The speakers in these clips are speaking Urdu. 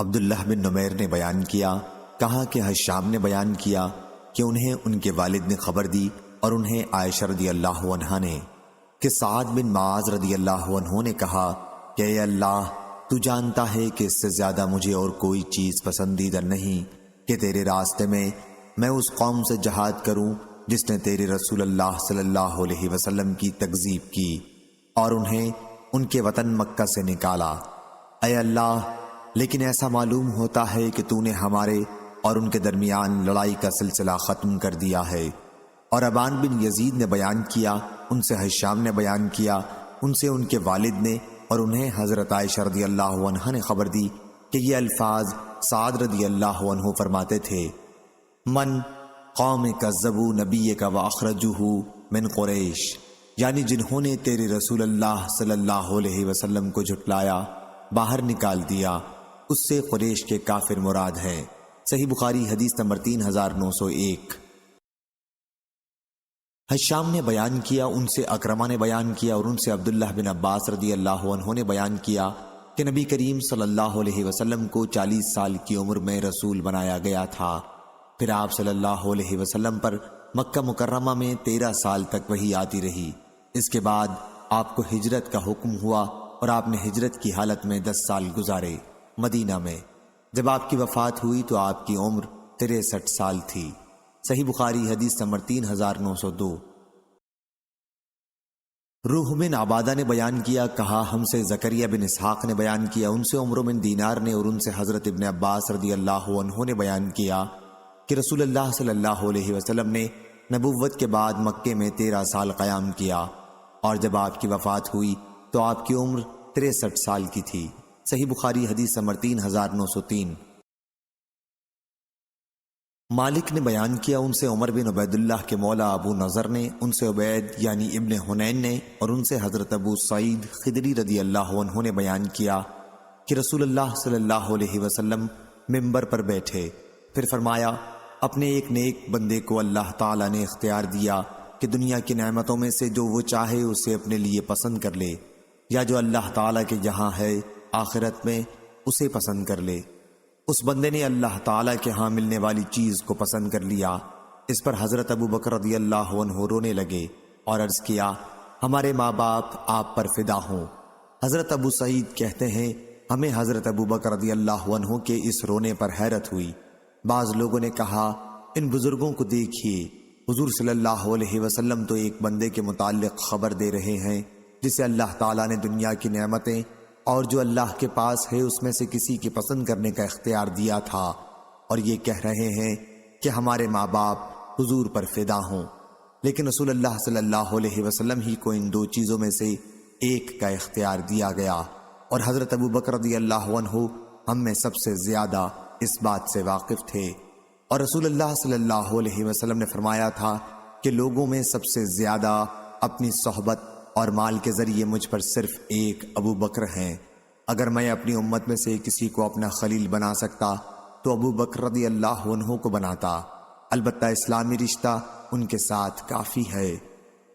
عبداللہ بن نمیر نے بیان کیا، کہا کہ حشام نے بیان کیا کہ انہیں ان کے والد نے خبر دی اور انہیں عائشہ رضی اللہ عنہا نے کہ سعد بن معاذ رضی اللہ عنہ نے کہا کہ اے اللہ، تو جانتا ہے کہ اس سے زیادہ مجھے اور کوئی چیز پسندیدہ نہیں کہ تیرے راستے میں اس قوم سے جہاد کروں جس نے تیرے رسول اللہ صلی اللہ علیہ وسلم کی تکذیب کی اور انہیں ان کے وطن مکہ سے نکالا۔ اے اللہ، لیکن ایسا معلوم ہوتا ہے کہ تو نے ہمارے اور ان کے درمیان لڑائی کا سلسلہ ختم کر دیا ہے۔ اور ابان بن یزید نے بیان کیا، ان سے حشام نے بیان کیا، ان سے ان کے والد نے اور انہیں حضرت عائشہ رضی اللہ عنہا نے خبر دی کہ یہ الفاظ سعد رضی اللہ عنہ فرماتے تھے: من قوم کذبوا نبیک واخرجوہ من قریش، یعنی جنہوں نے تیرے رسول اللہ صلی اللہ علیہ وسلم کو جھٹلایا، باہر نکال دیا، اس سے قریش کے کافر مراد ہیں۔ صحیح بخاری حدیث نمبر 3901۔ حشام نے بیان کیا، ان سے اکرمہ نے بیان کیا اور ان سے عبداللہ بن عباس رضی اللہ عنہ نے بیان کیا کہ نبی کریم صلی اللہ علیہ وسلم کو 40 سال کی عمر میں رسول بنایا گیا تھا۔ پھر آپ صلی اللہ علیہ وسلم پر مکہ مکرمہ میں 13 سال تک وحی آتی رہی۔ اس کے بعد آپ کو ہجرت کا حکم ہوا اور آپ نے ہجرت کی حالت میں 10 سال گزارے مدینہ میں۔ جب آپ کی وفات ہوئی تو آپ کی عمر 63 سال تھی۔ صحیح بخاری حدیث نمبر 3902۔ روح بن عبادہ نے بیان کیا، کہا ہم سے زکریا بن اسحاق نے بیان کیا، ان سے عمرو بن دینار نے اور ان سے حضرت ابن عباس رضی اللہ عنہ نے بیان کیا کہ رسول اللہ صلی اللہ علیہ وسلم نے نبوت کے بعد مکے میں 13 سال قیام کیا اور جب آپ کی وفات ہوئی تو آپ کی عمر 63 سال کی تھی۔ صحیح بخاری حدیث نمبر 3903۔ مالک نے بیان کیا، ان سے عمر بن عبید اللہ کے مولا ابو نضر نے، ان سے عبید یعنی ابن حنین نے اور ان سے حضرت ابو سعید خدری رضی اللہ عنہ نے بیان کیا کہ رسول اللہ صلی اللہ علیہ وسلم ممبر پر بیٹھے، پھر فرمایا: اپنے ایک نیک بندے کو اللہ تعالیٰ نے اختیار دیا کہ دنیا کی نعمتوں میں سے جو وہ چاہے اسے اپنے لیے پسند کر لے، یا جو اللہ تعالیٰ کے جہاں ہے آخرت میں اسے پسند کر لے۔ اس بندے نے اللہ تعالیٰ کے ہاں ملنے والی چیز کو پسند کر لیا۔ اس پر حضرت ابو بکر رضی اللہ عنہ رونے لگے اور عرض کیا: ہمارے ماں باپ آپ پر فدا ہوں۔ حضرت ابو سعید کہتے ہیں، ہمیں حضرت ابو بکر رضی اللہ عنہ کے اس رونے پر حیرت ہوئی۔ بعض لوگوں نے کہا، ان بزرگوں کو دیکھیے، حضور صلی اللہ علیہ وسلم تو ایک بندے کے متعلق خبر دے رہے ہیں جسے اللہ تعالیٰ نے دنیا کی نعمتیں اور جو اللہ کے پاس ہے اس میں سے کسی کی پسند کرنے کا اختیار دیا تھا، اور یہ کہہ رہے ہیں کہ ہمارے ماں باپ حضور پر فدا ہوں، لیکن رسول اللہ صلی اللہ علیہ وسلم ہی کو ان دو چیزوں میں سے ایک کا اختیار دیا گیا، اور حضرت ابو بکر رضی اللہ عنہ ہم میں سب سے زیادہ اس بات سے واقف تھے۔ اور رسول اللہ صلی اللہ علیہ وسلم نے فرمایا تھا کہ لوگوں میں سب سے زیادہ اپنی صحبت اور مال کے ذریعے مجھ پر صرف ایک ابو بکر ہیں۔ اگر میں اپنی امت میں سے کسی کو اپنا خلیل بنا سکتا تو ابو بکر رضی اللہ عنہ کو بناتا، البتہ اسلامی رشتہ ان کے ساتھ کافی ہے۔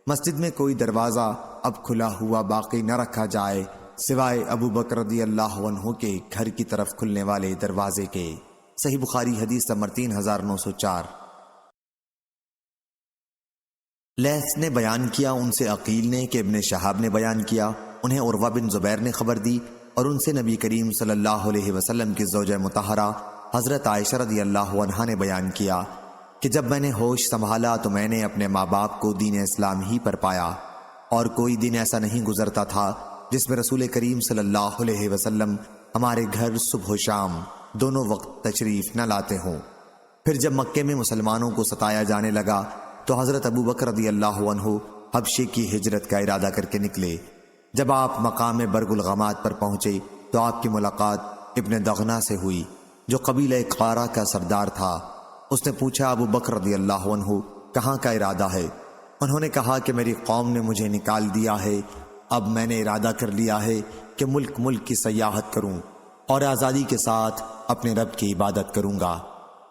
مسجد میں کوئی دروازہ اب کھلا ہوا باقی نہ رکھا جائے سوائے ابو بکر رضی اللہ عنہ کے گھر کی طرف کھلنے والے دروازے کے۔ صحیح بخاری حدیث نمبر 3904۔ لیث نے بیان کیا، ان سے عقیل نے کہ ابن شہاب نے بیان کیا، انہیں عروہ بن زبیر نے خبر دی اور ان سے نبی کریم صلی اللہ علیہ وسلم کی زوجہ مطہرہ حضرت عائشہ رضی اللہ عنہا نے بیان کیا کہ جب میں نے ہوش سنبھالا تو میں نے اپنے ماں باپ کو دین اسلام ہی پر پایا، اور کوئی دن ایسا نہیں گزرتا تھا جس میں رسول کریم صلی اللہ علیہ وسلم ہمارے گھر صبح و شام دونوں وقت تشریف نہ لاتے ہوں۔ پھر جب مکے میں مسلمانوں کو ستایا جانے لگا تو حضرت ابو بکر رضی اللہ عنہ حبشے کی ہجرت کا ارادہ کر کے نکلے۔ جب آپ مقام برگ الغمات پر پہنچے تو آپ کی ملاقات ابن دغنہ سے ہوئی جو قبیلہ قارہ کا سردار تھا۔ اس نے پوچھا، ابو بکر رضی اللہ عنہ کہاں کا ارادہ ہے؟ انہوں نے کہا کہ میری قوم نے مجھے نکال دیا ہے، اب میں نے ارادہ کر لیا ہے کہ ملک ملک کی سیاحت کروں اور آزادی کے ساتھ اپنے رب کی عبادت کروں گا۔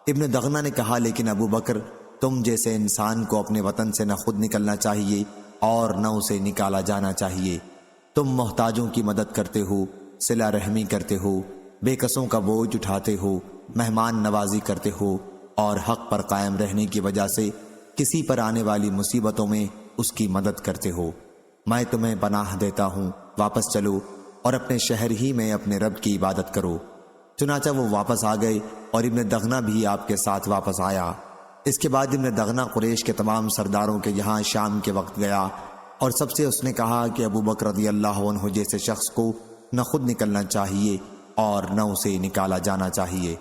ابن دغنہ نے کہا، لیکن ابو بکر، تم جیسے انسان کو اپنے وطن سے نہ خود نکلنا چاہیے اور نہ اسے نکالا جانا چاہیے۔ تم محتاجوں کی مدد کرتے ہو، صلہ رحمی کرتے ہو، بے کسوں کا بوجھ اٹھاتے ہو، مہمان نوازی کرتے ہو اور حق پر قائم رہنے کی وجہ سے کسی پر آنے والی مصیبتوں میں اس کی مدد کرتے ہو۔ میں تمہیں پناہ دیتا ہوں، واپس چلو اور اپنے شہر ہی میں اپنے رب کی عبادت کرو۔ چنانچہ وہ واپس آ گئے اور ابن دغنہ بھی آپ کے ساتھ واپس آیا۔ اس کے بعد ابن دغنہ قریش کے تمام سرداروں کے یہاں شام کے وقت گیا اور سب سے اس نے کہا کہ ابو بکر رضی اللہ عنہ جیسے شخص کو نہ خود نکلنا چاہیے اور نہ اسے نکالا جانا چاہیے۔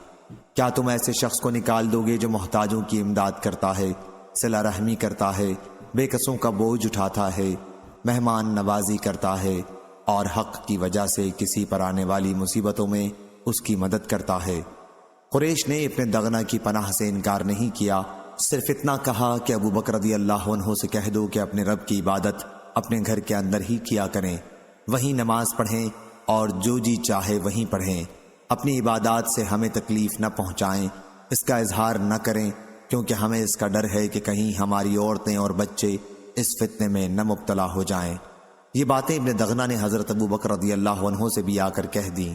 کیا تم ایسے شخص کو نکال دو گے جو محتاجوں کی امداد کرتا ہے، صلہ رحمی کرتا ہے، بے کسوں کا بوجھ اٹھاتا ہے، مہمان نوازی کرتا ہے اور حق کی وجہ سے کسی پر آنے والی مصیبتوں میں اس کی مدد کرتا ہے؟ قریش نے ابن دغنہ کی پناہ سے انکار نہیں کیا، صرف اتنا کہا کہ ابو بکر رضی اللہ عنہ سے کہہ دو کہ اپنے رب کی عبادت اپنے گھر کے اندر ہی کیا کریں، وہیں نماز پڑھیں اور جو جی چاہے وہیں پڑھیں، اپنی عبادات سے ہمیں تکلیف نہ پہنچائیں، اس کا اظہار نہ کریں، کیونکہ ہمیں اس کا ڈر ہے کہ کہیں ہماری عورتیں اور بچے اس فتنے میں نہ مبتلا ہو جائیں۔ یہ باتیں ابن دغنہ نے حضرت ابو بکر رضی اللہ عنہ سے بھی آ کر کہہ دیں۔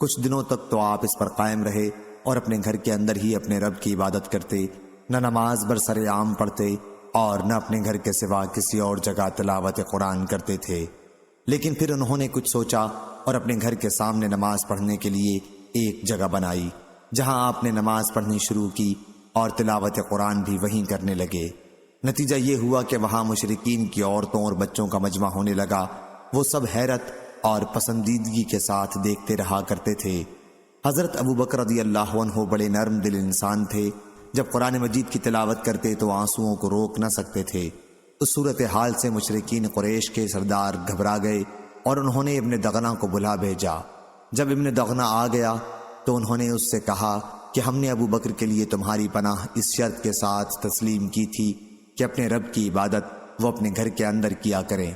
کچھ دنوں تک تو آپ اس پر قائم رہے اور اپنے گھر کے اندر ہی اپنے رب کی عبادت کرتے، نہ نماز برسر عام پڑھتے اور نہ اپنے گھر کے سوا کسی اور جگہ تلاوت قرآن کرتے تھے۔ لیکن پھر انہوں نے کچھ سوچا اور اپنے گھر کے سامنے نماز پڑھنے کے لیے ایک جگہ بنائی، جہاں آپ نے نماز پڑھنی شروع کی اور تلاوت قرآن بھی وہیں کرنے لگے۔ نتیجہ یہ ہوا کہ وہاں مشرکین کی عورتوں اور بچوں کا مجمع ہونے لگا۔ وہ سب حیرت اور پسندیدگی کے ساتھ دیکھتے رہا کرتے تھے۔ حضرت ابو بکر رضی اللہ عنہ بڑے نرم دل انسان تھے، جب قرآن مجید کی تلاوت کرتے تو آنسوؤں کو روک نہ سکتے تھے۔ اس صورتحال سے مشرکین قریش کے سردار گھبرا گئے اور انہوں نے ابن دغنہ کو بلا بھیجا۔ جب ابن دغنہ آ گیا تو انہوں نے اس سے کہا کہ ہم نے ابو بکر کے لیے تمہاری پناہ اس شرط کے ساتھ تسلیم کی تھی کہ اپنے رب کی عبادت وہ اپنے گھر کے اندر کیا کریں،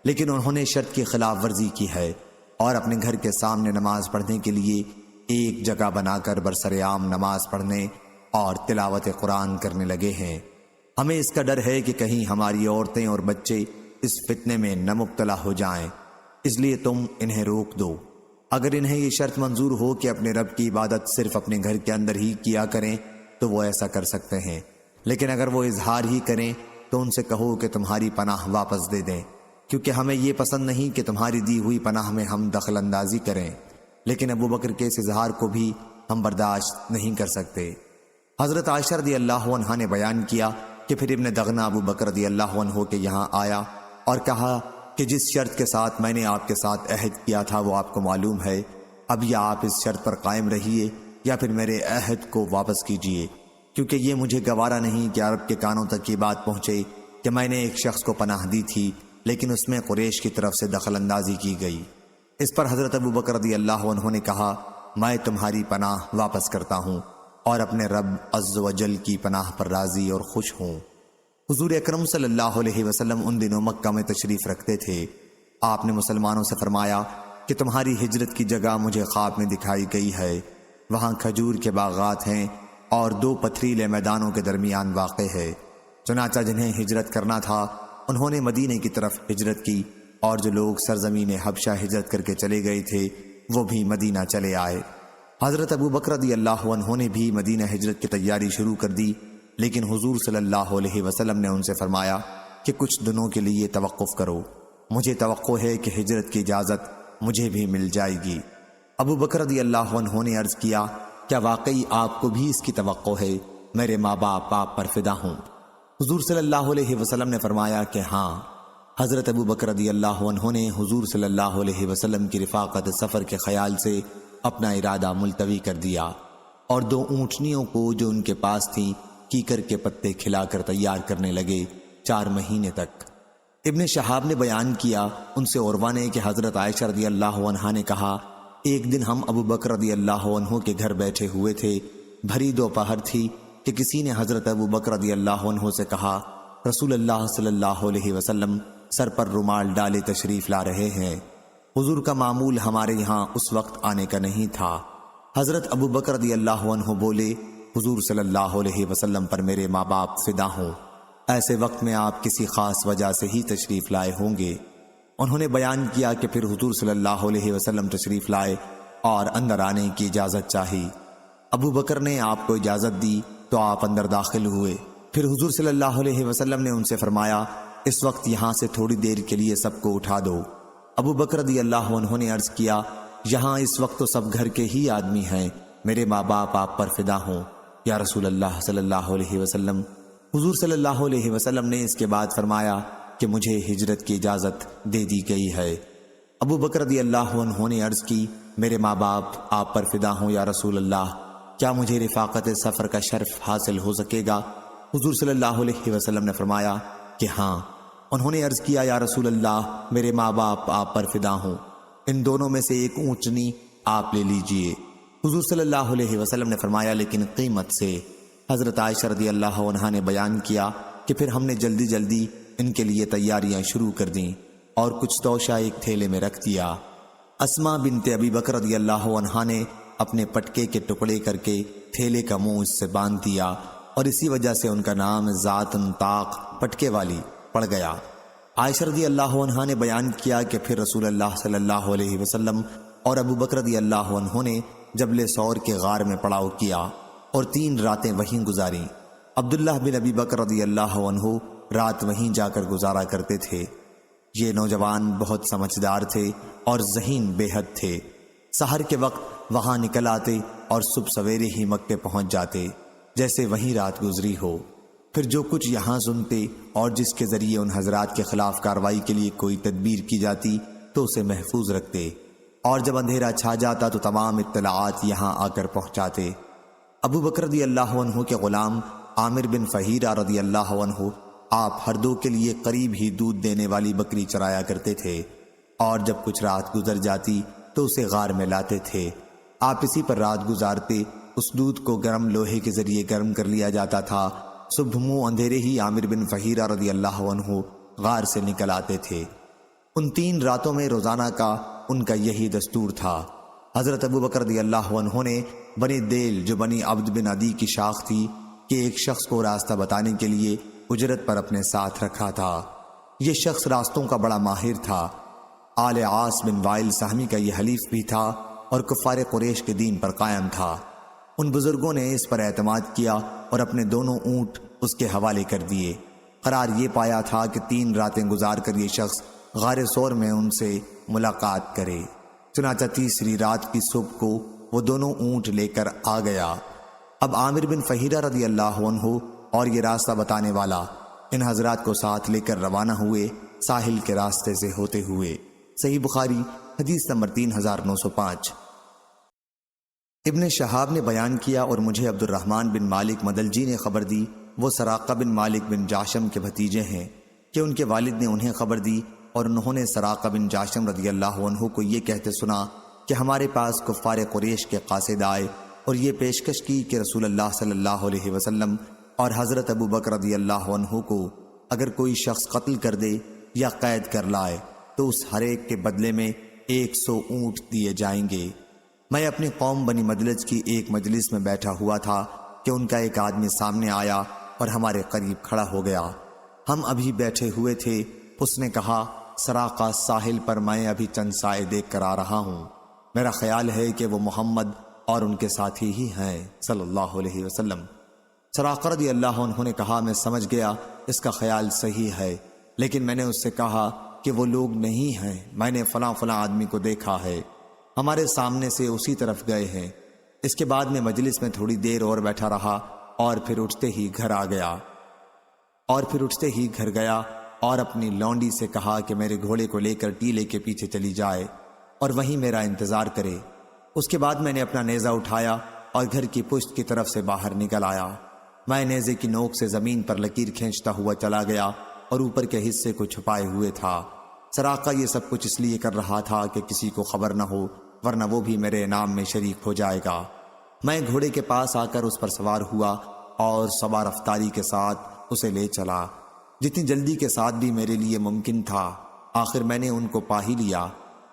لیکن انہوں نے شرط کی خلاف ورزی کی ہے اور اپنے گھر کے سامنے نماز پڑھنے کے لیے ایک جگہ بنا کر برسر عام نماز پڑھنے اور تلاوت قرآن کرنے لگے ہیں۔ ہمیں اس کا ڈر ہے کہ کہیں ہماری عورتیں اور بچے اس فتنے میں نہ مبتلا ہو جائیں، اس لیے تم انہیں روک دو۔ اگر انہیں یہ شرط منظور ہو کہ اپنے رب کی عبادت صرف اپنے گھر کے اندر ہی کیا کریں تو وہ ایسا کر سکتے ہیں، لیکن اگر وہ اظہار ہی کریں تو ان سے کہو کہ تمہاری پناہ واپس دے دیں، کیونکہ ہمیں یہ پسند نہیں کہ تمہاری دی ہوئی پناہ میں ہم دخل اندازی کریں، لیکن ابو بکر کے اس اظہار کو بھی ہم برداشت نہیں کر سکتے۔ حضرت عائشہ رضی اللہ عنہا نے بیان کیا کہ پھر ابن دغنہ ابو بکر رضی اللہ عنہ کے یہاں آیا اور کہا کہ جس شرط کے ساتھ میں نے آپ کے ساتھ عہد کیا تھا وہ آپ کو معلوم ہے، اب یا آپ اس شرط پر قائم رہیے یا پھر میرے عہد کو واپس کیجیے، کیونکہ یہ مجھے گوارا نہیں کہ عرب کے کانوں تک یہ بات پہنچے کہ میں نے ایک شخص کو پناہ دی تھی لیکن اس میں قریش کی طرف سے دخل اندازی کی گئی۔ اس پر حضرت ابو بکر رضی اللہ عنہ نے کہا میں تمہاری پناہ واپس کرتا ہوں اور اپنے رب عز و جل کی پناہ پر راضی اور خوش ہوں۔ حضور اکرم صلی اللہ علیہ وسلم ان دنوں مکہ میں تشریف رکھتے تھے۔ آپ نے مسلمانوں سے فرمایا کہ تمہاری ہجرت کی جگہ مجھے خواب میں دکھائی گئی ہے، وہاں کھجور کے باغات ہیں اور 2 پتھریلے میدانوں کے درمیان واقع ہے۔ چنانچہ جنہیں ہجرت کرنا تھا انہوں نے مدینے کی طرف ہجرت کی، اور جو لوگ سرزمین حبشہ ہجرت کر کے چلے گئے تھے وہ بھی مدینہ چلے آئے۔ حضرت ابو بکر رضی اللہ عنہ نے بھی مدینہ ہجرت کی تیاری شروع کر دی، لیکن حضور صلی اللہ علیہ وسلم نے ان سے فرمایا کہ کچھ دنوں کے لیے توقف کرو، مجھے توقع ہے کہ ہجرت کی اجازت مجھے بھی مل جائے گی۔ ابو بکر رضی اللہ عنہ نے عرض کیا کیا واقعی آپ کو بھی اس کی توقع ہے؟ میرے ماں باپ آپ پر فدا ہوں۔ حضور صلی اللہ علیہ وسلم نے فرمایا کہ ہاں۔ حضرت ابو بکر رضی اللہ عنہ نے حضور صلی اللہ علیہ وسلم کی رفاقت سفر کے خیال سے اپنا ارادہ ملتوی کر دیا اور 2 اونٹنیوں کو جو ان کے پاس تھیں کیکر کے پتے کھلا کر تیار کرنے لگے 4 مہینے تک۔ ابن شہاب نے بیان کیا ان سے عروہ نے کہ حضرت عائشہ رضی اللہ عنہا نے کہا ایک دن ہم ابو بکر رضی اللہ عنہ کے گھر بیٹھے ہوئے تھے، بھری دوپہر تھی کہ کسی نے حضرت ابو بکر رضی اللہ عنہ سے کہا رسول اللہ صلی اللہ علیہ وسلم سر پر رومال ڈالے تشریف لا رہے ہیں۔ حضور کا معمول ہمارے یہاں اس وقت آنے کا نہیں تھا۔ حضرت ابو بکر رضی اللہ عنہ بولے حضور صلی اللہ علیہ وسلم پر میرے ماں باپ فدا ہوں، ایسے وقت میں آپ کسی خاص وجہ سے ہی تشریف لائے ہوں گے۔ انہوں نے بیان کیا کہ پھر حضور صلی اللہ علیہ وسلم تشریف لائے اور اندر آنے کی اجازت چاہی۔ ابو بکر نے آپ کو اجازت دی تو آپ اندر داخل ہوئے۔ پھر حضور صلی اللہ علیہ وسلم نے ان سے فرمایا اس وقت یہاں سے تھوڑی دیر کے لیے سب کو اٹھا دو۔ ابو بکر رضی اللہ عنہ نے عرض کیا یہاں اس وقت تو سب گھر کے ہی آدمی ہیں، میرے ماں باپ آپ پر فدا ہوں یا رسول اللہ صلی اللہ علیہ وسلم۔ حضور صلی اللہ علیہ وسلم نے اس کے بعد فرمایا کہ مجھے ہجرت کی اجازت دے دی گئی ہے۔ ابو بکر رضی اللہ عنہ نے عرض کی میرے ماں باپ آپ پر فدا ہوں یا رسول اللہ، کیا مجھے رفاقت سفر کا شرف حاصل ہو سکے گا؟ حضور صلی اللہ علیہ وسلم نے فرمایا کہ ہاں۔ انہوں نے عرض کیا یا رسول اللہ میرے ماں باپ آپ پر فدا ہوں، ان دونوں میں سے ایک اونٹنی آپ لے لیجئے۔ حضور صلی اللہ علیہ وسلم نے فرمایا لیکن قیمت سے۔ حضرت عائشہ رضی اللہ عنہا نے بیان کیا کہ پھر ہم نے جلدی جلدی ان کے لیے تیاریاں شروع کر دیں اور کچھ توشہ ایک تھیلے میں رکھ دیا۔ اسما بنت ابی بکر رضی اللہ عنہا نے اپنے پٹکے کے ٹکڑے کر کے تھیلے کا منہ اس سے باندھ دیا اور اسی وجہ سے ان کا نام ذات طاق پٹکے والی پڑ گیا۔ عائشہ رضی اللہ عنہا نے بیان کیا کہ پھر رسول اللہ صلی اللہ علیہ وسلم اور ابو بکر رضی اللہ عنہ نے جبل ثور کے غار میں پڑاؤ کیا اور 3 راتیں وہیں گزاریں۔ عبداللہ بن ابی بکر رضی اللہ عنہ رات وہیں جا کر گزارا کرتے تھے۔ یہ نوجوان بہت سمجھدار تھے اور ذہین بے حد تھے۔ سحر کے وقت وہاں نکل آتے اور صبح سویرے ہی مکے پہنچ جاتے جیسے وہیں رات گزری ہو۔ پھر جو کچھ یہاں سنتے اور جس کے ذریعے ان حضرات کے خلاف کارروائی کے لیے کوئی تدبیر کی جاتی تو اسے محفوظ رکھتے، اور جب اندھیرا چھا جاتا تو تمام اطلاعات یہاں آ کر پہنچاتے۔ ابو بکر رضی اللہ عنہ کے غلام عامر بن فہیرہ رضی اللہ عنہ آپ ہر دو کے لیے قریب ہی دودھ دینے والی بکری چرایا کرتے تھے، اور جب کچھ رات گزر جاتی تو اسے غار میں لاتے تھے۔ آپ اسی پر رات گزارتے۔ اس دودھ کو گرم لوہے کے ذریعے گرم کر لیا جاتا تھا۔ صبح منہ اندھیرے ہی عامر بن فہیرہ رضی اللہ عنہ غار سے نکل آتے تھے۔ ان 3 راتوں میں روزانہ کا ان کا یہی دستور تھا۔ حضرت ابو بکر رضی اللہ عنہ نے بنی دیل جو بنی عبد بن عدی کی شاخ تھی کہ ایک شخص کو راستہ بتانے کے لیے اجرت پر اپنے ساتھ رکھا تھا۔ یہ شخص راستوں کا بڑا ماہر تھا۔ آل عاص بن وائل سہمی کا یہ حلیف بھی تھا اور کفار قریش کے دین پر قائم تھا۔ ان بزرگوں نے اس پر اعتماد کیا اور اپنے دونوں اونٹ اس کے حوالے کر دیے۔ قرار یہ پایا تھا کہ 3 راتیں گزار کر یہ شخص غار ثور میں ان سے ملاقات کرے۔ چنانچہ تیسری رات کی صبح کو وہ دونوں اونٹ لے کر آ گیا۔ اب عامر بن فہیرہ رضی اللہ عنہ اور یہ راستہ بتانے والا ان حضرات کو ساتھ لے کر روانہ ہوئے ساحل کے راستے سے ہوتے ہوئے۔ صحیح بخاری حدیث نمبر 3905۔ ابن شہاب نے بیان کیا اور مجھے عبد الرحمن بن مالک مدلجی نے خبر دی، وہ سراقہ بن مالک بن جاشم کے بھتیجے ہیں، کہ ان کے والد نے انہیں خبر دی اور انہوں نے سراقہ بن جاشم رضی اللہ عنہ کو یہ کہتے سنا کہ ہمارے پاس کفار قریش کے قاصد آئے اور یہ پیشکش کی کہ رسول اللہ صلی اللہ علیہ وسلم اور حضرت ابو بکر رضی اللہ عنہ کو اگر کوئی شخص قتل کر دے یا قید کر لائے تو اس ہر ایک کے بدلے میں 100 اونٹ دیے جائیں گے۔ میں اپنی قوم بنی مدلج کی ایک مجلس میں بیٹھا ہوا تھا کہ ان کا ایک آدمی سامنے آیا اور ہمارے قریب کھڑا ہو گیا۔ ہم ابھی بیٹھے ہوئے تھے، اس نے کہا سراقہ ساحل پر میں ابھی چند سائے دیکھ کر آ رہا ہوں، میرا خیال ہے کہ وہ محمد اور ان کے ساتھی ہی ہیں صلی اللہ علیہ وسلم۔ سراقہ رضی اللہ عنہ نے کہا میں سمجھ گیا اس کا خیال صحیح ہے، لیکن میں نے اس سے کہا کہ وہ لوگ نہیں ہیں، میں نے فلاں فلاں آدمی کو دیکھا ہے، ہمارے سامنے سے اسی طرف گئے ہیں۔ اس کے بعد میں مجلس میں تھوڑی دیر اور بیٹھا رہا اور پھر اٹھتے ہی گھر گیا اور اپنی لونڈی سے کہا کہ میرے گھوڑے کو لے کر ٹیلے کے پیچھے چلی جائے اور وہیں میرا انتظار کرے۔ اس کے بعد میں نے اپنا نیزہ اٹھایا اور گھر کی پشت کی طرف سے باہر نکل آیا۔ میں نیزے کی نوک سے زمین پر لکیر کھینچتا ہوا چلا گیا اور اوپر کے حصے کو چھپائے ہوئے تھا۔ سراقہ یہ سب کچھ اس لیے کر رہا تھا کہ کسی کو خبر نہ ہو، ورنہ وہ بھی میرے انعام میں شریک ہو جائے گا۔ میں گھوڑے کے پاس آ کر اس پر سوار ہوا اور سوا رفتاری کے ساتھ اسے لے چلا، جتنی جلدی کے ساتھ بھی میرے لیے ممکن تھا۔ آخر میں نے ان کو پا ہی لیا۔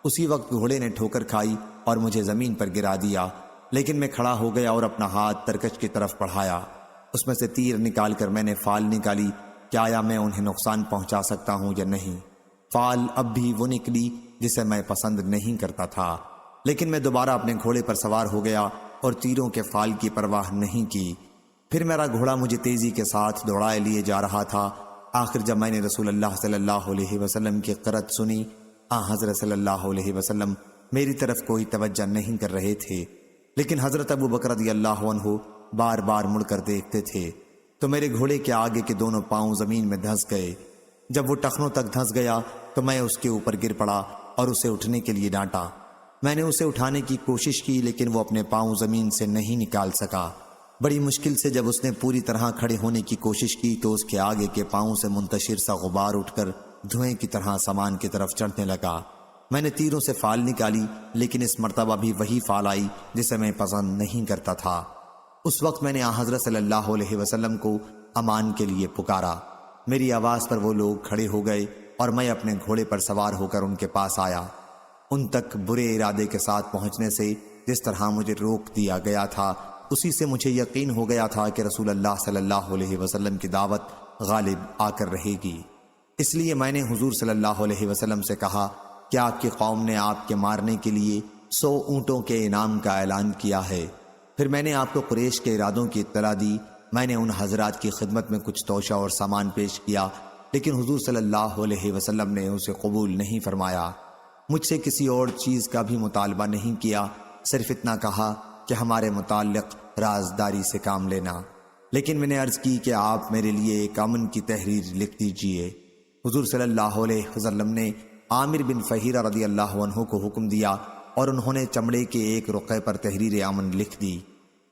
اسی وقت گھوڑے نے ٹھوکر کھائی اور مجھے زمین پر گرا دیا، لیکن میں کھڑا ہو گیا اور اپنا ہاتھ ترکش کی طرف بڑھایا۔ اس میں سے تیر نکال کر میں نے فال نکالی کہ آیا میں انہیں نقصان پہنچا سکتا ہوں یا نہیں۔ فال اب بھی وہ نکلی جسے میں پسند نہیں کرتا تھا۔ لیکن میں دوبارہ اپنے گھوڑے پر سوار ہو گیا اور تیروں کے فال کی پرواہ نہیں کی۔ پھر میرا گھوڑا مجھے تیزی کے ساتھ دوڑائے لیے جا رہا تھا۔ آخر جب میں نے رسول اللہ صلی اللہ علیہ وسلم کی قرأت سنی، حضرت صلی اللہ علیہ وسلم میری طرف کوئی توجہ نہیں کر رہے تھے، لیکن حضرت ابو بکر رضی اللہ عنہ بار بار مڑ کر دیکھتے تھے تو میرے گھوڑے کے آگے کے دونوں پاؤں زمین میں دھنس گئے۔ جب وہ ٹخنوں تک دھنس گیا تو میں اس کے اوپر گر پڑا اور اسے اٹھنے کے لیے ڈانٹا۔ میں نے اسے اٹھانے کی کوشش کی لیکن وہ اپنے پاؤں زمین سے نہیں نکال سکا۔ بڑی مشکل سے جب اس نے پوری طرح کھڑے ہونے کی کوشش کی تو اس کے آگے کے پاؤں سے منتشر سا غبار اٹھ کر دھوئیں کی طرح سامان کی طرف چڑھنے لگا۔ میں نے تیروں سے فال نکالی لیکن اس مرتبہ بھی وہی فال آئی جسے میں پسند نہیں کرتا تھا۔ اس وقت میں نے حضرت صلی اللہ علیہ وسلم کو امان کے لیے پکارا۔ میری آواز پر وہ لوگ کھڑے ہو گئے اور میں اپنے گھوڑے پر سوار ہو کر ان کے پاس آیا۔ ان تک برے ارادے کے ساتھ پہنچنے سے جس طرح مجھے روک دیا گیا تھا اسی سے مجھے یقین ہو گیا تھا کہ رسول اللہ صلی اللہ علیہ وسلم کی دعوت غالب آ کر رہے گی۔ اس لیے میں نے حضور صلی اللہ علیہ وسلم سے کہا کہ آپ کی قوم نے آپ کے مارنے کے لیے 100 اونٹوں کے انعام کا اعلان کیا ہے۔ پھر میں نے آپ کو قریش کے ارادوں کی اطلاع دی۔ میں نے ان حضرات کی خدمت میں کچھ توشہ اور سامان پیش کیا لیکن حضور صلی اللہ علیہ وسلم نے اسے قبول نہیں فرمایا۔ مجھ سے کسی اور چیز کا بھی مطالبہ نہیں کیا، صرف اتنا کہا کہ ہمارے متعلق رازداری سے کام لینا۔ لیکن میں نے عرض کی کہ آپ میرے لیے ایک امن کی تحریر لکھ دیجئے۔ حضور صلی اللہ علیہ وسلم نے عامر بن فہیرہ رضی اللہ عنہ کو حکم دیا اور انہوں نے چمڑے کے ایک رقعے پر تحریر امن لکھ دی۔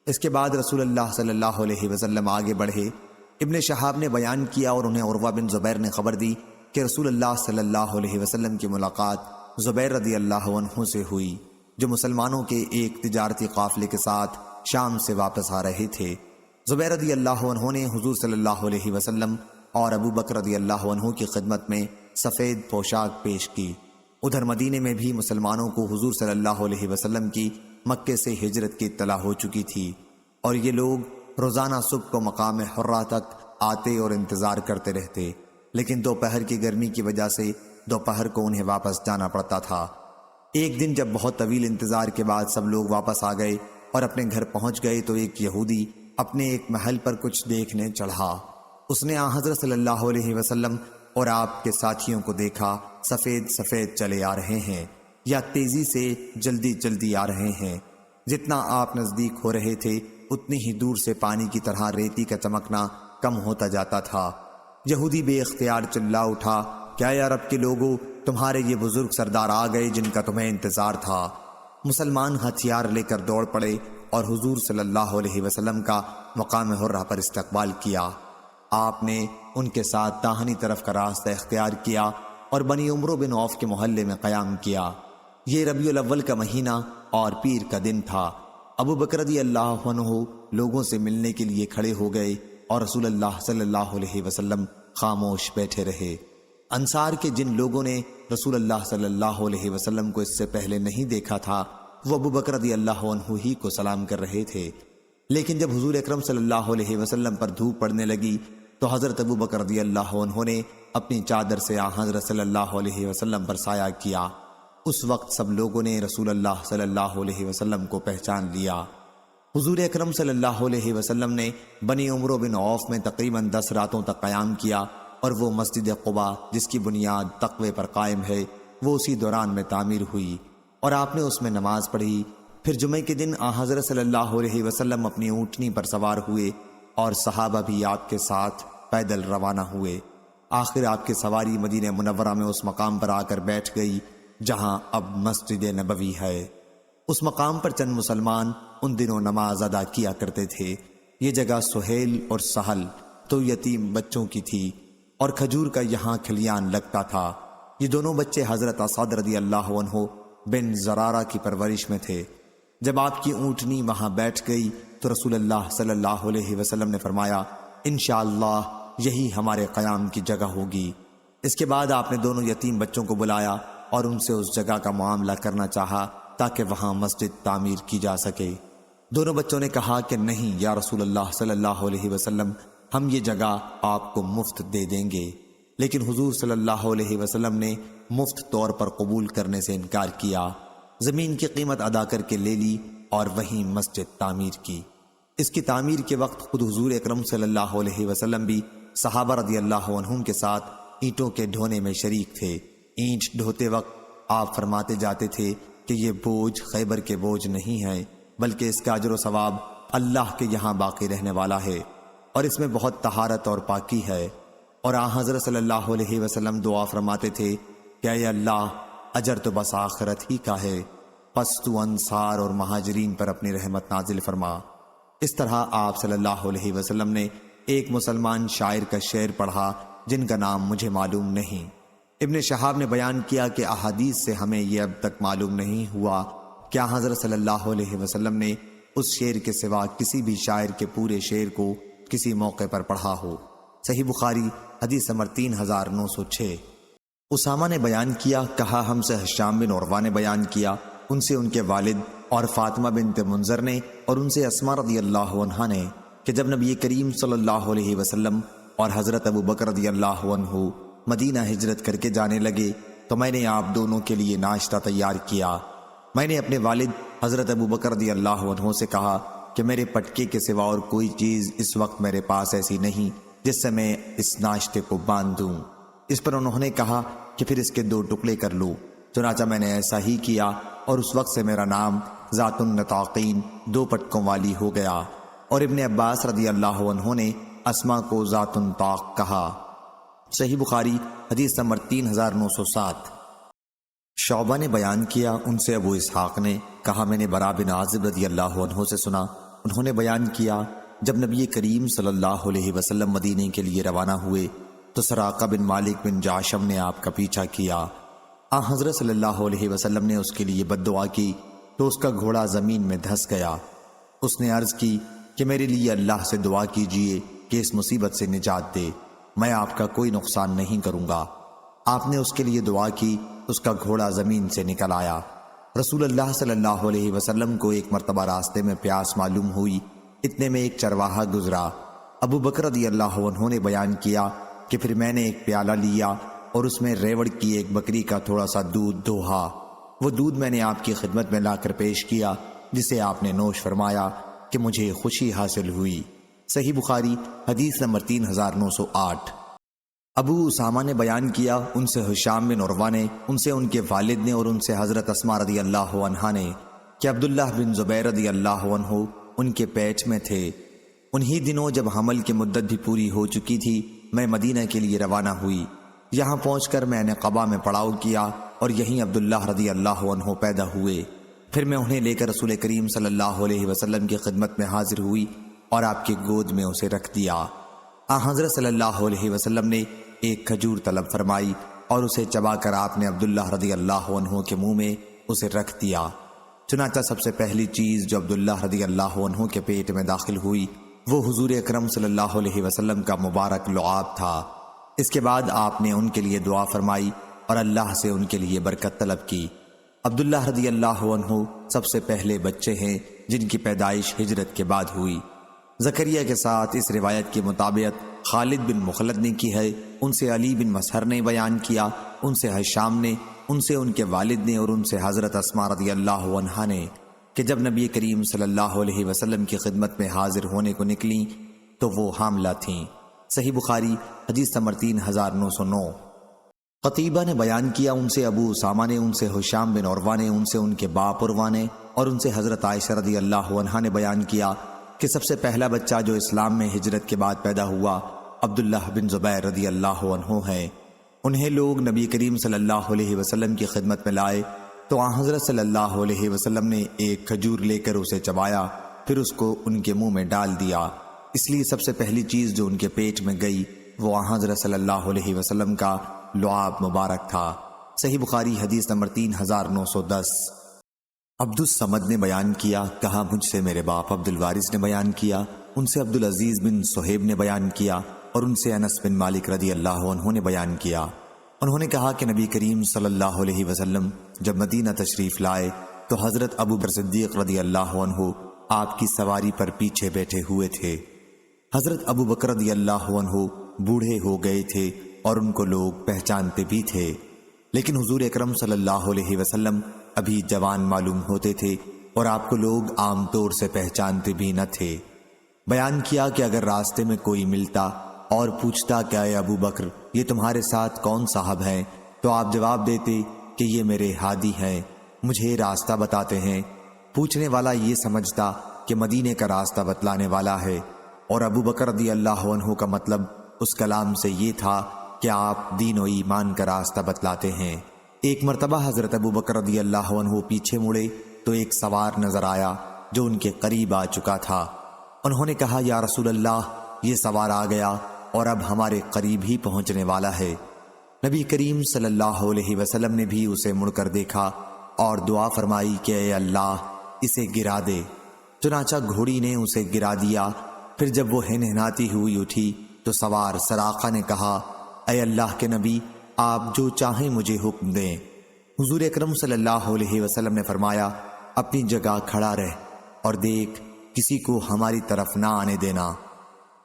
اس کے بعد رسول اللہ صلی اللہ علیہ وسلم آگے بڑھے۔ ابن شہاب نے بیان کیا اور انہیں عروہ بن زبیر نے خبر دی کہ رسول اللہ صلی اللہ علیہ وسلم کی ملاقات زبیر رضی اللہ عنہ سے ہوئی، جو مسلمانوں کے ایک تجارتی قافلے کے ساتھ شام سے واپس آ رہے تھے۔ زبیر رضی اللہ عنہ نے حضور صلی اللہ علیہ وسلم اور ابو بکر رضی اللہ عنہ کی خدمت میں سفید پوشاک پیش کی۔ ادھر مدینے میں بھی مسلمانوں کو حضور صلی اللہ علیہ وسلم کی مکے سے ہجرت کی اطلاع ہو چکی تھی اور یہ لوگ روزانہ صبح کو مقام حرہ تک آتے اور انتظار کرتے رہتے، لیکن دوپہر کی گرمی کی وجہ سے دوپہر کو انہیں واپس جانا پڑتا تھا۔ ایک دن جب بہت طویل انتظار کے بعد سب لوگ واپس آ گئے اور اپنے گھر پہنچ گئے تو ایک یہودی اپنے ایک محل پر کچھ دیکھنے چڑھا۔ اس نے حضرت صلی اللہ علیہ وسلم اور آپ کے ساتھیوں کو دیکھا، سفید سفید چلے آ رہے ہیں یا تیزی سے جلدی جلدی آ رہے ہیں۔ جتنا آپ نزدیک ہو رہے تھے اتنی ہی دور سے پانی کی طرح ریتی کا چمکنا کم ہوتا جاتا تھا۔ یہودی بے اختیار چلا اٹھا، کیا یا عرب کے لوگوں، تمہارے یہ بزرگ سردار آ گئے جن کا تمہیں انتظار تھا۔ مسلمان ہتھیار لے کر دوڑ پڑے اور حضور صلی اللہ علیہ وسلم کا مقام حرہ پر استقبال کیا۔ آپ نے ان کے ساتھ داہنی طرف کا راستہ اختیار کیا اور بنی عمرو بن عوف کے محلے میں قیام کیا۔ یہ ربیع الاول کا مہینہ اور پیر کا دن تھا۔ ابو بکر رضی اللہ عنہ لوگوں سے ملنے کے لیے کھڑے ہو گئے اور رسول اللہ صلی اللہ علیہ وسلم خاموش بیٹھے رہے۔ انصار کے جن لوگوں نے رسول اللہ صلی اللہ علیہ وسلم کو اس سے پہلے نہیں دیکھا تھا وہ ابو بکر رضی اللہ عنہ ہی کو سلام کر رہے تھے، لیکن جب حضور اکرم صلی اللہ علیہ وسلم پر دھوپ پڑنے لگی تو حضرت ابو بکر رضی اللہ عنہ نے اپنی چادر سے حضرت صلی اللہ علیہ وسلم پر سایہ کیا۔ اس وقت سب لوگوں نے رسول اللہ صلی اللہ علیہ وسلم کو پہچان لیا۔ حضور اکرم صلی اللہ علیہ وسلم نے بنی عمرو بن عوف میں تقریباً 10 راتوں تک قیام کیا اور وہ مسجد قباء جس کی بنیاد تقوی پر قائم ہے وہ اسی دوران میں تعمیر ہوئی اور آپ نے اس میں نماز پڑھی۔ پھر جمعے کے دن حضرت صلی اللہ علیہ وسلم اپنی اونٹنی پر سوار ہوئے اور صحابہ بھی آپ کے ساتھ پیدل روانہ ہوئے۔ آخر آپ کی سواری مدینہ منورہ میں اس مقام پر آ کر بیٹھ گئی جہاں اب مسجد نبوی ہے۔ اس مقام پر چند مسلمان ان دنوں نماز ادا کیا کرتے تھے۔ یہ جگہ سہیل اور سہل تو یتیم بچوں کی تھی اور کھجور کا یہاں کھلیان لگتا تھا۔ یہ دونوں بچے حضرت اسعد رضی اللہ عنہ بن زرارہ کی پرورش میں تھے۔ جب آپ کی اونٹنی وہاں بیٹھ گئی تو رسول اللہ صلی اللہ علیہ وسلم نے فرمایا، انشاءاللہ یہی ہمارے قیام کی جگہ ہوگی۔ اس کے بعد آپ نے دونوں یتیم بچوں کو بلایا اور ان سے اس جگہ کا معاملہ کرنا چاہا تاکہ وہاں مسجد تعمیر کی جا سکے۔ دونوں بچوں نے کہا کہ نہیں یا رسول اللہ صلی اللہ علیہ وسلم، ہم یہ جگہ آپ کو مفت دے دیں گے، لیکن حضور صلی اللہ علیہ وسلم نے مفت طور پر قبول کرنے سے انکار کیا۔ زمین کی قیمت ادا کر کے لے لی اور وہیں مسجد تعمیر کی۔ اس کی تعمیر کے وقت خود حضور اکرم صلی اللہ علیہ وسلم بھی صحابہ رضی اللہ عنہم کے ساتھ اینٹوں کے ڈھونے میں شریک تھے۔ اینٹ ڈھوتے وقت آپ فرماتے جاتے تھے کہ یہ بوجھ خیبر کے بوجھ نہیں ہے، بلکہ اس کا اجر و ثواب اللہ کے یہاں باقی رہنے والا ہے، اور اس میں بہت طہارت اور پاکی ہے۔ اور حضرت صلی اللہ علیہ وسلم دعا فرماتے تھے کہ اے اللہ، اجر تو بس آخرت ہی کا ہے، پس تو انصار اور مہاجرین پر اپنی رحمت نازل فرما۔ اس طرح آپ صلی اللہ علیہ وسلم نے ایک مسلمان شاعر کا شعر پڑھا جن کا نام مجھے معلوم نہیں۔ ابن شہاب نے بیان کیا کہ احادیث سے ہمیں یہ اب تک معلوم نہیں ہوا کیا حضرت صلی اللہ علیہ وسلم نے اس شعر کے سوا کسی بھی شاعر کے پورے شعر کو کسی موقع پر پڑھا ہو۔ صحیح بخاری حدیث نمبر 3906۔ اسامہ نے بیان کیا، کہا ہم سے ہشام بن عروہ نے بیان کیا، ان سے ان کے والد اور فاطمہ بنت منذر نے، اور ان سے اسماء رضی اللہ عنہا نے، کہ جب نبی کریم صلی اللہ علیہ وسلم اور حضرت ابو بکر رضی اللہ عنہ مدینہ ہجرت کر کے جانے لگے تو میں نے آپ دونوں کے لیے ناشتہ تیار کیا۔ میں نے اپنے والد حضرت ابو بکر رضی اللہ عنہ سے کہا کہ میرے پٹکے کے سوا اور کوئی چیز اس وقت میرے پاس ایسی نہیں جس سے میں اس ناشتے کو باندھ دوں۔ اس پر انہوں نے کہا کہ پھر اس کے 2 ٹکڑے کر لو۔ چنانچہ میں نے ایسا ہی کیا، اور اس وقت سے میرا نام ذات النطاقین 2 پٹکوں والی ہو گیا۔ اور ابن عباس رضی اللہ عنہ نے اسما کو ذات النطاق کہا۔ صحیح بخاری حدیث نمبر 3907۔ شعبہ نے بیان کیا، ان سے ابو اسحاق نے کہا میں نے برا بن عازب رضی اللہ عنہ سے سنا، انہوں نے بیان کیا جب نبی کریم صلی اللہ علیہ وسلم مدینے کے لیے روانہ ہوئے تو سراقہ بن مالک بن جاشم نے آپ کا پیچھا کیا۔ حضرت صلی اللہ علیہ وسلم نے اس کے لیے بد دعا کی تو اس کا گھوڑا زمین میں دھس گیا۔ اس نے عرض کی کہ میرے لیے اللہ سے دعا کیجئے کہ اس مصیبت سے نجات دے، میں آپ کا کوئی نقصان نہیں کروں گا۔ آپ نے اس کے لیے دعا کی، اس کا گھوڑا زمین سے نکل آیا۔ رسول اللہ صلی اللہ علیہ وسلم کو ایک مرتبہ راستے میں پیاس معلوم ہوئی، اتنے میں ایک چرواہا گزرا۔ ابو بکر رضی اللہ عنہ نے بیان کیا کہ پھر میں نے ایک پیالہ لیا اور اس میں ریوڑ کی ایک بکری کا تھوڑا سا دودھ دوہا۔ وہ دودھ میں نے آپ کی خدمت میں لا کر پیش کیا، جسے آپ نے نوش فرمایا کہ مجھے خوشی حاصل ہوئی۔ صحیح بخاری حدیث نمبر 3908۔ ابو اسامہ نے بیان کیا، ان سے ہشام بن عروہ نے، ان سے ان کے والد نے، اور ان سے حضرت اسماء رضی اللہ عنہا نے کہ عبداللہ بن زبیر رضی اللہ عنہ ان کے پیٹ میں تھے۔ انہی دنوں جب حمل کی مدت بھی پوری ہو چکی تھی، میں مدینہ کے لیے روانہ ہوئی۔ یہاں پہنچ کر میں نے قبا میں پڑاؤ کیا اور یہیں عبداللہ رضی اللہ عنہ پیدا ہوئے۔ پھر میں انہیں لے کر رسول کریم صلی اللہ علیہ وسلم کی خدمت میں حاضر ہوئی اور آپ کی گود میں اسے رکھ دیا۔ حضرت صلی اللہ علیہ وسلم نے ایک کھجور طلب فرمائی اور اسے چبا کر آپ نے عبداللہ رضی اللہ عنہ کے منہ میں اسے رکھ دیا۔ چنانچہ سب سے پہلی چیز جو عبداللہ رضی اللہ عنہ کے پیٹ میں داخل ہوئی وہ حضور اکرم صلی اللہ علیہ وسلم کا مبارک لعاب تھا۔ اس کے بعد آپ نے ان کے لیے دعا فرمائی اور اللہ سے ان کے لیے برکت طلب کی۔ عبداللہ رضی اللہ عنہ سب سے پہلے بچے ہیں جن کی پیدائش ہجرت کے بعد ہوئی۔ زکریا کے ساتھ اس روایت کے مطابق خالد بن مخلد نے کی ہے، ان سے علی بن مسہر نے بیان کیا، ان سے ہشام نے، ان سے ان کے والد نے، اور ان سے حضرت اسماء رضی اللہ عنہا نے کہ جب نبی کریم صلی اللہ علیہ وسلم کی خدمت میں حاضر ہونے کو نکلیں تو وہ حاملہ تھیں۔ صحیح بخاری حدیث نمبر 3909۔ قتیبہ نے بیان کیا، ان سے ابو اسامہ نے، ان سے ہشام بن عروہ نے، ان سے ان کے باپ عروہ نے، اور ان سے حضرت عائشہ رضی اللہ عنہا نے بیان کیا کہ سب سے پہلا بچہ جو اسلام میں ہجرت کے بعد پیدا ہوا عبداللہ بن زبیر رضی اللہ عنہ ہے۔ انہیں لوگ نبی کریم صلی اللہ علیہ وسلم کی خدمت میں لائے تو حضرت صلی اللہ علیہ وسلم نے ایک کھجور لے کر اسے چبایا، پھر اس کو ان کے منہ میں ڈال دیا۔ اس لیے سب سے پہلی چیز جو ان کے پیٹ میں گئی وہ حضرت صلی اللہ علیہ وسلم کا لعاب مبارک تھا۔ صحیح بخاری حدیث نمبر 3910۔ عبد الصمد نے بیان کیا، کہا مجھ سے میرے باپ عبد الوارث نے بیان کیا، ان سے عبد العزیز بن صہیب نے بیان کیا، اور ان سے انس بن مالک رضی اللہ عنہ نے بیان کیا۔ انہوں نے کہا کہ نبی کریم صلی اللہ علیہ وسلم جب مدینہ تشریف لائے تو حضرت ابو بکر صدیق رضی اللہ عنہ آپ کی سواری پر پیچھے بیٹھے ہوئے تھے۔ حضرت ابو بکر رضی اللہ عنہ بوڑھے ہو گئے تھے اور ان کو لوگ پہچانتے بھی تھے، لیکن حضور اکرم صلی اللہ علیہ وسلم ابھی جوان معلوم ہوتے تھے اور آپ کو لوگ عام طور سے پہچانتے بھی نہ تھے۔ بیان کیا کہ اگر راستے میں کوئی ملتا اور پوچھتا کہ اے ابو بکر یہ تمہارے ساتھ کون صاحب ہیں، تو آپ جواب دیتے کہ یہ میرے ہادی ہیں، مجھے راستہ بتاتے ہیں۔ پوچھنے والا یہ سمجھتا کہ مدینے کا راستہ بتلانے والا ہے، اور ابو بکر رضی اللہ عنہ کا مطلب اس کلام سے یہ تھا کہ آپ دین و ایمان کا راستہ بتلاتے ہیں۔ ایک مرتبہ حضرت ابو بکر رضی اللہ عنہ پیچھے مڑے تو ایک سوار نظر آیا جو ان کے قریب آ چکا تھا۔ انہوں نے کہا یا رسول اللہ، یہ سوار آ گیا اور اب ہمارے قریب ہی پہنچنے والا ہے۔ نبی کریم صلی اللہ علیہ وسلم نے بھی اسے مڑ کر دیکھا اور دعا فرمائی کہ اے اللہ اسے گرا دے۔ چنانچہ گھوڑی نے اسے گرا دیا۔ پھر جب وہ ہنہناتی ہوئی اٹھی تو سوار سراقہ نے کہا اے اللہ کے نبی، آپ جو چاہیں مجھے حکم دیں۔ حضور اکرم صلی اللہ علیہ وسلم نے فرمایا اپنی جگہ کھڑا رہ اور دیکھ کسی کو ہماری طرف نہ آنے دینا۔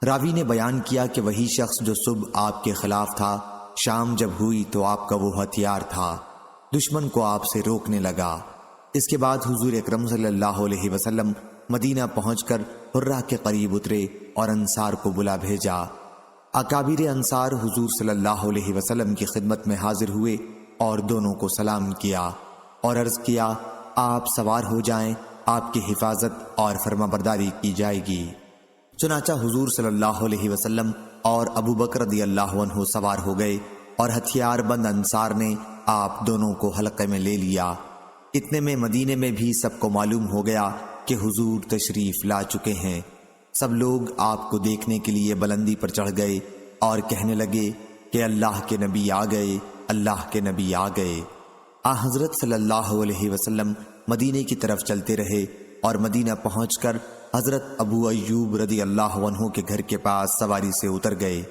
راوی نے بیان کیا کہ وہی شخص جو صبح آپ کے خلاف تھا، شام جب ہوئی تو آپ کا وہ ہتھیار تھا، دشمن کو آپ سے روکنے لگا۔ اس کے بعد حضور اکرم صلی اللہ علیہ وسلم مدینہ پہنچ کر حرہ کے قریب اترے اور انصار کو بلا بھیجا۔ اکابر انصار حضور صلی اللہ علیہ وسلم کی خدمت میں حاضر ہوئے اور دونوں کو سلام کیا اور عرض کیا آپ سوار ہو جائیں، آپ کی حفاظت اور فرما برداری کی جائے گی۔ چنانچہ حضور صلی اللہ علیہ وسلم اور ابو بکر رضی اللہ عنہ سوار ہو گئے اور ہتھیار بند انصار نے آپ دونوں کو حلقے میں لے لیا۔ اتنے میں مدینے میں بھی سب کو معلوم ہو گیا کہ حضور تشریف لا چکے ہیں۔ سب لوگ آپ کو دیکھنے کے لیے بلندی پر چڑھ گئے اور کہنے لگے کہ اللہ کے نبی آ گئے، اللہ کے نبی آ گئے۔ حضرت صلی اللہ علیہ وسلم مدینے کی طرف چلتے رہے اور مدینہ پہنچ کر حضرت ابو ایوب رضی اللہ عنہ کے گھر کے پاس سواری سے اتر گئے۔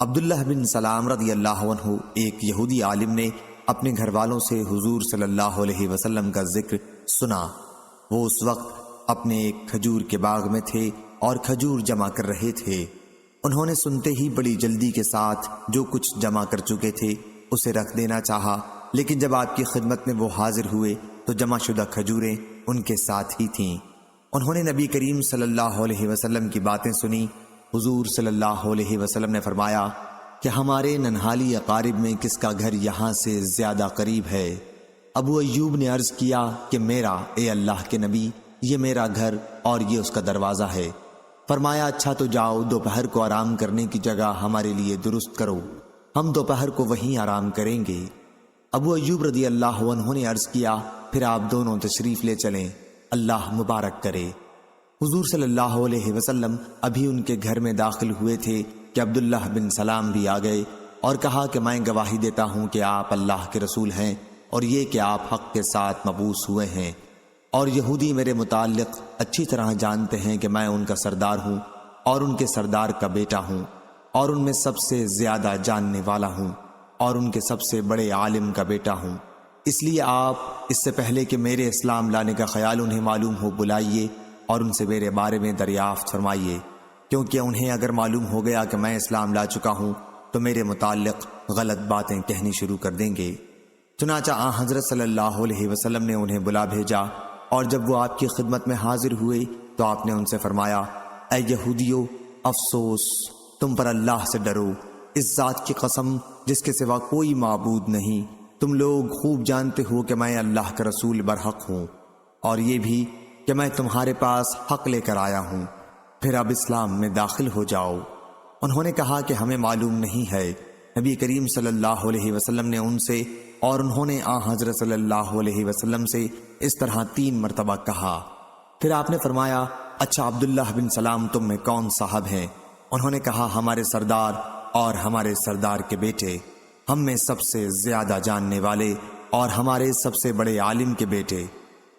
عبداللہ بن سلام رضی اللہ عنہ ایک یہودی عالم نے اپنے گھر والوں سے حضور صلی اللہ علیہ وسلم کا ذکر سنا۔ وہ اس وقت اپنے ایک کھجور کے باغ میں تھے اور کھجور جمع کر رہے تھے۔ انہوں نے سنتے ہی بڑی جلدی کے ساتھ جو کچھ جمع کر چکے تھے اسے رکھ دینا چاہا، لیکن جب آپ کی خدمت میں وہ حاضر ہوئے تو جمع شدہ کھجوریں ان کے ساتھ ہی تھیں۔ انہوں نے نبی کریم صلی اللہ علیہ وسلم کی باتیں سنی۔ حضور صلی اللہ علیہ وسلم نے فرمایا کہ ہمارے ننہالی اقارب میں کس کا گھر یہاں سے زیادہ قریب ہے؟ ابو ایوب نے عرض کیا کہ میرا، اے اللہ کے نبی، یہ میرا گھر اور یہ اس کا دروازہ ہے۔ فرمایا اچھا تو جاؤ دوپہر کو آرام کرنے کی جگہ ہمارے لیے درست کرو، ہم دوپہر کو وہیں آرام کریں گے۔ ابو ایوب رضی اللہ عنہ نے عرض کیا پھر آپ دونوں تشریف لے چلیں، اللہ مبارک کرے۔ حضور صلی اللہ علیہ وسلم ابھی ان کے گھر میں داخل ہوئے تھے کہ عبداللہ بن سلام بھی آ گئے اور کہا کہ میں گواہی دیتا ہوں کہ آپ اللہ کے رسول ہیں اور یہ کہ آپ حق کے ساتھ مبعوث ہوئے ہیں، اور یہودی میرے متعلق اچھی طرح جانتے ہیں کہ میں ان کا سردار ہوں اور ان کے سردار کا بیٹا ہوں اور ان میں سب سے زیادہ جاننے والا ہوں اور ان کے سب سے بڑے عالم کا بیٹا ہوں۔ اس لیے آپ اس سے پہلے کہ میرے اسلام لانے کا خیال انہیں معلوم ہو بلائیے اور ان سے میرے بارے میں دریافت فرمائیے، کیونکہ انہیں اگر معلوم ہو گیا کہ میں اسلام لا چکا ہوں تو میرے متعلق غلط باتیں کہنی شروع کر دیں گے۔ چنانچہ حضرت صلی اللہ علیہ وسلم نے انہیں بلا بھیجا، اور جب وہ آپ کی خدمت میں حاضر ہوئے تو آپ نے ان سے فرمایا اے یہودیو، افسوس، تم پر اللہ سے ڈرو، اس ذات کی قسم جس کے سوا کوئی معبود نہیں، تم لوگ خوب جانتے ہو کہ میں اللہ کا رسول برحق ہوں، اور یہ بھی کہ میں تمہارے پاس حق لے کر آیا ہوں، پھر اب اسلام میں داخل ہو جاؤ۔ انہوں نے کہا کہ ہمیں معلوم نہیں ہے۔ نبی کریم صلی اللہ علیہ وسلم نے ان سے اور انہوں نے حضرت صلی اللہ علیہ وسلم سے اس طرح 3 مرتبہ کہا۔ پھر آپ نے فرمایا اچھا عبداللہ بن سلام تم میں کون صاحب ہیں؟ انہوں نے کہا ہمارے سردار اور ہمارے سردار کے بیٹے، ہم میں سب سے زیادہ جاننے والے اور ہمارے سب سے بڑے عالم کے بیٹے۔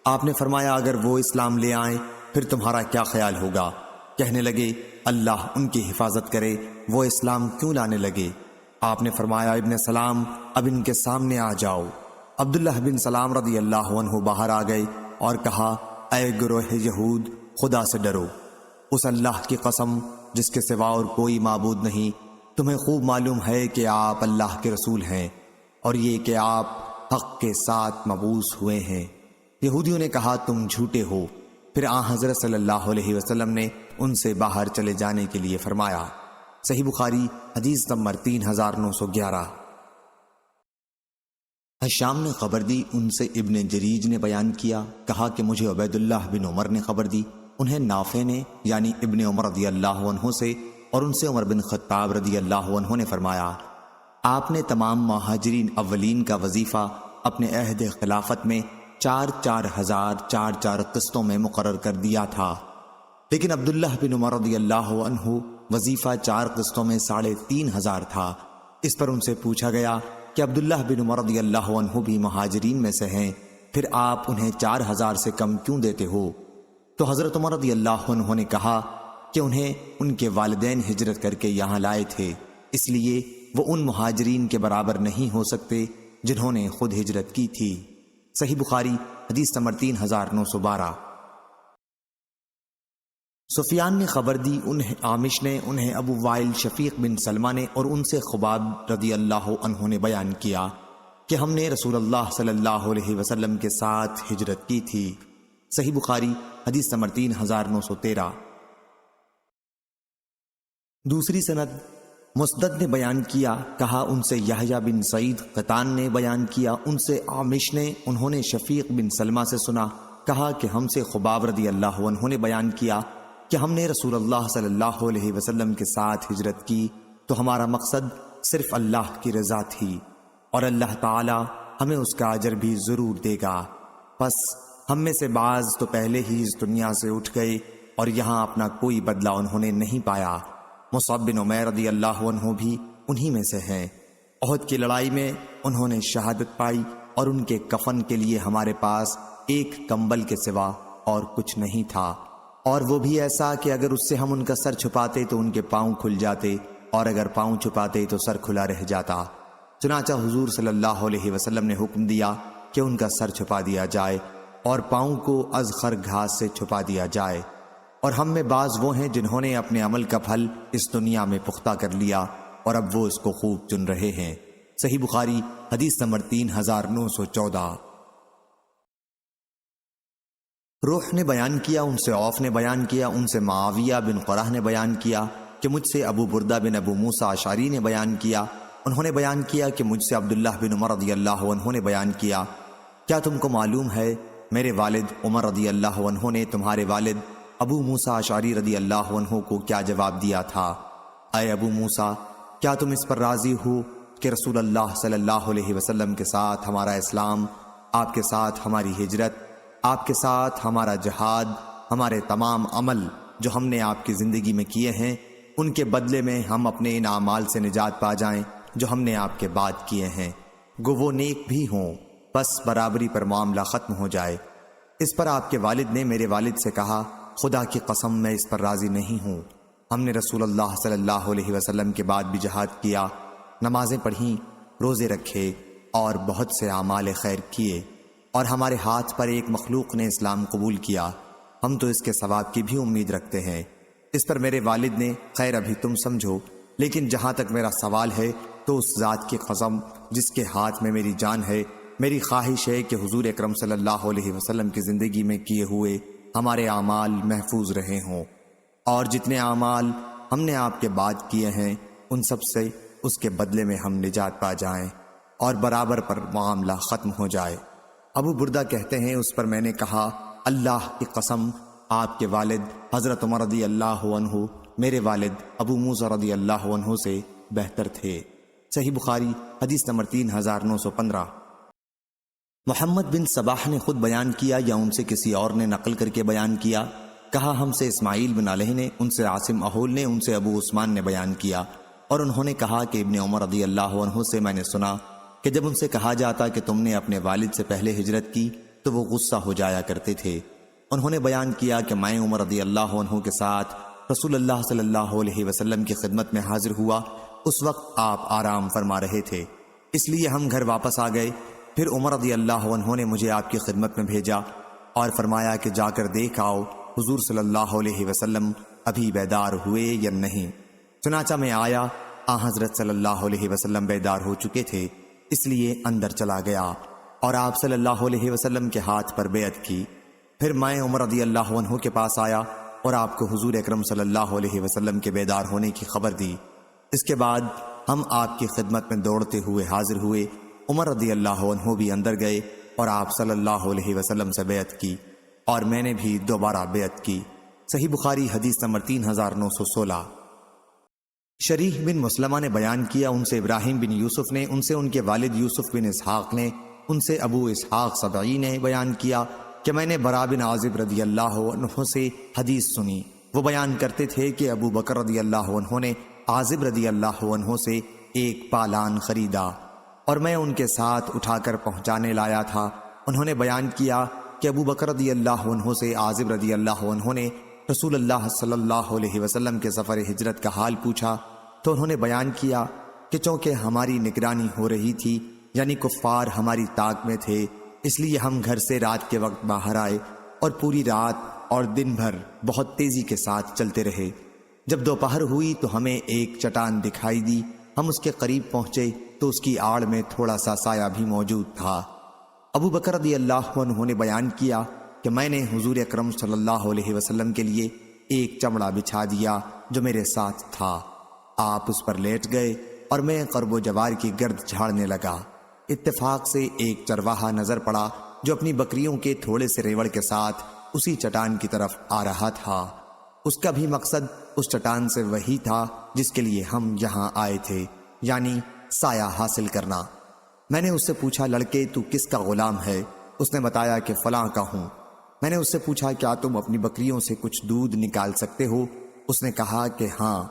آپ نے فرمایا اگر وہ اسلام لے آئیں پھر تمہارا کیا خیال ہوگا؟ کہنے لگے اللہ ان کی حفاظت کرے، وہ اسلام کیوں لانے لگے؟ آپ نے فرمایا ابن سلام اب ان کے سامنے آ جاؤ۔ عبداللہ بن سلام رضی اللہ عنہ باہر آ گئے اور کہا اے گروہ یہود، خدا سے ڈرو، اس اللہ کی قسم جس کے سوا اور کوئی معبود نہیں، تمہیں خوب معلوم ہے کہ آپ اللہ کے رسول ہیں، اور یہ کہ آپ حق کے ساتھ مبعوث ہوئے ہیں۔ یہودیوں نے کہا تم جھوٹے ہو۔ پھر آن حضرت صلی اللہ علیہ وسلم نے ان سے باہر چلے جانے کے لیے فرمایا۔ صحیح بخاری حدیث نمبر 3911۔ حشام نے خبر دی، ان سے ابن جریج نے بیان کیا، کہا کہ مجھے عبید اللہ بن عمر نے خبر دی، انہیں نافع نے یعنی ابن عمر رضی اللہ عنہ سے، اور ان سے عمر بن خطاب رضی اللہ عنہ نے فرمایا، آپ نے تمام مہاجرین اولین کا وظیفہ اپنے عہد خلافت میں 4,000 قسطوں میں مقرر کر دیا تھا، لیکن عبداللہ بن عمر رضی اللہ عنہ وظیفہ 4 قسطوں میں 3,500 تھا۔ اس پر ان سے پوچھا گیا کہ عبداللہ بن عمر رضی اللہ عنہ بھی مہاجرین میں سے ہیں، پھر آپ انہیں 4,000 سے کم کیوں دیتے ہو؟ تو حضرت عمر رضی اللہ عنہ نے کہا کہ انہیں ان کے والدین ہجرت کر کے یہاں لائے تھے، اس لیے وہ ان مہاجرین کے برابر نہیں ہو سکتے جنہوں نے خود ہجرت کی تھی۔ صحیح بخاری حدیث نمبر 3912۔ سفیان نے خبر دی، انہیں عامش نے، انہیں ابو وائل شفیق بن سلمہ نے، اور ان سے خباب رضی اللہ عنہ نے بیان کیا کہ ہم نے رسول اللہ صلی اللہ علیہ وسلم کے ساتھ ہجرت کی تھی۔ صحیح بخاری حدیث نمبر 3913۔ دوسری سند مسدد نے بیان کیا، کہا ان سے یحییٰ بن سعید قطان نے بیان کیا، ان سے عامش نے، انہوں نے شفیق بن سلمہ سے سنا، کہا کہ ہم سے خباب رضی اللہ عنہ نے بیان کیا کہ ہم نے رسول اللہ صلی اللہ علیہ وسلم کے ساتھ ہجرت کی تو ہمارا مقصد صرف اللہ کی رضا تھی، اور اللہ تعالی ہمیں اس کا اجر بھی ضرور دے گا۔ پس ہم میں سے بعض تو پہلے ہی اس دنیا سے اٹھ گئے اور یہاں اپنا کوئی بدلہ انہوں نے نہیں پایا۔ مصعب بن عمیر رضی اللہ عنہ بھی انہی میں سے ہیں۔ احد کی لڑائی میں انہوں نے شہادت پائی، اور ان کے کفن کے لیے ہمارے پاس ایک کمبل کے سوا اور کچھ نہیں تھا، اور وہ بھی ایسا کہ اگر اس سے ہم ان کا سر چھپاتے تو ان کے پاؤں کھل جاتے، اور اگر پاؤں چھپاتے تو سر کھلا رہ جاتا۔ چنانچہ حضور صلی اللہ علیہ وسلم نے حکم دیا کہ ان کا سر چھپا دیا جائے اور پاؤں کو ازخر گھاس سے چھپا دیا جائے۔ اور ہم میں بعض وہ ہیں جنہوں نے اپنے عمل کا پھل اس دنیا میں پختہ کر لیا، اور اب وہ اس کو خوب چن رہے ہیں۔ صحیح بخاری حدیث نمبر 3914۔ روح نے بیان کیا، ان سے عوف نے بیان کیا، ان سے معاویہ بن قرہ نے بیان کیا کہ مجھ سے ابو بردہ بن ابو موسیٰ اشعری نے بیان کیا، انہوں نے بیان کیا کہ مجھ سے عبداللہ بن عمر رضی اللہ عنہ نے بیان کیا، کیا تم کو معلوم ہے میرے والد عمر رضی اللہ عنہ نے تمہارے والد ابو موسیٰ اشعری رضی اللہ عنہ کو کیا جواب دیا تھا؟ اے ابو موسیٰ، کیا تم اس پر راضی ہو کہ رسول اللہ صلی اللہ علیہ وسلم کے ساتھ ہمارا اسلام، آپ کے ساتھ ہماری ہجرت، آپ کے ساتھ ہمارا جہاد، ہمارے تمام عمل جو ہم نے آپ کی زندگی میں کیے ہیں، ان کے بدلے میں ہم اپنے ان اعمال سے نجات پا جائیں جو ہم نے آپ کے بعد کیے ہیں، گو وہ نیک بھی ہوں، بس برابری پر معاملہ ختم ہو جائے۔ اس پر آپ کے والد نے میرے والد سے کہا، خدا کی قسم میں اس پر راضی نہیں ہوں۔ ہم نے رسول اللہ صلی اللہ علیہ وسلم کے بعد بھی جہاد کیا، نمازیں پڑھیں، روزے رکھے، اور بہت سے اعمال خیر کیے، اور ہمارے ہاتھ پر ایک مخلوق نے اسلام قبول کیا، ہم تو اس کے ثواب کی بھی امید رکھتے ہیں۔ اس پر میرے والد نے، خیر ابھی تم سمجھو، لیکن جہاں تک میرا سوال ہے تو اس ذات کی قسم جس کے ہاتھ میں میری جان ہے، میری خواہش ہے کہ حضور اکرم صلی اللہ علیہ وسلم کی زندگی میں کیے ہوئے ہمارے اعمال محفوظ رہے ہوں، اور جتنے اعمال ہم نے آپ کے بعد کیے ہیں ان سب سے اس کے بدلے میں ہم نجات پا جائیں اور برابر پر معاملہ ختم ہو جائے۔ ابو بردہ کہتے ہیں، اس پر میں نے کہا، اللہ کی قسم آپ کے والد حضرت عمر رضی اللہ عنہ میرے والد ابو موسیٰ رضی اللہ عنہ سے بہتر تھے۔ صحیح بخاری حدیث نمبر 3915۔ محمد بن صباح نے خود بیان کیا یا ان سے کسی اور نے نقل کر کے بیان کیا، کہا ہم سے اسماعیل بن علیہ نے، ان سے عاصم احول نے، ان سے ابو عثمان نے بیان کیا، اور انہوں نے کہا کہ ابن عمر رضی اللہ عنہ سے میں نے سنا کہ جب ان سے کہا جاتا کہ تم نے اپنے والد سے پہلے ہجرت کی تو وہ غصہ ہو جایا کرتے تھے۔ انہوں نے بیان کیا کہ میں عمر رضی اللہ عنہ کے ساتھ رسول اللہ صلی اللہ علیہ وسلم کی خدمت میں حاضر ہوا، اس وقت آپ آرام فرما رہے تھے، اس لیے ہم گھر واپس آ گئے۔ پھر عمر رضی اللہ عنہ نے مجھے آپ کی خدمت میں بھیجا اور فرمایا کہ جا کر دیکھ آؤ حضور صلی اللہ علیہ وسلم ابھی بیدار ہوئے یا نہیں۔ چنانچہ میں آیا، حضرت صلی اللہ علیہ وسلم بیدار ہو چکے تھے، اس لیے اندر چلا گیا اور آپ صلی اللہ علیہ وسلم کے ہاتھ پر بیعت کی۔ پھر میں عمر رضی اللہ عنہ کے پاس آیا اور آپ کو حضور اکرم صلی اللہ علیہ وسلم کے بیدار ہونے کی خبر دی۔ اس کے بعد ہم آپ کی خدمت میں دوڑتے ہوئے حاضر ہوئے۔ عمر رضی اللہ عنہ بھی اندر گئے اور آپ صلی اللہ علیہ وسلم سے بیعت کی، اور میں نے بھی دوبارہ بیعت کی۔ صحیح بخاری حدیث نمبر 3916۔ شریح بن مسلمہ نے بیان کیا، ان سے ابراہیم بن یوسف نے، ان سے ان کے والد یوسف بن اسحاق نے، ان سے ابو اسحاق سبعی نے بیان کیا کہ میں نے برا بن عازب رضی اللہ عنہ سے حدیث سنی۔ وہ بیان کرتے تھے کہ ابو بکر رضی اللہ عنہ نے عازب رضی اللہ عنہ سے ایک پالان خریدا اور میں ان کے ساتھ اٹھا کر پہنچانے لایا تھا۔ انہوں نے بیان کیا کہ ابو بکر رضی اللہ عنہ سے عازب رضی اللہ عنہ نے رسول اللہ صلی اللہ علیہ وسلم کے سفر ہجرت کا حال پوچھا، تو انہوں نے بیان کیا کہ چونکہ ہماری نگرانی ہو رہی تھی، یعنی کفار ہماری طاق میں تھے، اس لیے ہم گھر سے رات کے وقت باہر آئے اور پوری رات اور دن بھر بہت تیزی کے ساتھ چلتے رہے۔ جب دوپہر ہوئی تو ہمیں ایک چٹان دکھائی دی، ہم اس کے قریب پہنچے تو اس کی آڑ میں تھوڑا سا سایہ بھی موجود تھا۔ ابو بکر رضی اللہ عنہ نے بیان کیا کہ میں نے حضور اکرم صلی اللہ علیہ وسلم کے لیے ایک چمڑا بچھا دیا جو میرے ساتھ تھا۔ آپ اس پر لیٹ گئے اور میں قرب و جوار کی گرد جھاڑنے لگا۔ اتفاق سے ایک چرواہا نظر پڑا جو اپنی بکریوں کے تھوڑے سے ریوڑ کے ساتھ اسی چٹان کی طرف آ رہا تھا۔ اس کا بھی مقصد اس چٹان سے وہی تھا جس کے لیے ہم یہاں آئے تھے، یعنی سایہ حاصل کرنا۔ میں نے اس سے پوچھا، لڑکے تو کس کا غلام ہے؟ اس نے بتایا کہ فلاں کا ہوں۔ میں نے اس سے پوچھا، کیا تم اپنی بکریوں سے کچھ دودھ نکال سکتے ہو؟ اس نے کہا کہ ہاں۔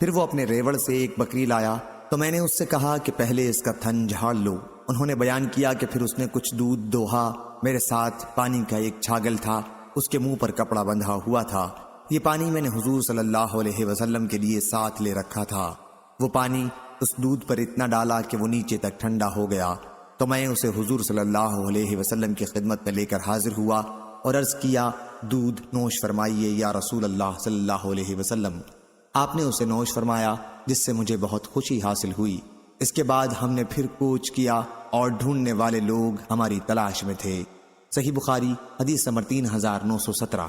پھر وہ اپنے ریوڑ سے ایک بکری لایا تو میں نے اس سے کہا کہ پہلے اس کا تھن جھاڑ لو۔ انہوں نے بیان کیا کہ پھر اس نے کچھ دودھ دوہا۔ میرے ساتھ پانی کا ایک چھاگل تھا، اس کے منہ پر کپڑا بندھا ہوا تھا۔ یہ پانی میں نے حضور صلی اللہ علیہ وسلم کے لیے ساتھ لے رکھا تھا۔ وہ پانی اس دودھ پر اتنا ڈالا کہ وہ نیچے تک ٹھنڈا ہو گیا، تو میں اسے حضور صلی اللہ علیہ وسلم کی خدمت میں لے کر حاضر ہوا اور عرض کیا، دودھ نوش فرمائیے یا رسول اللہ صلی اللہ علیہ وسلم۔ آپ نے اسے نوش فرمایا، جس سے مجھے بہت خوشی حاصل ہوئی۔ اس کے بعد ہم نے پھر کوچ کیا اور ڈھونڈنے والے لوگ ہماری تلاش میں تھے۔ صحیح بخاری حدیث نمبر 3917۔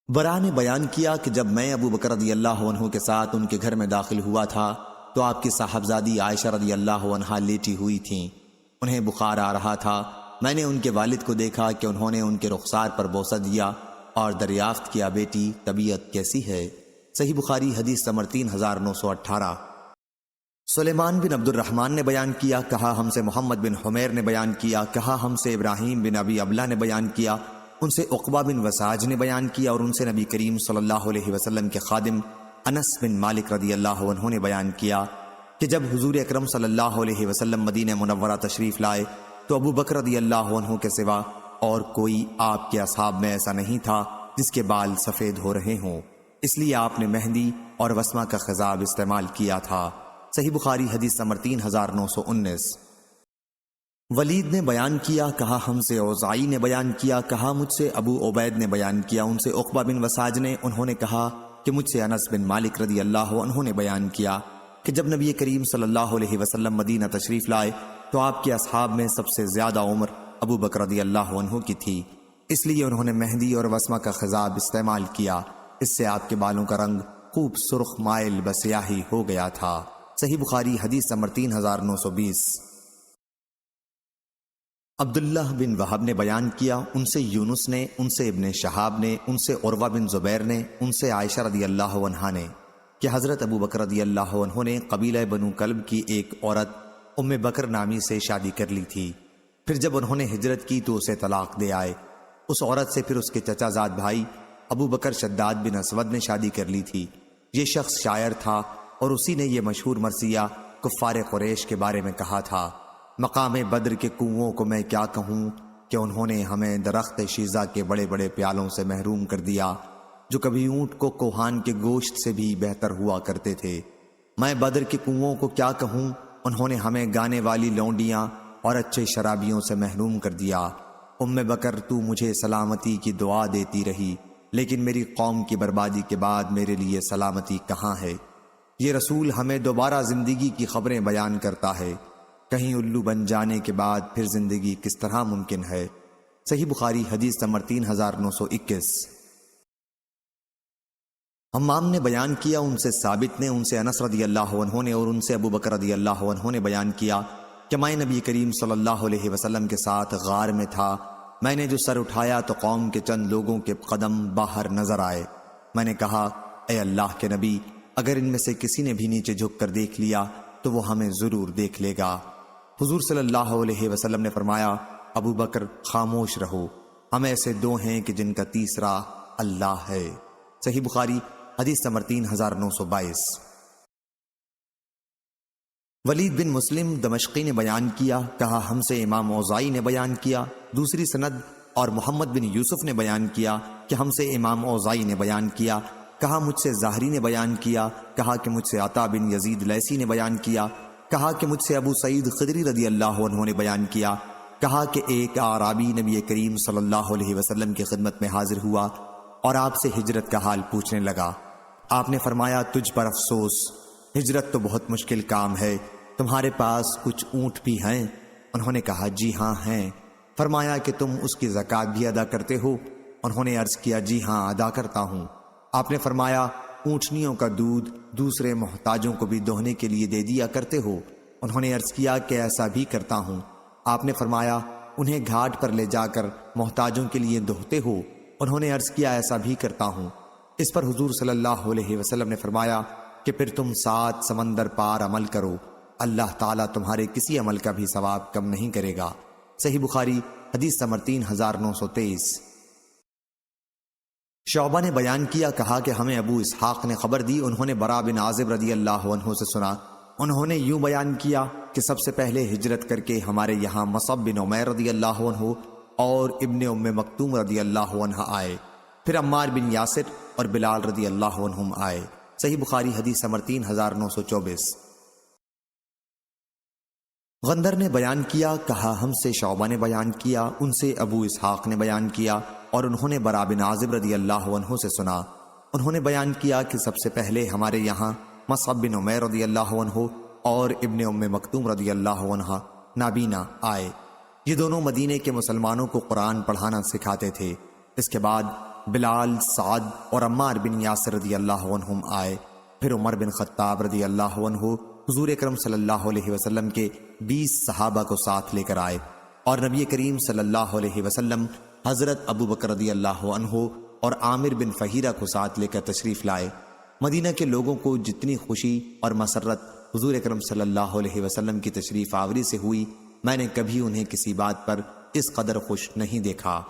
برا نے بیان کیا کہ جب میں ابو بکر رضی اللہ عنہ کے ساتھ ان کے گھر میں داخل ہوا تھا تو آپ کی صاحبزادی عائشہ رضی اللہ عنہا لیٹی ہوئی تھیں۔ انہیں بخار آ رہا تھا۔ میں نے ان کے والد کو دیکھا کہ انہوں نے ان کے رخسار پر بوسہ دیا اور دریافت کیا، بیٹی طبیعت کیسی ہے؟ صحیح بخاری حدیث نمبر 3918۔ سلیمان بن عبد الرحمن نے بیان کیا، کہا ہم سے محمد بن حمیر نے بیان کیا، کہا ہم سے ابراہیم بن ابی ابلہ نے بیان کیا، ان سے عقبہ بن وساج نے بیان کیا، اور ان سے نبی کریم صلی اللہ علیہ وسلم کے خادم انس بن مالک رضی اللہ عنہ نے بیان کیا کہ جب حضور اکرم صلی اللہ علیہ وسلم مدینہ منورہ تشریف لائے تو ابو بکر رضی اللہ عنہ کے سوا اور کوئی آپ کے اصحاب میں ایسا نہیں تھا جس کے بال سفید ہو رہے ہوں، اس لیے آپ نے مہندی اور وسمہ کا خضاب استعمال کیا تھا۔ صحیح بخاری حدیث نمبر 3919۔ ولید نے بیان کیا، کہا ہم سے اوزائی نے بیان کیا، کہا مجھ سے ابو عبید نے بیان کیا، ان سے عقبہ بن وساج نے، انہوں نے کہا کہ مجھ سے انس بن مالک رضی اللہ عنہ نے بیان کیا کہ جب نبی کریم صلی اللہ علیہ وسلم مدینہ تشریف لائے تو آپ کے اصحاب میں سب سے زیادہ عمر ابو بکر رضی اللہ عنہ کی تھی، اس لیے انہوں نے مہندی اور وسمہ کا خضاب استعمال کیا، اس سے آپ کے بالوں کا رنگ خوب سرخ مائل بسیاہی ہو گیا تھا۔ صحیح بخاری حدیث نمبر 3920۔ عبداللہ بن وہب نے بیان کیا، ان سے یونس نے، ان سے ابن شہاب نے، ان سے عروہ بن زبیر نے، ان سے عائشہ رضی اللہ عنہا نے کہ حضرت ابو بکر رضی اللہ عنہ نے قبیلہ بنو کلب کی ایک عورت ام بکر نامی سے شادی کر لی تھی، پھر جب انہوں نے ہجرت کی تو اسے طلاق دے آئے۔ اس عورت سے پھر اس کے چچا زاد بھائی ابو بکر شداد بن اسود نے شادی کر لی تھی۔ یہ شخص شاعر تھا اور اسی نے یہ مشہور مرثیہ کفار قریش کے بارے میں کہا تھا، مقام بدر کے کنووں کو میں کیا کہوں کہ انہوں نے ہمیں درخت شیزہ کے بڑے بڑے پیالوں سے محروم کر دیا جو کبھی اونٹ کو کوہان کے گوشت سے بھی بہتر ہوا کرتے تھے۔ میں بدر کے کنووں کو کیا کہوں، انہوں نے ہمیں گانے والی لونڈیاں اور اچھے شرابیوں سے محروم کر دیا۔ ام بکر تو مجھے سلامتی کی دعا دیتی رہی، لیکن میری قوم کی بربادی کے بعد میرے لیے سلامتی کہاں ہے؟ یہ رسول ہمیں دوبارہ زندگی کی خبریں بیان کرتا ہے، کہیں الو بن جانے کے بعد پھر زندگی کس طرح ممکن ہے؟ صحیح بخاری حدیث نمبر 3921۔ حمام نے بیان کیا، ان سے ثابت نے، ان سے انس رضی اللہ عنہ نے اور ان سے ابو بکر رضی اللہ عنہ نے بیان کیا کہ میں نبی کریم صلی اللہ علیہ وسلم کے ساتھ غار میں تھا۔ میں نے جو سر اٹھایا تو قوم کے چند لوگوں کے قدم باہر نظر آئے۔ میں نے کہا، اے اللہ کے نبی، اگر ان میں سے کسی نے بھی نیچے جھک کر دیکھ لیا تو وہ ہمیں ضرور دیکھ لے گا۔ حضور صلی اللہ علیہ وسلم نے فرمایا، ابو بکر خاموش رہو، ہم ایسے دو ہیں کہ جن کا تیسرا اللہ ہے۔ صحیح بخاری حدیث نمبر 3922۔ ولید بن مسلم دمشقی نے بیان کیا، کہا ہم سے امام اوزائی نے بیان کیا۔ دوسری سند اور محمد بن یوسف نے بیان کیا کہ ہم سے امام اوزائی نے بیان کیا، کہا مجھ سے ظاہری نے بیان کیا، کہا کہ مجھ سے عطا بن یزید لیثی نے بیان کیا، کہا کہ مجھ سے ابو سعید خدری رضی اللہ عنہ نے بیان کیا، کہا کہ ایک اعرابی نبی کریم صلی اللہ علیہ وسلم کی خدمت میں حاضر ہوا اور آپ سے ہجرت کا حال پوچھنے لگا۔ آپ نے فرمایا، تجھ پر افسوس، ہجرت تو بہت مشکل کام ہے، تمہارے پاس کچھ اونٹ بھی ہیں؟ انہوں نے کہا، جی ہاں ہیں۔ فرمایا کہ تم اس کی زکوٰۃ بھی ادا کرتے ہو؟ انہوں نے عرض کیا، جی ہاں ادا کرتا ہوں۔ آپ نے فرمایا، اونٹنیوں کا دودھ دوسرے محتاجوں کو بھی دوہنے کے لیے دے دیا کرتے ہو؟ انہوں نے عرض کیا کہ ایسا بھی کرتا ہوں۔ آپ نے فرمایا، انہیں گھاٹ پر لے جا کر محتاجوں کے لیے دوہتے ہو؟ انہوں نے عرض کیا، ایسا بھی کرتا ہوں۔ اس پر حضور صلی اللہ علیہ وسلم نے فرمایا کہ پھر تم 7 سمندر پار عمل کرو، اللہ تعالیٰ تمہارے کسی عمل کا بھی ثواب کم نہیں کرے گا۔ صحیح بخاری حدیث نمبر 3923۔ شعبہ نے بیان کیا، کہا کہ ہمیں ابو اسحاق نے خبر دی، انہوں نے برا بن عازب رضی اللہ عنہ سے سنا، انہوں نے یوں بیان کیا کہ سب سے پہلے ہجرت کر کے ہمارے یہاں مصعب بن عمیر رضی اللہ عنہ اور ابن ام مکتوم رضی اللہ عنہ آئے، پھر عمار بن یاسر اور بلال رضی اللہ عنہم آئے۔ صحیح بخاری حدیث نمبر 3924۔ غندر نے بیان کیا، کہا ہم سے شعبہ نے بیان کیا، ان سے ابو اسحاق نے بیان کیا اور انہوں نے برا بن عازب رضی اللہ عنہ سے سنا، انہوں نے بیان کیا کہ سب سے پہلے ہمارے یہاں مصعب بن عمیر رضی اللہ عنہ اور ابن ام مکتوم رضی اللہ عنہ نابینا آئے۔ یہ دونوں مدینے کے مسلمانوں کو قرآن پڑھانا سکھاتے تھے۔ اس کے بعد بلال، سعد اور عمار بن یاسر رضی اللہ عنہم آئے، پھر عمر بن خطاب رضی اللہ عنہ حضور اکرم صلی اللہ علیہ وسلم کے 20 صحابہ کو ساتھ لے کر آئے، اور نبی کریم صلی اللہ علیہ وسلم حضرت ابو بکر رضی اللہ عنہ اور عامر بن فہیرہ کو ساتھ لے کر تشریف لائے۔ مدینہ کے لوگوں کو جتنی خوشی اور مسرت حضور اکرم صلی اللہ علیہ وسلم کی تشریف آوری سے ہوئی، میں نے کبھی انہیں کسی بات پر اس قدر خوش نہیں دیکھا۔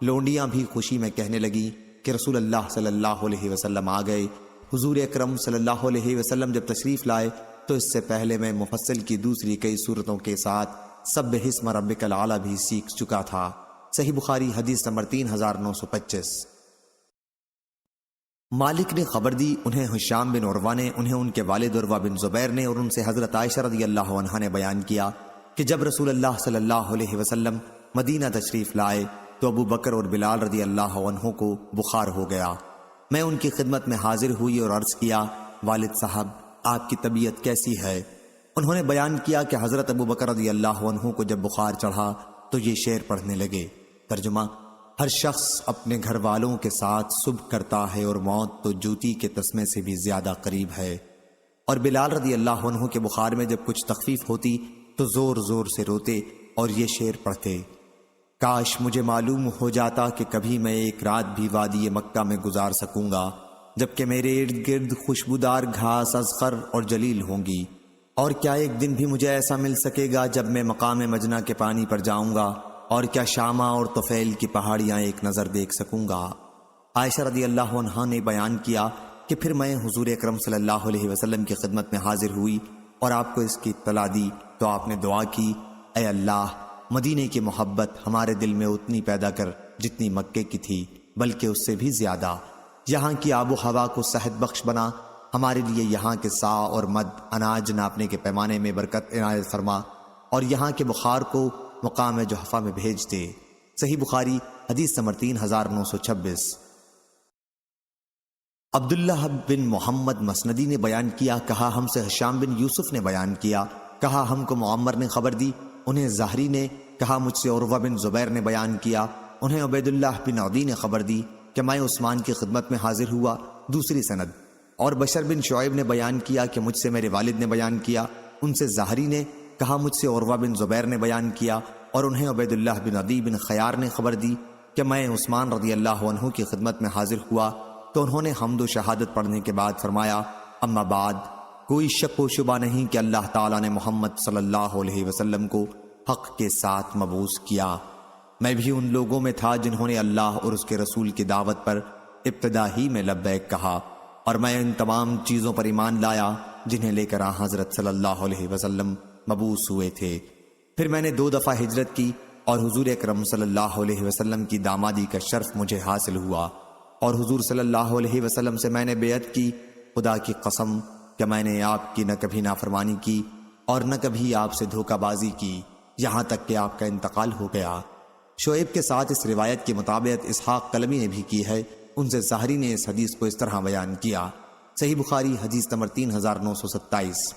لونڈیاں بھی خوشی میں کہنے لگی کہ رسول اللہ صلی اللہ علیہ وسلم آ گئے۔ حضور اکرم صلی اللہ علیہ وسلم جب تشریف لائے تو اس سے پہلے میں مفصل کی دوسری کئی صورتوں کے ساتھ سبح اسم ربک الاعلی بھی سیکھ چکا تھا۔ صحیح بخاری حدیث نمبر 3925۔ مالک نے خبر دی، انہیں ہشام بن عروہ نے، انہیں ان کے والد عروہ بن زبیر نے اور ان سے حضرت عائشہ رضی اللہ عنہا نے بیان کیا کہ جب رسول اللہ صلی اللہ علیہ وسلم مدینہ تشریف لائے تو ابو بکر اور بلال رضی اللہ عنہ کو بخار ہو گیا۔ میں ان کی خدمت میں حاضر ہوئی اور عرض کیا، والد صاحب آپ کی طبیعت کیسی ہے؟ انہوں نے بیان کیا کہ حضرت ابو بکر رضی اللہ عنہ کو جب بخار چڑھا تو یہ شعر پڑھنے لگے۔ ترجمہ: ہر شخص اپنے گھر والوں کے ساتھ صبح کرتا ہے اور موت تو جوتی کے تسمے سے بھی زیادہ قریب ہے۔ اور بلال رضی اللہ عنہ کے بخار میں جب کچھ تخفیف ہوتی تو زور زور سے روتے اور یہ شعر پڑھتے، کاش مجھے معلوم ہو جاتا کہ کبھی میں ایک رات بھی وادی مکہ میں گزار سکوں گا جبکہ میرے ارد گرد خوشبودار گھاس اذخر اور جلیل ہوں گی، اور کیا ایک دن بھی مجھے ایسا مل سکے گا جب میں مقام مجنہ کے پانی پر جاؤں گا، اور کیا شامہ اور طفیل کی پہاڑیاں ایک نظر دیکھ سکوں گا۔ عائشہ رضی اللہ عنہا نے بیان کیا کہ پھر میں حضور اکرم صلی اللہ علیہ وسلم کی خدمت میں حاضر ہوئی اور آپ کو اس کی اطلاع دی تو آپ نے دعا کی، اے اللہ مدینے کی محبت ہمارے دل میں اتنی پیدا کر جتنی مکے کی تھی، بلکہ اس سے بھی زیادہ۔ یہاں کی آب و ہوا کو صحت بخش بنا، ہمارے لیے یہاں کے سا اور مد اناج ناپنے کے پیمانے میں برکت عنایت فرما، اور یہاں کے بخار کو مقام جحفہ میں بھیج دے۔ صحیح بخاری حدیث نمبر 3926۔ عبداللہ بن محمد مسندی نے بیان کیا، کہا ہم سے ہشام بن یوسف نے بیان کیا، کہا ہم کو معمر نے خبر دی، انہیں زہری نے کہا مجھ سے عروہ بن زبیر نے بیان کیا، انہیں عبید اللہ بن عدی نے خبر دی کہ میں عثمان کی خدمت میں حاضر ہوا، دوسری سند، اور بشر بن شعیب نے بیان کیا کہ مجھ سے میرے والد نے بیان کیا، ان سے زہری نے کہا مجھ سے عروہ بن زبیر نے بیان کیا، اور انہیں عبید اللہ بن عدی بن خیار نے خبر دی کہ میں عثمان رضی اللہ عنہ کی خدمت میں حاضر ہوا، تو انہوں نے حمد و شہادت پڑھنے کے بعد فرمایا، اما بعد، کوئی شک و شبہ نہیں کہ اللہ تعالیٰ نے محمد صلی اللہ علیہ وسلم کو حق کے ساتھ مبعوث کیا۔ میں بھی ان لوگوں میں تھا جنہوں نے اللہ اور اس کے رسول کی دعوت پر ابتدا ہی میں لبیک کہا، اور میں ان تمام چیزوں پر ایمان لایا جنہیں لے کر حضرت صلی اللہ علیہ وسلم مبعوث ہوئے تھے۔ پھر میں نے 2 دفعہ ہجرت کی، اور حضور اکرم صلی اللہ علیہ وسلم کی دامادی کا شرف مجھے حاصل ہوا، اور حضور صلی اللہ علیہ وسلم سے میں نے بیعت کی، خدا کی قسم کہ میں نے آپ کی نہ کبھی نافرمانی کی اور نہ کبھی آپ سے دھوکہ بازی کی، یہاں تک کہ آپ کا انتقال ہو گیا۔ شعیب کے ساتھ اس روایت کی مطابقت اسحاق قلمی نے بھی کی ہے، ان سے زہری نے اس حدیث کو اس طرح بیان کیا۔ صحیح بخاری حدیث نمبر 3927۔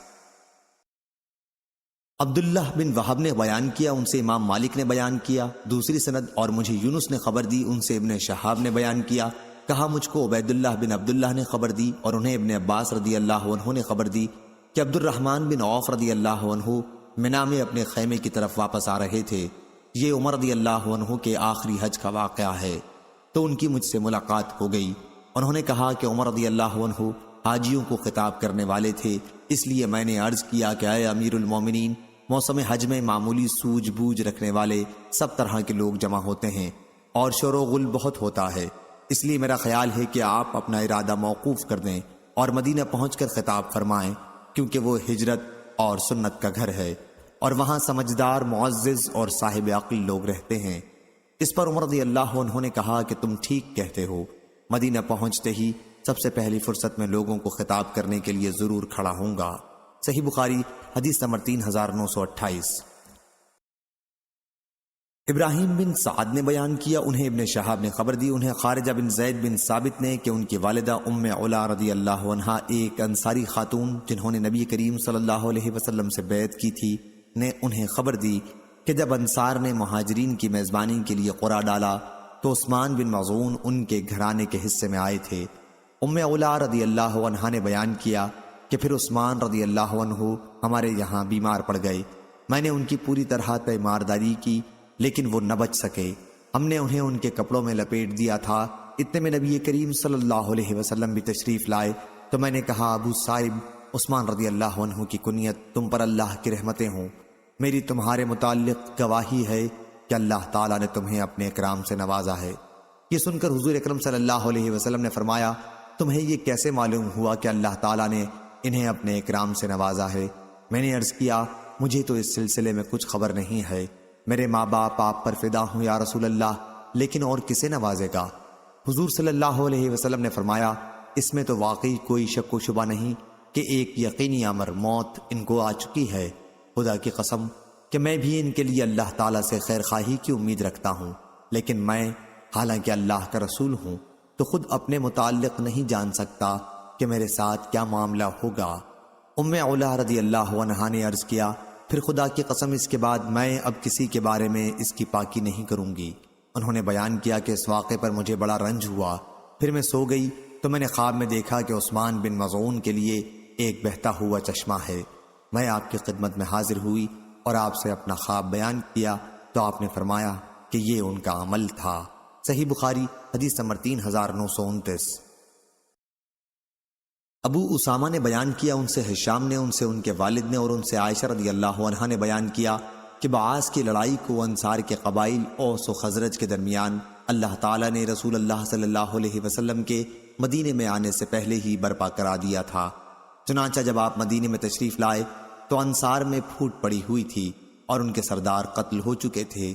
عبداللہ بن وہب نے بیان کیا، ان سے امام مالک نے بیان کیا، دوسری سند، اور مجھے یونس نے خبر دی، ان سے ابن شہاب نے بیان کیا، کہا مجھ کو عبید اللہ بن عبداللہ نے خبر دی، اور انہیں ابن عباس رضی اللہ عنہ نے خبر دی کہ عبد الرحمن بن عوف رضی اللہ عنہ منا میں اپنے خیمے کی طرف واپس آ رہے تھے۔ یہ عمر رضی اللہ عنہ کے آخری حج کا واقعہ ہے، تو ان کی مجھ سے ملاقات ہو گئی۔ انہوں نے کہا کہ عمر رضی اللہ عنہ حاجیوں کو خطاب کرنے والے تھے، اس لیے میں نے عرض کیا کہ اے امیر المومنین، موسم حج میں معمولی سوجھ بوجھ رکھنے والے سب طرح کے لوگ جمع ہوتے ہیں اور شور و غل بہت ہوتا ہے، اس لیے میرا خیال ہے کہ آپ اپنا ارادہ موقوف کر دیں اور مدینہ پہنچ کر خطاب فرمائیں، کیونکہ وہ ہجرت اور سنت کا گھر ہے اور وہاں سمجھدار، معزز اور صاحب عقل لوگ رہتے ہیں۔ اس پر عمر رضی اللہ عنہ نے کہا کہ تم ٹھیک کہتے ہو، مدینہ پہنچتے ہی سب سے پہلی فرصت میں لوگوں کو خطاب کرنے کے لیے ضرور کھڑا ہوں گا۔ صحیح بخاری حدیث نمبر 3928۔ ابراہیم بن سعد نے بیان کیا، انہیں ابن شہاب نے خبر دی، انہیں خارجہ بن زید بن ثابت نے کہ ان کی والدہ ام علا رضی اللہ عنہا ایک انصاری خاتون جنہوں نے نبی کریم صلی اللہ علیہ وسلم سے بیعت کی تھی نے انہیں خبر دی کہ جب انصار نے مہاجرین کی میزبانی کے لیے قرعہ ڈالا تو عثمان بن مظعون ان کے گھرانے کے حصے میں آئے تھے۔ ام علا رضی اللہ عنہا نے بیان کیا کہ پھر عثمان رضی اللہ عنہ ہمارے یہاں بیمار پڑ گئے، میں نے ان کی پوری طرح تیمارداری کی لیکن وہ نہ بچ سکے، ہم نے انہیں ان کے کپڑوں میں لپیٹ دیا تھا، اتنے میں نبی کریم صلی اللہ علیہ وسلم بھی تشریف لائے، تو میں نے کہا ابو صائب، عثمان رضی اللہ عنہ کی کنیت تم پر اللہ کی رحمتیں ہوں، میری تمہارے متعلق گواہی ہے کہ اللہ تعالیٰ نے تمہیں اپنے اکرام سے نوازا ہے۔ یہ سن کر حضور اکرم صلی اللہ علیہ وسلم نے فرمایا، تمہیں یہ کیسے معلوم ہوا کہ اللہ تعالیٰ نے انہیں اپنے اکرام سے نوازا ہے؟ میں نے عرض کیا، مجھے تو اس سلسلے میں کچھ خبر نہیں ہے، میرے ماں باپ آپ پر فدا ہوں یا رسول اللہ، لیکن اور کسے نوازے گا؟ حضور صلی اللہ علیہ وسلم نے فرمایا، اس میں تو واقعی کوئی شک و شبہ نہیں کہ ایک یقینی امر موت ان کو آ چکی ہے، خدا کی قسم کہ میں بھی ان کے لیے اللہ تعالیٰ سے خیر خواہی کی امید رکھتا ہوں، لیکن میں حالانکہ اللہ کا رسول ہوں تو خود اپنے متعلق نہیں جان سکتا کہ میرے ساتھ کیا معاملہ ہوگا۔ ام علا رضی اللہ عنہا نے عرض کیا، پھر خدا کی قسم اس کے بعد میں اب کسی کے بارے میں اس کی پاکی نہیں کروں گی۔ انہوں نے بیان کیا کہ اس واقعے پر مجھے بڑا رنج ہوا، پھر میں سو گئی تو میں نے خواب میں دیکھا کہ عثمان بن مظعون کے لیے ایک بہتا ہوا چشمہ ہے۔ میں آپ کی خدمت میں حاضر ہوئی اور آپ سے اپنا خواب بیان کیا تو آپ نے فرمایا کہ یہ ان کا عمل تھا۔ صحیح بخاری حدیث نمبر 3929۔ ابو اسامہ نے بیان کیا، ان سے ہشام نے، ان سے ان کے والد نے اور ان سے عائشہ رضی اللہ عنہا نے بیان کیا کہ بعاث کی لڑائی کو انصار کے قبائل اوس و خزرج کے درمیان اللہ تعالیٰ نے رسول اللہ صلی اللہ علیہ وسلم کے مدینے میں آنے سے پہلے ہی برپا کرا دیا تھا۔ چنانچہ جب آپ مدینے میں تشریف لائے تو انصار میں پھوٹ پڑی ہوئی تھی اور ان کے سردار قتل ہو چکے تھے۔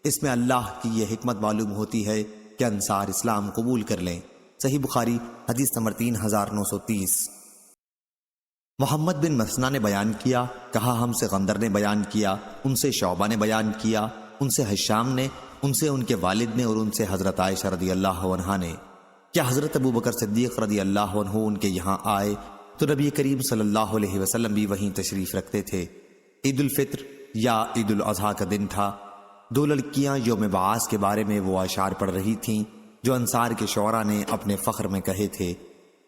اس میں اللہ کی یہ حکمت معلوم ہوتی ہے کہ انصار اسلام قبول کر لیں۔ صحیح بخاری حدیث نمبر 3930۔ محمد بن مسنہ نے بیان کیا، کہا ہم سے غندر نے بیان کیا، ان سے شعبہ نے بیان کیا، ان سے ہشام نے، ان سے ان کے والد نے اور ان سے حضرت عائشہ رضی اللہ عنہا نے کیا حضرت ابو بکر صدیق رضی اللہ عنہ ان کے یہاں آئے تو نبی کریم صلی اللہ علیہ وسلم بھی وہیں تشریف رکھتے تھے۔ عید الفطر یا عید الاضحیٰ کا دن تھا۔ دو لڑکیاں یوم بعاث کے بارے میں وہ اشعار پڑھ رہی تھیں جو انصار کے شعراء نے اپنے فخر میں کہے تھے۔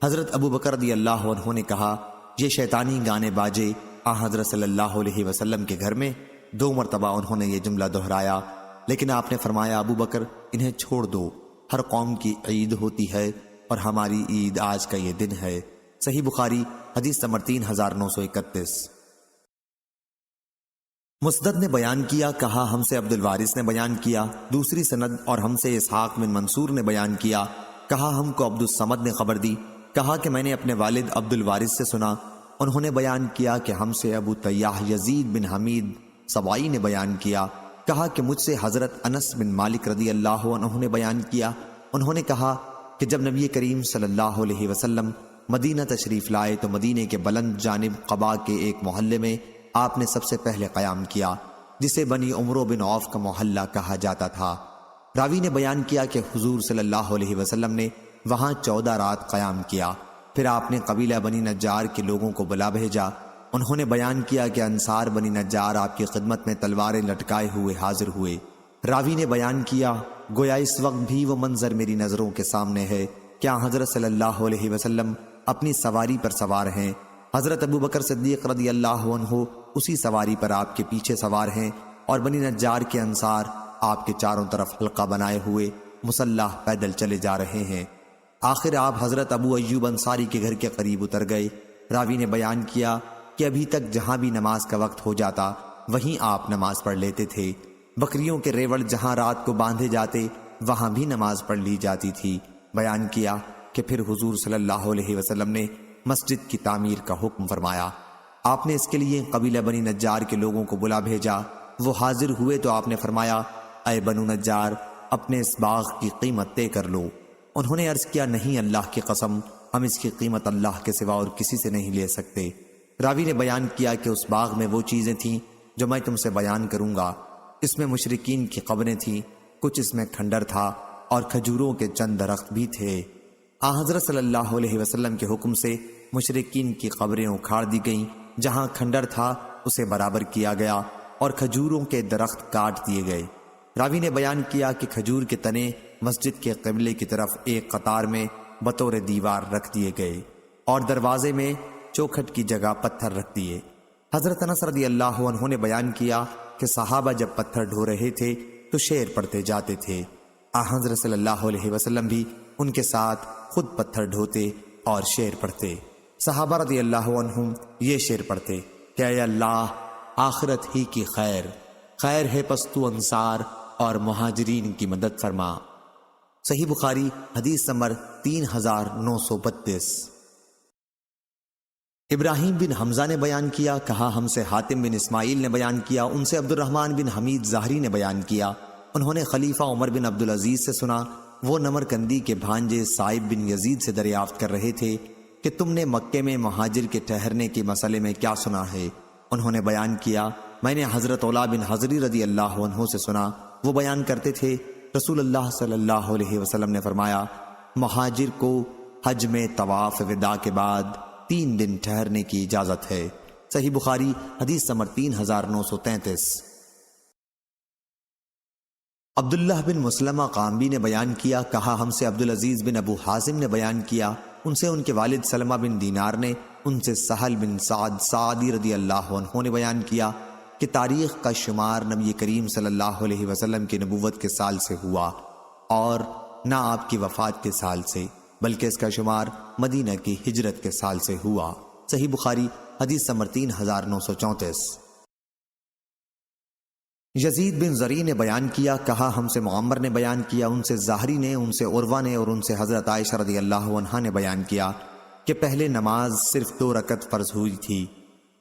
حضرت ابو بکر رضی اللہ عنہ نے کہا، یہ شیطانی گانے باجے آن حضرت صلی اللہ علیہ وسلم کے گھر میں؟ 2 مرتبہ انہوں نے یہ جملہ دہرایا، لیکن آپ نے فرمایا، ابو بکر انہیں چھوڑ دو، ہر قوم کی عید ہوتی ہے اور ہماری عید آج کا یہ دن ہے۔ صحیح بخاری حدیث نمبر 3931۔ مسدد نے بیان کیا، کہا ہم سے عبد الوارث نے بیان کیا۔ دوسری سند اور ہم سے اسحاق بن منصور نے بیان کیا، کہا ہم کو عبد الصمد نے خبر دی، کہا کہ میں نے اپنے والد عبد الوارث سے سنا، انہوں نے بیان کیا کہ ہم سے ابو طیاح یزید بن حمید سوائی نے بیان کیا، کہا کہ مجھ سے حضرت انس بن مالک رضی اللہ عنہ نے بیان کیا، انہوں نے کہا کہ جب نبی کریم صلی اللہ علیہ وسلم مدینہ تشریف لائے تو مدینے کے بلند جانب قباء کے ایک محلے میں آپ نے سب سے پہلے قیام کیا، جسے بنی عمرو بن عوف کا محلہ کہا جاتا تھا۔ راوی نے بیان کیا کہ حضور صلی اللہ علیہ وسلم نے وہاں 14 رات قیام کیا، پھر آپ نے قبیلہ بنی نجار کے لوگوں کو بلا بھیجا۔ انہوں نے بیان کیا کہ انصار بنی نجار آپ کی خدمت میں تلواریں لٹکائے ہوئے حاضر ہوئے۔ راوی نے بیان کیا، گویا اس وقت بھی وہ منظر میری نظروں کے سامنے ہے، کیا حضرت صلی اللہ علیہ وسلم اپنی سواری پر سوار ہیں، حضرت ابو بکر صدیق رضی اللہ عنہ اسی سواری پر آپ کے پیچھے سوار ہیں، اور بنی نجار کے انصار آپ کے چاروں طرف حلقہ بنائے ہوئے مسلح پیدل چلے جا رہے ہیں۔ آخر آپ حضرت ابو ایوب انصاری کے گھر کے قریب اتر گئے۔ راوی نے بیان کیا کہ ابھی تک جہاں بھی نماز کا وقت ہو جاتا وہیں آپ نماز پڑھ لیتے تھے، بکریوں کے ریوڑ جہاں رات کو باندھے جاتے وہاں بھی نماز پڑھ لی جاتی تھی۔ بیان کیا کہ پھر حضور صلی اللہ علیہ وسلم نے مسجد کی تعمیر کا حکم فرمایا، آپ نے اس کے لیے قبیلہ بنی نجار کے لوگوں کو بلا بھیجا، وہ حاضر ہوئے تو آپ نے فرمایا، اے بنو نجار اپنے اس باغ کی قیمت طے کر لو۔ انہوں نے عرض کیا، نہیں اللہ کی قسم، ہم اس کی قیمت اللہ کے سوا اور کسی سے نہیں لے سکتے۔ راوی نے بیان کیا کہ اس باغ میں وہ چیزیں تھیں جو میں تم سے بیان کروں گا، اس میں مشرکین کی قبریں تھیں، کچھ اس میں کھنڈر تھا اور کھجوروں کے چند درخت بھی تھے۔ حضرت صلی اللہ علیہ وسلم کے حکم سے مشرکین کی قبریں اکھاڑ دی گئیں، جہاں کھنڈر تھا اسے برابر کیا گیا اور کھجوروں کے درخت کاٹ دیے گئے۔ راوی نے بیان کیا کہ کھجور کے تنے مسجد کے قبلے کی طرف ایک قطار میں بطور دیوار رکھ دیے گئے اور دروازے میں چوکھٹ کی جگہ پتھر رکھ دیے۔ حضرت انس رضی اللہ عنہ نے بیان کیا کہ صحابہ جب پتھر ڈھو رہے تھے تو شعر پڑھتے جاتے تھے، حضرت صلی اللہ علیہ وسلم بھی ان کے ساتھ خود پتھر ڈھوتے اور شعر پڑھتے۔ صحابہ رضی اللہ عنہم یہ شعر پڑھتے کہ اے اللہ، آخرت ہی کی خیر خیر ہے پس تو انصار اور مہاجرین کی مدد فرما۔ صحیح بخاری حدیث نمبر 3932۔ ابراہیم بن حمزہ نے بیان کیا، کہا ہم سے حاتم بن اسماعیل نے بیان کیا، ان سے عبد الرحمن بن حمید ظاہری نے بیان کیا، انہوں نے خلیفہ عمر بن عبدالعزیز سے سنا، وہ نمرکندی کے بھانجے صائب بن یزید سے دریافت کر رہے تھے کہ تم نے مکے میں مہاجر کے ٹھہرنے کے مسئلے میں کیا سنا ہے؟ انہوں نے بیان کیا، میں نے حضرت علا بن حضری رضی اللہ عنہ سے سنا، وہ بیان کرتے تھے رسول اللہ صلی اللہ علیہ وسلم نے فرمایا، مہاجر کو حج میں طواف وداع کے بعد 3 دن ٹھہرنے کی اجازت ہے۔ صحیح بخاری حدیث نمبر 3933۔ عبداللہ بن مسلمہ قامبی نے بیان کیا، کہا ہم سے عبدالعزیز بن ابو حازم نے بیان کیا، ان سے ان کے والد سلمہ بن دینار نے، ان سے سہل بن سعد سعدی رضی اللہ عنہ نے بیان کیا کہ تاریخ کا شمار نبی کریم صلی اللہ علیہ وسلم کی نبوت کے سال سے ہوا اور نہ آپ کی وفات کے سال سے، بلکہ اس کا شمار مدینہ کی ہجرت کے سال سے ہوا۔ صحیح بخاری حدیث نمبر 3934۔ یزید بن زری نے بیان کیا، کہا ہم سے معمر نے بیان کیا، ان سے ظاہری نے، ان سے عروہ نے اور ان سے حضرت عائشہ رضی اللہ عنہا نے بیان کیا کہ پہلے نماز صرف 2 رکعت فرض ہوئی تھی،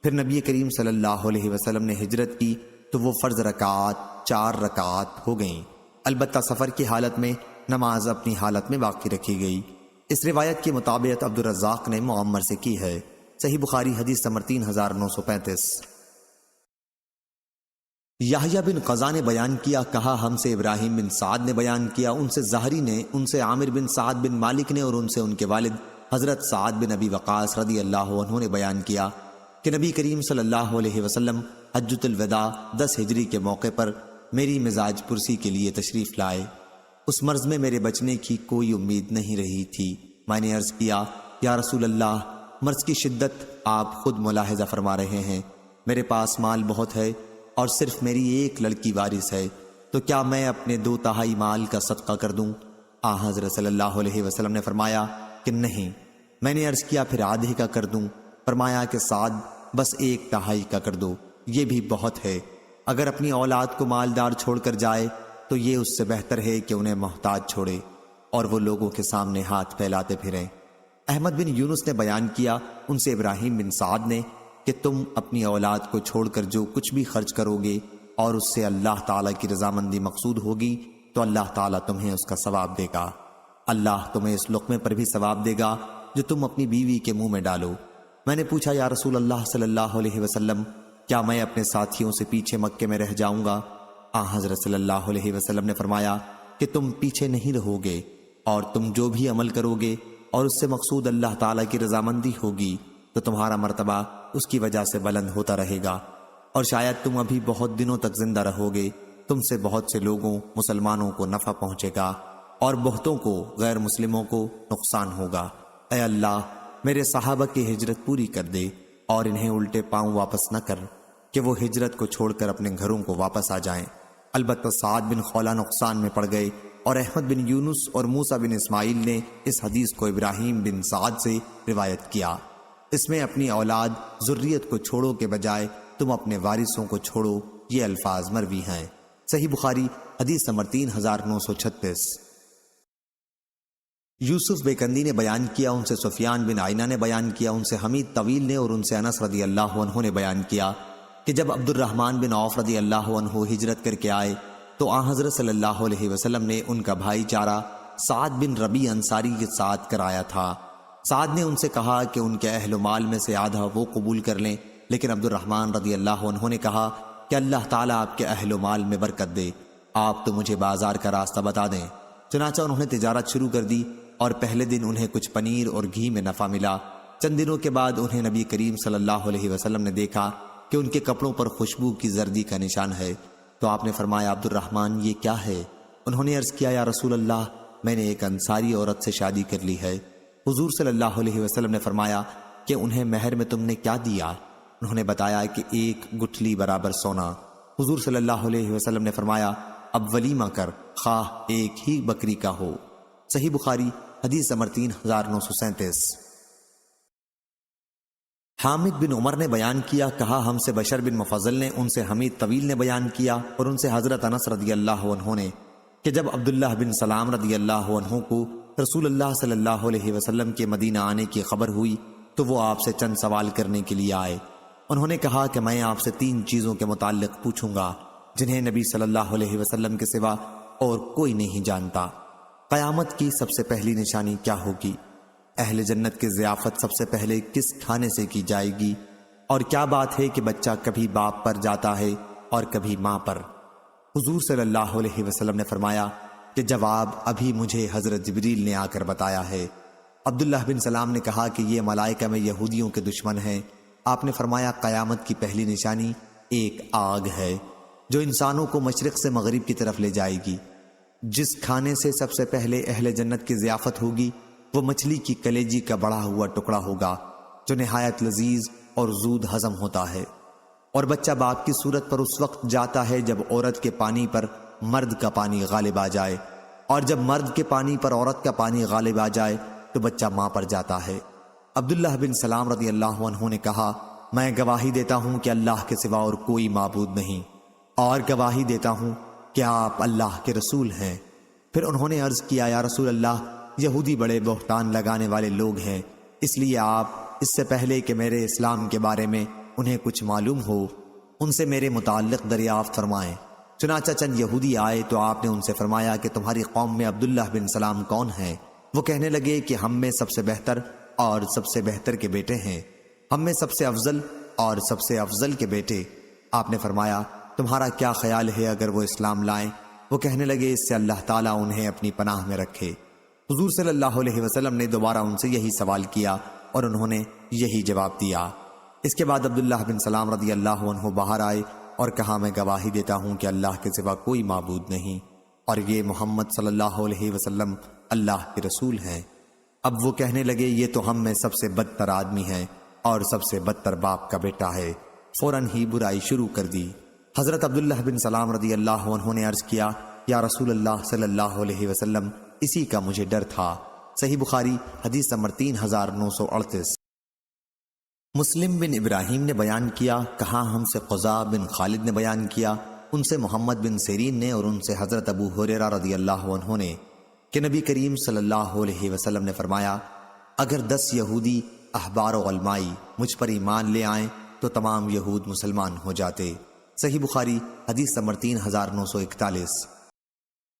پھر نبی کریم صلی اللہ علیہ وسلم نے ہجرت کی تو وہ فرض رکعات 4 رکعات ہو گئیں، البتہ سفر کی حالت میں نماز اپنی حالت میں باقی رکھی گئی۔ اس روایت کی مطابقت عبدالرزاق نے معمر سے کی ہے۔ صحیح بخاری حدیث نمبر 3935۔ یحییٰ بن قزا نے بیان کیا، کہا ہم سے ابراہیم بن سعد نے بیان کیا، ان سے ظاہری نے، ان سے عامر بن سعد بن مالک نے اور ان سے ان کے والد حضرت سعد بن ابی وقاص رضی اللہ عنہ نے بیان کیا کہ نبی کریم صلی اللہ علیہ وسلم حجۃ الوداع 10 ہجری کے موقع پر میری مزاج پرسی کے لیے تشریف لائے۔ اس مرض میں میرے بچنے کی کوئی امید نہیں رہی تھی۔ میں نے عرض کیا، یا رسول اللہ، مرض کی شدت آپ خود ملاحظہ فرما رہے ہیں، میرے پاس مال بہت ہے اور صرف میری ایک لڑکی وارث ہے، تو کیا میں اپنے 2/3 مال کا صدقہ کر دوں؟ حضرت صلی اللہ علیہ وسلم نے فرمایا کہ نہیں۔ میں نے عرض کیا، پھر آدھے کا کر دوں؟ فرمایا کہ سعد، بس 1/2 کا کر دو، یہ بھی بہت ہے۔ اگر اپنی اولاد کو مالدار چھوڑ کر جائے تو یہ اس سے بہتر ہے کہ انہیں محتاج چھوڑے اور وہ لوگوں کے سامنے ہاتھ پھیلاتے پھریں۔ احمد بن یونس نے بیان کیا، ان سے ابراہیم بن سعد نے، کہ تم اپنی اولاد کو چھوڑ کر جو کچھ بھی خرچ کرو گے اور اس سے اللہ تعالیٰ کی رضامندی مقصود ہوگی تو اللہ تعالیٰ تمہیں اس کا ثواب دے گا۔ اللہ تمہیں اس لقمے پر بھی ثواب دے گا جو تم اپنی بیوی کے منہ میں ڈالو۔ میں نے پوچھا، یا رسول اللہ صلی اللہ علیہ وسلم، کیا میں اپنے ساتھیوں سے پیچھے مکے میں رہ جاؤں گا؟ حضرت صلی اللہ علیہ وسلم نے فرمایا کہ تم پیچھے نہیں رہو گے، اور تم جو بھی عمل کرو گے اور اس سے مقصود اللہ تعالیٰ کی رضامندی ہوگی تو تمہارا مرتبہ اس کی وجہ سے بلند ہوتا رہے گا، اور شاید تم ابھی بہت دنوں تک زندہ رہو گے، تم سے بہت سے لوگوں مسلمانوں کو نفع پہنچے گا اور بہتوں کو غیر مسلموں کو نقصان ہوگا۔ اے اللہ، میرے صحابہ کی ہجرت پوری کر دے اور انہیں الٹے پاؤں واپس نہ کر کہ وہ ہجرت کو چھوڑ کر اپنے گھروں کو واپس آ جائیں۔ البتہ سعد بن خولہ نقصان میں پڑ گئے، اور احمد بن یونس اور موسیٰ بن اسماعیل نے اس حدیث کو ابراہیم بن سعد سے روایت کیا۔ اس میں اپنی اولاد ذریت کو چھوڑو کے بجائے تم اپنے وارثوں کو چھوڑو، یہ الفاظ مروی ہیں۔ صحیح بخاری حدیث نمبر 3936۔ یوسف بیکندی نے بیان کیا، ان سے سفیان بن عینہ نے بیان کیا، ان سے حمید طویل نے، اور ان سے انس رضی اللہ عنہ نے بیان کیا کہ جب عبد الرحمن بن عوف رضی اللہ عنہ ہجرت کر کے آئے تو حضرت صلی اللہ علیہ وسلم نے ان کا بھائی چارہ سعد بن ربیع انصاری کے ساتھ کرایا تھا۔ سعد نے ان سے کہا کہ ان کے اہل و مال میں سے آدھا وہ قبول کر لیں، لیکن عبد الرحمن رضی اللہ عنہ نے کہا کہ اللہ تعالیٰ آپ کے اہل و مال میں برکت دے، آپ تو مجھے بازار کا راستہ بتا دیں۔ چنانچہ انہوں نے تجارت شروع کر دی، اور پہلے دن انہیں کچھ پنیر اور گھی میں نفع ملا۔ چند دنوں کے بعد انہیں نبی کریم صلی اللہ علیہ وسلم نے دیکھا کہ ان کے کپڑوں پر خوشبو کی زردی کا نشان ہے، تو آپ نے فرمایا، عبد الرحمن، یہ کیا ہے؟ انہوں نے عرض کیا، یا رسول اللہ، میں نے ایک انصاری عورت سے شادی کر لی ہے۔ حضور صلی اللہ علیہ وسلم نے فرمایا کہ انہیں مہر میں تم نے کیا دیا؟ انہوں نے بتایا کہ 1 گٹھلی برابر سونا۔ حضور صلی اللہ علیہ وسلم نے فرمایا، اب ولیمہ کر، خواہ ایک ہی بکری کا ہو۔ صحیح بخاری حدیث نمبر 3937۔ حامد بن عمر نے بیان کیا، کہا ہم سے بشر بن مفضل نے، ان سے حمید طویل نے بیان کیا، اور ان سے حضرت انس رضی اللہ عنہ نے، کہ جب عبداللہ بن سلام رضی اللہ عنہ کو رسول اللہ صلی اللہ علیہ وسلم کے مدینہ آنے کی خبر ہوئی تو وہ آپ سے چند سوال کرنے کے لیے آئے۔ انہوں نے کہا کہ میں آپ سے 3 چیزوں کے متعلق پوچھوں گا جنہیں نبی صلی اللہ علیہ وسلم کے سوا اور کوئی نہیں جانتا۔ قیامت کی سب سے پہلی نشانی کیا ہوگی؟ اہل جنت کی ضیافت سب سے پہلے کس کھانے سے کی جائے گی؟ اور کیا بات ہے کہ بچہ کبھی باپ پر جاتا ہے اور کبھی ماں پر؟ حضور صلی اللہ علیہ وسلم نے فرمایا کہ جواب ابھی مجھے حضرت جبریل نے آ کر بتایا ہے۔ عبداللہ بن سلام نے کہا کہ یہ ملائکہ میں یہودیوں کے دشمن ہیں۔ آپ نے فرمایا، قیامت کی پہلی نشانی ایک آگ ہے جو انسانوں کو مشرق سے مغرب کی طرف لے جائے گی۔ جس کھانے سے سب سے پہلے اہل جنت کی ضیافت ہوگی وہ مچھلی کی کلیجی کا بڑا ہوا ٹکڑا ہوگا جو نہایت لذیذ اور زود ہضم ہوتا ہے، اور بچہ باپ کی صورت پر اس وقت جاتا ہے جب عورت کے پانی پر مرد کا پانی غالب آ جائے، اور جب مرد کے پانی پر عورت کا پانی غالب آ جائے تو بچہ ماں پر جاتا ہے۔ عبداللہ بن سلام رضی اللہ عنہ نے کہا، میں گواہی دیتا ہوں کہ اللہ کے سوا اور کوئی معبود نہیں، اور گواہی دیتا ہوں کہ آپ اللہ کے رسول ہیں۔ پھر انہوں نے عرض کیا، یا رسول اللہ، یہودی بڑے بہتان لگانے والے لوگ ہیں، اس لیے آپ اس سے پہلے کہ میرے اسلام کے بارے میں انہیں کچھ معلوم ہو ان سے میرے متعلق دریافت فرمائیں۔ چنانچہ چند یہودی آئے تو آپ نے ان سے فرمایا کہ تمہاری قوم میں عبداللہ بن سلام کون ہیں؟ وہ کہنے لگے کہ ہم میں سب سے بہتر اور سب سے بہتر کے بیٹے ہیں، ہم میں سب سے افضل اور سب سے افضل کے بیٹے۔ آپ نے فرمایا، تمہارا کیا خیال ہے اگر وہ اسلام لائیں؟ وہ کہنے لگے، اس سے اللہ تعالیٰ انہیں اپنی پناہ میں رکھے۔ حضور صلی اللہ علیہ وسلم نے دوبارہ ان سے یہی سوال کیا اور انہوں نے یہی جواب دیا۔ اس کے بعد عبداللہ بن سلام رضی اللہ عنہ باہر آئے اور کہا میں گواہی دیتا ہوں کہ اللہ کے سوا کوئی معبود نہیں اور یہ محمد صلی اللہ علیہ وسلم اللہ کے رسول ہیں۔ اب وہ کہنے لگے یہ تو ہم میں سب سے بدتر آدمی ہے اور سب سے بدتر باپ کا بیٹا ہے۔ فوراً ہی برائی شروع کر دی۔ حضرت عبداللہ بن سلام رضی اللہ عنہ نے عرض کیا یا رسول اللہ صلی اللہ علیہ وسلم اسی کا مجھے ڈر تھا۔ صحیح بخاری حدیث نمبر 3938۔ مسلم بن ابراہیم نے بیان کیا، کہا ہم سے قزا بن خالد نے بیان کیا، ان سے محمد بن سیرین نے اور ان سے حضرت ابو ہریرہ رضی اللہ عنہ نے کہ نبی کریم صلی اللہ علیہ وسلم نے فرمایا اگر 10 یہودی احبار و علمائی مجھ پر ایمان لے آئیں تو تمام یہود مسلمان ہو جاتے۔ صحیح بخاری حدیث نمبر 3941۔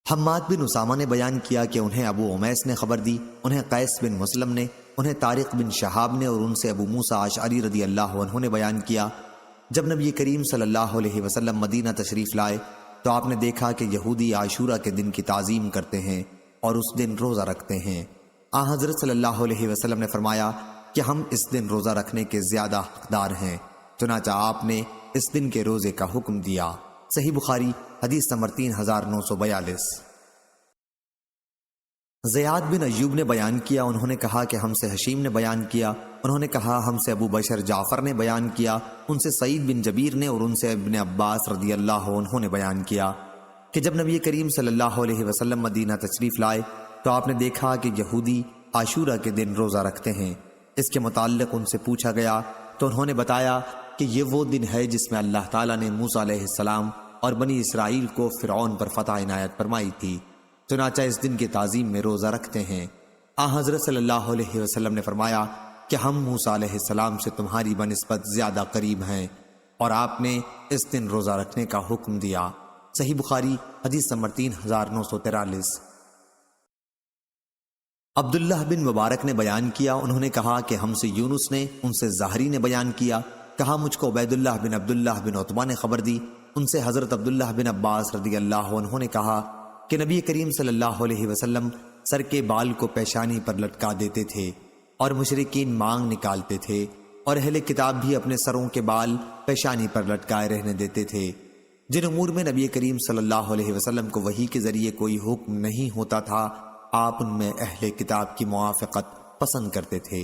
حماد بن اسامہ نے بیان کیا کہ انہیں ابو امیس نے خبر دی، انہیں قیس بن مسلم نے، انہیں طارق بن شہاب نے اور ان سے ابو موسیٰ اشعری رضی اللہ عنہ نے بیان کیا جب نبی کریم صلی اللہ علیہ وسلم مدینہ تشریف لائے تو آپ نے دیکھا کہ یہودی عاشورہ کے دن کی تعظیم کرتے ہیں اور اس دن روزہ رکھتے ہیں۔ حضرت صلی اللہ علیہ وسلم نے فرمایا کہ ہم اس دن روزہ رکھنے کے زیادہ حقدار ہیں، چنانچہ آپ نے اس دن کے روزے کا حکم دیا۔ صحیح بخاری حدیث نمبر 3942۔ زیاد بن ایوب نے بیان کیا، انہوں نے کہا کہ ہم سے حشیم نے بیان کیا، انہوں نے کہا ہم سے ابو بشر جعفر نے بیان کیا، ان سے سعید بن جبیر نے اور ان سے ابن عباس رضی اللہ عنہ نے بیان کیا کہ جب نبی کریم صلی اللہ علیہ وسلم مدینہ تشریف لائے تو آپ نے دیکھا کہ یہودی عاشورہ کے دن روزہ رکھتے ہیں۔ اس کے متعلق ان سے پوچھا گیا تو انہوں نے بتایا کہ یہ وہ دن ہے جس میں اللہ تعالیٰ نے موسیٰ علیہ السلام اور بنی اسرائیل کو فرعون پر فتح عنایت فرمائی تھی، چنانچہ اس دن کی تعظیم میں روزہ رکھتے ہیں۔ حضرت صلی اللہ علیہ وسلم نے فرمایا کہ ہم موسیٰ علیہ السلام سے تمہاری بنسبت زیادہ قریب ہیں، اور آپ نے اس دن روزہ رکھنے کا حکم دیا۔ صحیح بخاری حدیث نمبر 3943۔ عبداللہ بن مبارک نے بیان کیا، انہوں نے کہا کہ ہم سے یونس نے، ان سے زہری نے بیان کیا، کہا مجھ کو عبیداللہ بن عبداللہ بن عتبہ نے خبر دی، ان سے حضرت عبداللہ بن عباس رضی اللہ عنہ نے کہا کہ نبی کریم صلی اللہ علیہ وسلم سر کے بال کو پیشانی پر لٹکا دیتے تھے اور مشرکین مانگ نکالتے تھے، اور اہل کتاب بھی اپنے سروں کے بال پیشانی پر لٹکائے رہنے دیتے تھے۔ جن امور میں نبی کریم صلی اللہ علیہ وسلم کو وحی کے ذریعے کوئی حکم نہیں ہوتا تھا آپ ان میں اہل کتاب کی موافقت پسند کرتے تھے۔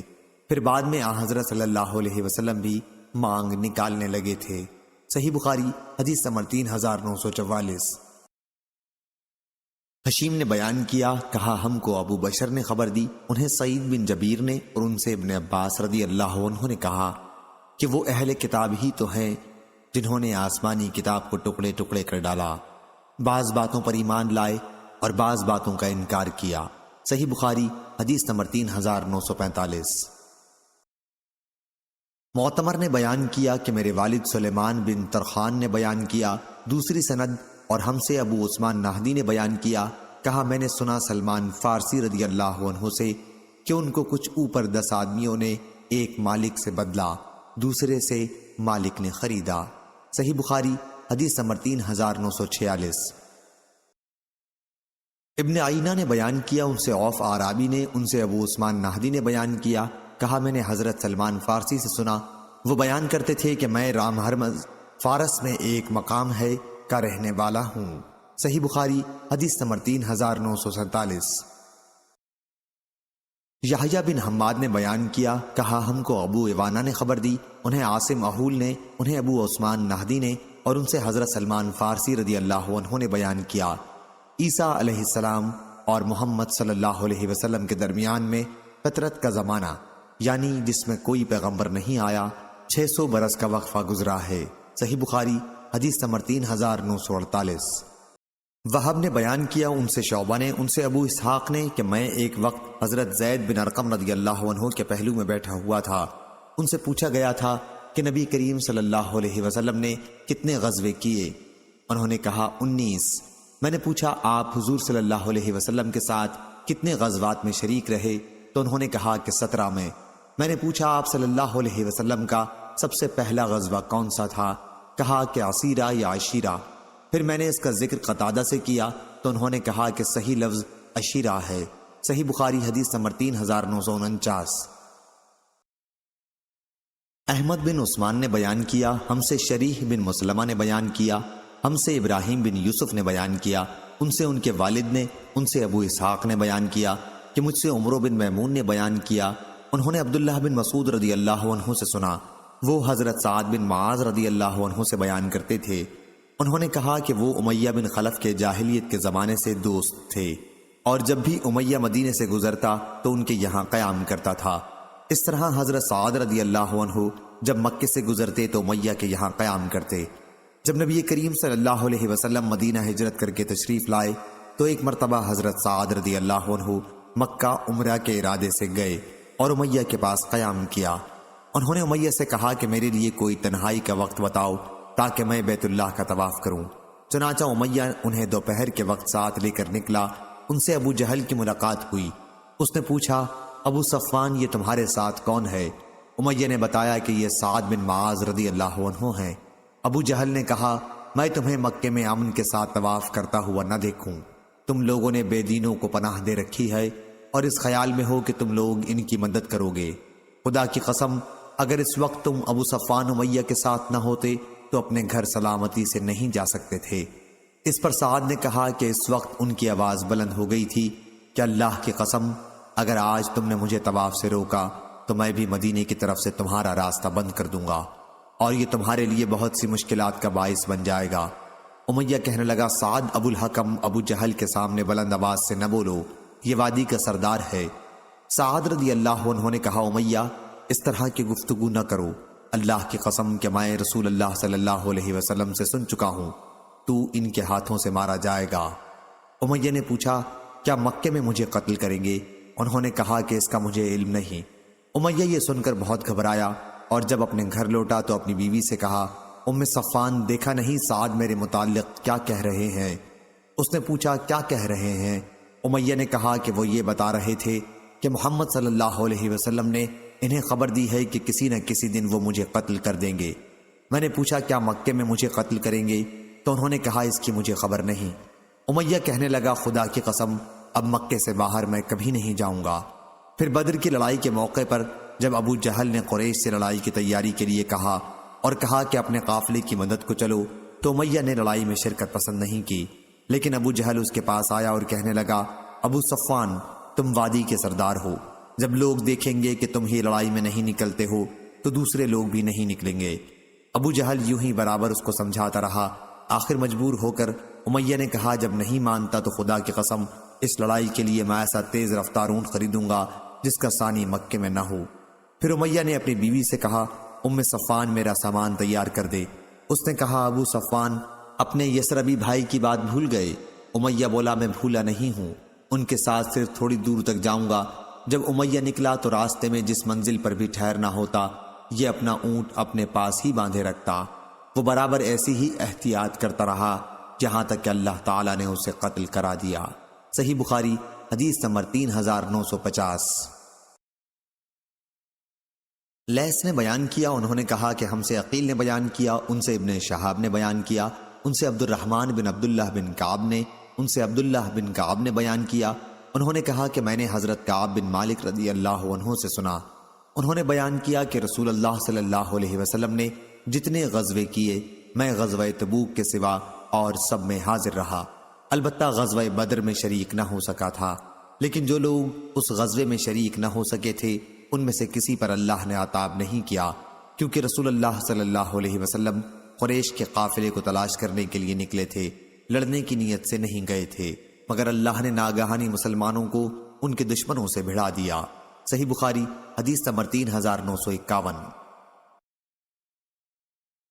پھر بعد میں حضرت صلی اللہ علیہ وسلم بھی مانگ نکالنے لگے تھے۔ صحیح بخاری حدیث نمبر 3944۔ حشیم نے بیان کیا، کہا ہم کو ابو بشر نے خبر دی، انہیں سعید بن جبیر نے اور ان سے ابن عباس رضی اللہ عنہ نے کہا کہ وہ اہل کتاب ہی تو ہیں جنہوں نے آسمانی کتاب کو ٹکڑے ٹکڑے کر ڈالا، بعض باتوں پر ایمان لائے اور بعض باتوں کا انکار کیا۔ صحیح بخاری حدیث نمبر 3945۔ معتمر نے بیان کیا کہ میرے والد سلیمان بن ترخان نے بیان کیا، دوسری سند اور ہم سے ابو عثمان نہدی نے بیان کیا، کہا میں نے سنا سلمان فارسی رضی اللہ عنہ سے کہ ان کو کچھ اوپر 10 آدمیوں نے ایک مالک سے بدلا، دوسرے سے مالک نے خریدا۔ صحیح بخاری حدیث نمبر 3946۔ ابن عینہ نے بیان کیا، ان سے عوف آرابی نے، ان سے ابو عثمان نہدی نے بیان کیا، کہا میں نے حضرت سلمان فارسی سے سنا، وہ بیان کرتے تھے کہ میں رام ہرمز فارس میں ایک مقام ہے کا رہنے والا ہوں۔ صحیح بخاری حدیث نمبر 3947۔ یحییٰ بن حماد نے بیان کیا، کہا ہم کو ابو ایوانہ نے خبر دی، انہیں عاصم احول نے، انہیں ابو عثمان نہدی نے اور ان سے حضرت سلمان فارسی رضی اللہ عنہ نے بیان کیا، عیسیٰ علیہ السلام اور محمد صلی اللہ علیہ وسلم کے درمیان میں فترت کا زمانہ، یعنی جس میں کوئی پیغمبر نہیں آیا، 600 برس کا وقفہ گزرا ہے۔ صحیح بخاری حدیث نمبر 3948۔ وہب نے بیان کیا، ان سے شعبہ نے، ان سے ابو اسحاق نے کہ میں ایک وقت حضرت زید بن ارقم رضی اللہ عنہ کے پہلو میں بیٹھا ہوا تھا، ان سے پوچھا گیا تھا کہ نبی کریم صلی اللہ علیہ وسلم نے کتنے غزوے کیے؟ انہوں نے کہا 19۔ میں نے پوچھا آپ حضور صلی اللہ علیہ وسلم کے ساتھ کتنے غزوات میں شریک رہے؟ تو انہوں نے کہا کہ 17 میں۔ میں نے پوچھا آپ صلی اللہ علیہ وسلم کا سب سے پہلا غزوہ کون سا تھا؟ کہا کہ عصیرہ یا عشیرہ۔ پھر میں نے اس کا ذکر قتادہ سے کیا تو انہوں نے کہا کہ صحیح لفظ عشیرہ ہے۔ صحیح بخاری حدیث نمبر 3949۔ احمد بن عثمان نے بیان کیا، ہم سے شریح بن مسلمہ نے بیان کیا، ہم سے ابراہیم بن یوسف نے بیان کیا، ان سے ان کے والد نے، ان سے ابو اسحاق نے بیان کیا کہ مجھ سے عمرو بن میمون نے بیان کیا، انہوں نے عبداللہ بن مسعود رضی اللہ عنہ سے سنا، وہ حضرت سعد بن معاذ رضی اللہ عنہ سے بیان کرتے تھے، انہوں نے کہا کہ وہ امیہ بن خلف کے جاہلیت کے زمانے سے دوست تھے، اور جب بھی امیہ مدینے سے گزرتا تو ان کے یہاں قیام کرتا تھا۔ اس طرح حضرت سعد رضی اللہ عنہ جب مکے سے گزرتے تو امیہ کے یہاں قیام کرتے۔ جب نبی کریم صلی اللہ علیہ وسلم مدینہ ہجرت کر کے تشریف لائے تو ایک مرتبہ حضرت سعد رضی اللہ عنہ مکہ عمرہ کے ارادے سے گئے اور امیہ کے پاس قیام کیا۔ انہوں نے امیہ سے کہا کہ میرے لیے کوئی تنہائی کا وقت بتاؤ تاکہ میں بیت اللہ کا طواف کروں۔ چنانچہ امیہ انہیں دوپہر کے وقت ساتھ لے کر نکلا۔ ان سے ابو جہل کی ملاقات ہوئی۔ اس نے پوچھا، ابو صفوان یہ تمہارے ساتھ کون ہے؟ امیہ نے بتایا کہ یہ سعد بن معاذ رضی اللہ عنہ ہیں۔ ابو جہل نے کہا، میں تمہیں مکے میں امن کے ساتھ طواف کرتا ہوا نہ دیکھوں۔ تم لوگوں نے بے دینوں کو پناہ دے رکھی ہے اور اس خیال میں ہو کہ تم لوگ ان کی مدد کرو گے۔ خدا کی قسم اگر اس وقت تم ابو صفوان امیہ کے ساتھ نہ ہوتے تو اپنے گھر سلامتی سے نہیں جا سکتے تھے۔ اس پر سعد نے کہا کہ اس وقت ان کی آواز بلند ہو گئی تھی کہ اللہ کی قسم اگر آج تم نے مجھے طواف سے روکا تو میں بھی مدینے کی طرف سے تمہارا راستہ بند کر دوں گا اور یہ تمہارے لیے بہت سی مشکلات کا باعث بن جائے گا۔ امیہ کہنے لگا، سعد ابو الحکم ابو جہل کے سامنے بلند آواز سے نہ بولو، یہ وادی کا سردار ہے۔ سعد رضی اللہ عنہ نے کہا، امیہ اس طرح کی گفتگو نہ کرو، اللہ کی قسم کہ میں رسول اللہ صلی اللہ علیہ وسلم سے سن چکا ہوں تو ان کے ہاتھوں سے مارا جائے گا۔ امیہ نے پوچھا، کیا مکے میں مجھے قتل کریں گے؟ انہوں نے کہا کہ اس کا مجھے علم نہیں۔ امیہ یہ سن کر بہت گھبرایا اور جب اپنے گھر لوٹا تو اپنی بیوی سے کہا، ام صفوان دیکھا نہیں سعد میرے متعلق کیا کہہ رہے ہیں؟ اس نے پوچھا، کیا کہہ رہے ہیں؟ امیہ نے کہا کہ وہ یہ بتا رہے تھے کہ محمد صلی اللہ علیہ وسلم نے انہیں خبر دی ہے کہ کسی نہ کسی دن وہ مجھے قتل کر دیں گے۔ میں نے پوچھا، کیا مکے میں مجھے قتل کریں گے؟ تو انہوں نے کہا، اس کی مجھے خبر نہیں۔ امیہ کہنے لگا، خدا کی قسم اب مکے سے باہر میں کبھی نہیں جاؤں گا۔ پھر بدر کی لڑائی کے موقع پر جب ابو جہل نے قریش سے لڑائی کی تیاری کے لیے کہا اور کہا کہ اپنے قافلے کی مدد کو چلو تو امیہ نے لڑائی میں شرکت پسند نہیں کی، لیکن ابو جہل اس کے پاس آیا اور کہنے لگا، ابو صفوان تم وادی کے سردار ہو، جب لوگ دیکھیں گے کہ تم ہی لڑائی میں نہیں نکلتے ہو تو دوسرے لوگ بھی نہیں نکلیں گے۔ ابو جہل یوں ہی برابر اس کو سمجھاتا رہا، آخر مجبور ہو کر امیہ نے کہا، جب نہیں مانتا تو خدا کی قسم اس لڑائی کے لیے میں ایسا تیز رفتار اونٹ خریدوں گا جس کا ثانی مکے میں نہ ہو۔ پھر امیہ نے اپنی بیوی سے کہا، ام صفوان میرا سامان تیار کر دے۔ اس نے کہا، ابو صفوان اپنے یسربی بھائی کی بات بھول گئے؟ امیہ بولا، میں بھولا نہیں ہوں، ان کے ساتھ صرف تھوڑی دور تک جاؤں گا۔ جب امیہ نکلا تو راستے میں جس منزل پر بھی ٹھہرنا ہوتا یہ اپنا اونٹ اپنے پاس ہی باندھے رکھتا۔ وہ برابر ایسی ہی احتیاط کرتا رہا جہاں تک کہ اللہ تعالیٰ نے اسے قتل کرا دیا۔ صحیح بخاری حدیث نمبر 3950۔ لیث نے بیان کیا، انہوں نے کہا کہ ہم سے عقیل نے بیان کیا، ان سے ابن شہاب نے بیان کیا، ان سے عبد الرحمن بن عبداللہ بن کعب نے، ان سے عبداللہ بن کعب نے بیان کیا، انہوں نے کہا کہ میں نے حضرت کعب بن مالک رضی اللہ عنہ سے سنا، انہوں نے بیان کیا کہ رسول اللہ صلی اللہ علیہ وسلم نے جتنے غزوے کیے میں غزوہ تبوک کے سوا اور سب میں حاضر رہا، البتہ غزوہ بدر میں شریک نہ ہو سکا تھا، لیکن جو لوگ اس غزوے میں شریک نہ ہو سکے تھے ان میں سے کسی پر اللہ نے عتاب نہیں کیا، کیونکہ رسول اللہ صلی اللہ علیہ وسلم قریش کے قافلے کو تلاش کرنے کے لیے نکلے تھے، لڑنے کی نیت سے نہیں گئے تھے، مگر اللہ نے ناگہانی مسلمانوں کو ان کے دشمنوں سے بھڑا دیا۔ صحیح بخاری حدیث نمبر 3951۔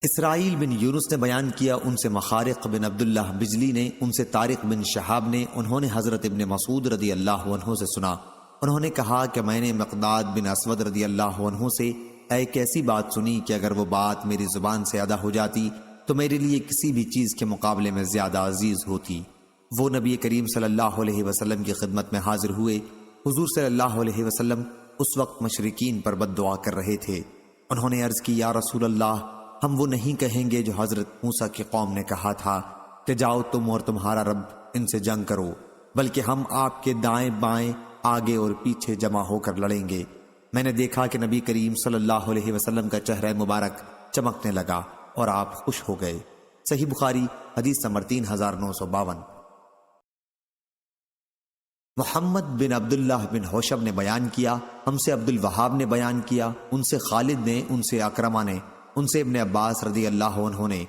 اسرائیل بن یونس نے بیان کیا، ان سے مخارق بن عبداللہ بجلی نے، ان سے طارق بن شہاب نے، انہوں نے حضرت ابن مسعود رضی اللہ عنہ سے سنا، انہوں نے کہا کہ میں نے مقداد بن اسود رضی اللہ عنہ سے ایک ایسی بات سنی کہ اگر وہ بات میری زبان سے ادا ہو جاتی تو میرے لیے کسی بھی چیز کے مقابلے میں زیادہ عزیز ہوتی۔ وہ نبی کریم صلی اللہ علیہ وسلم کی خدمت میں حاضر ہوئے، حضور صلی اللہ علیہ وسلم اس وقت مشرکین پر بد دعا کر رہے تھے۔ انہوں نے عرض کی، یا رسول اللہ، ہم وہ نہیں کہیں گے جو حضرت موسیٰ کی قوم نے کہا تھا کہ جاؤ تم اور تمہارا رب ان سے جنگ کرو، بلکہ ہم آپ کے دائیں بائیں آگے اور پیچھے جمع ہو کر لڑیں گے۔ میں نے دیکھا کہ نبی کریم صلی اللہ علیہ وسلم کا چہرہ مبارک چمکنے لگا اور آپ خوش ہو گئے۔ صحیح بخاری حدیث نمبر 3952۔ محمد بن عبداللہ بن حوشب نے بیان کیا، ہم سے عبد الوہاب نے بیان کیا، ان سے خالد نے، ان سے اکرمہ نے، ان سے ابن عباس رضی اللہ عنہ نے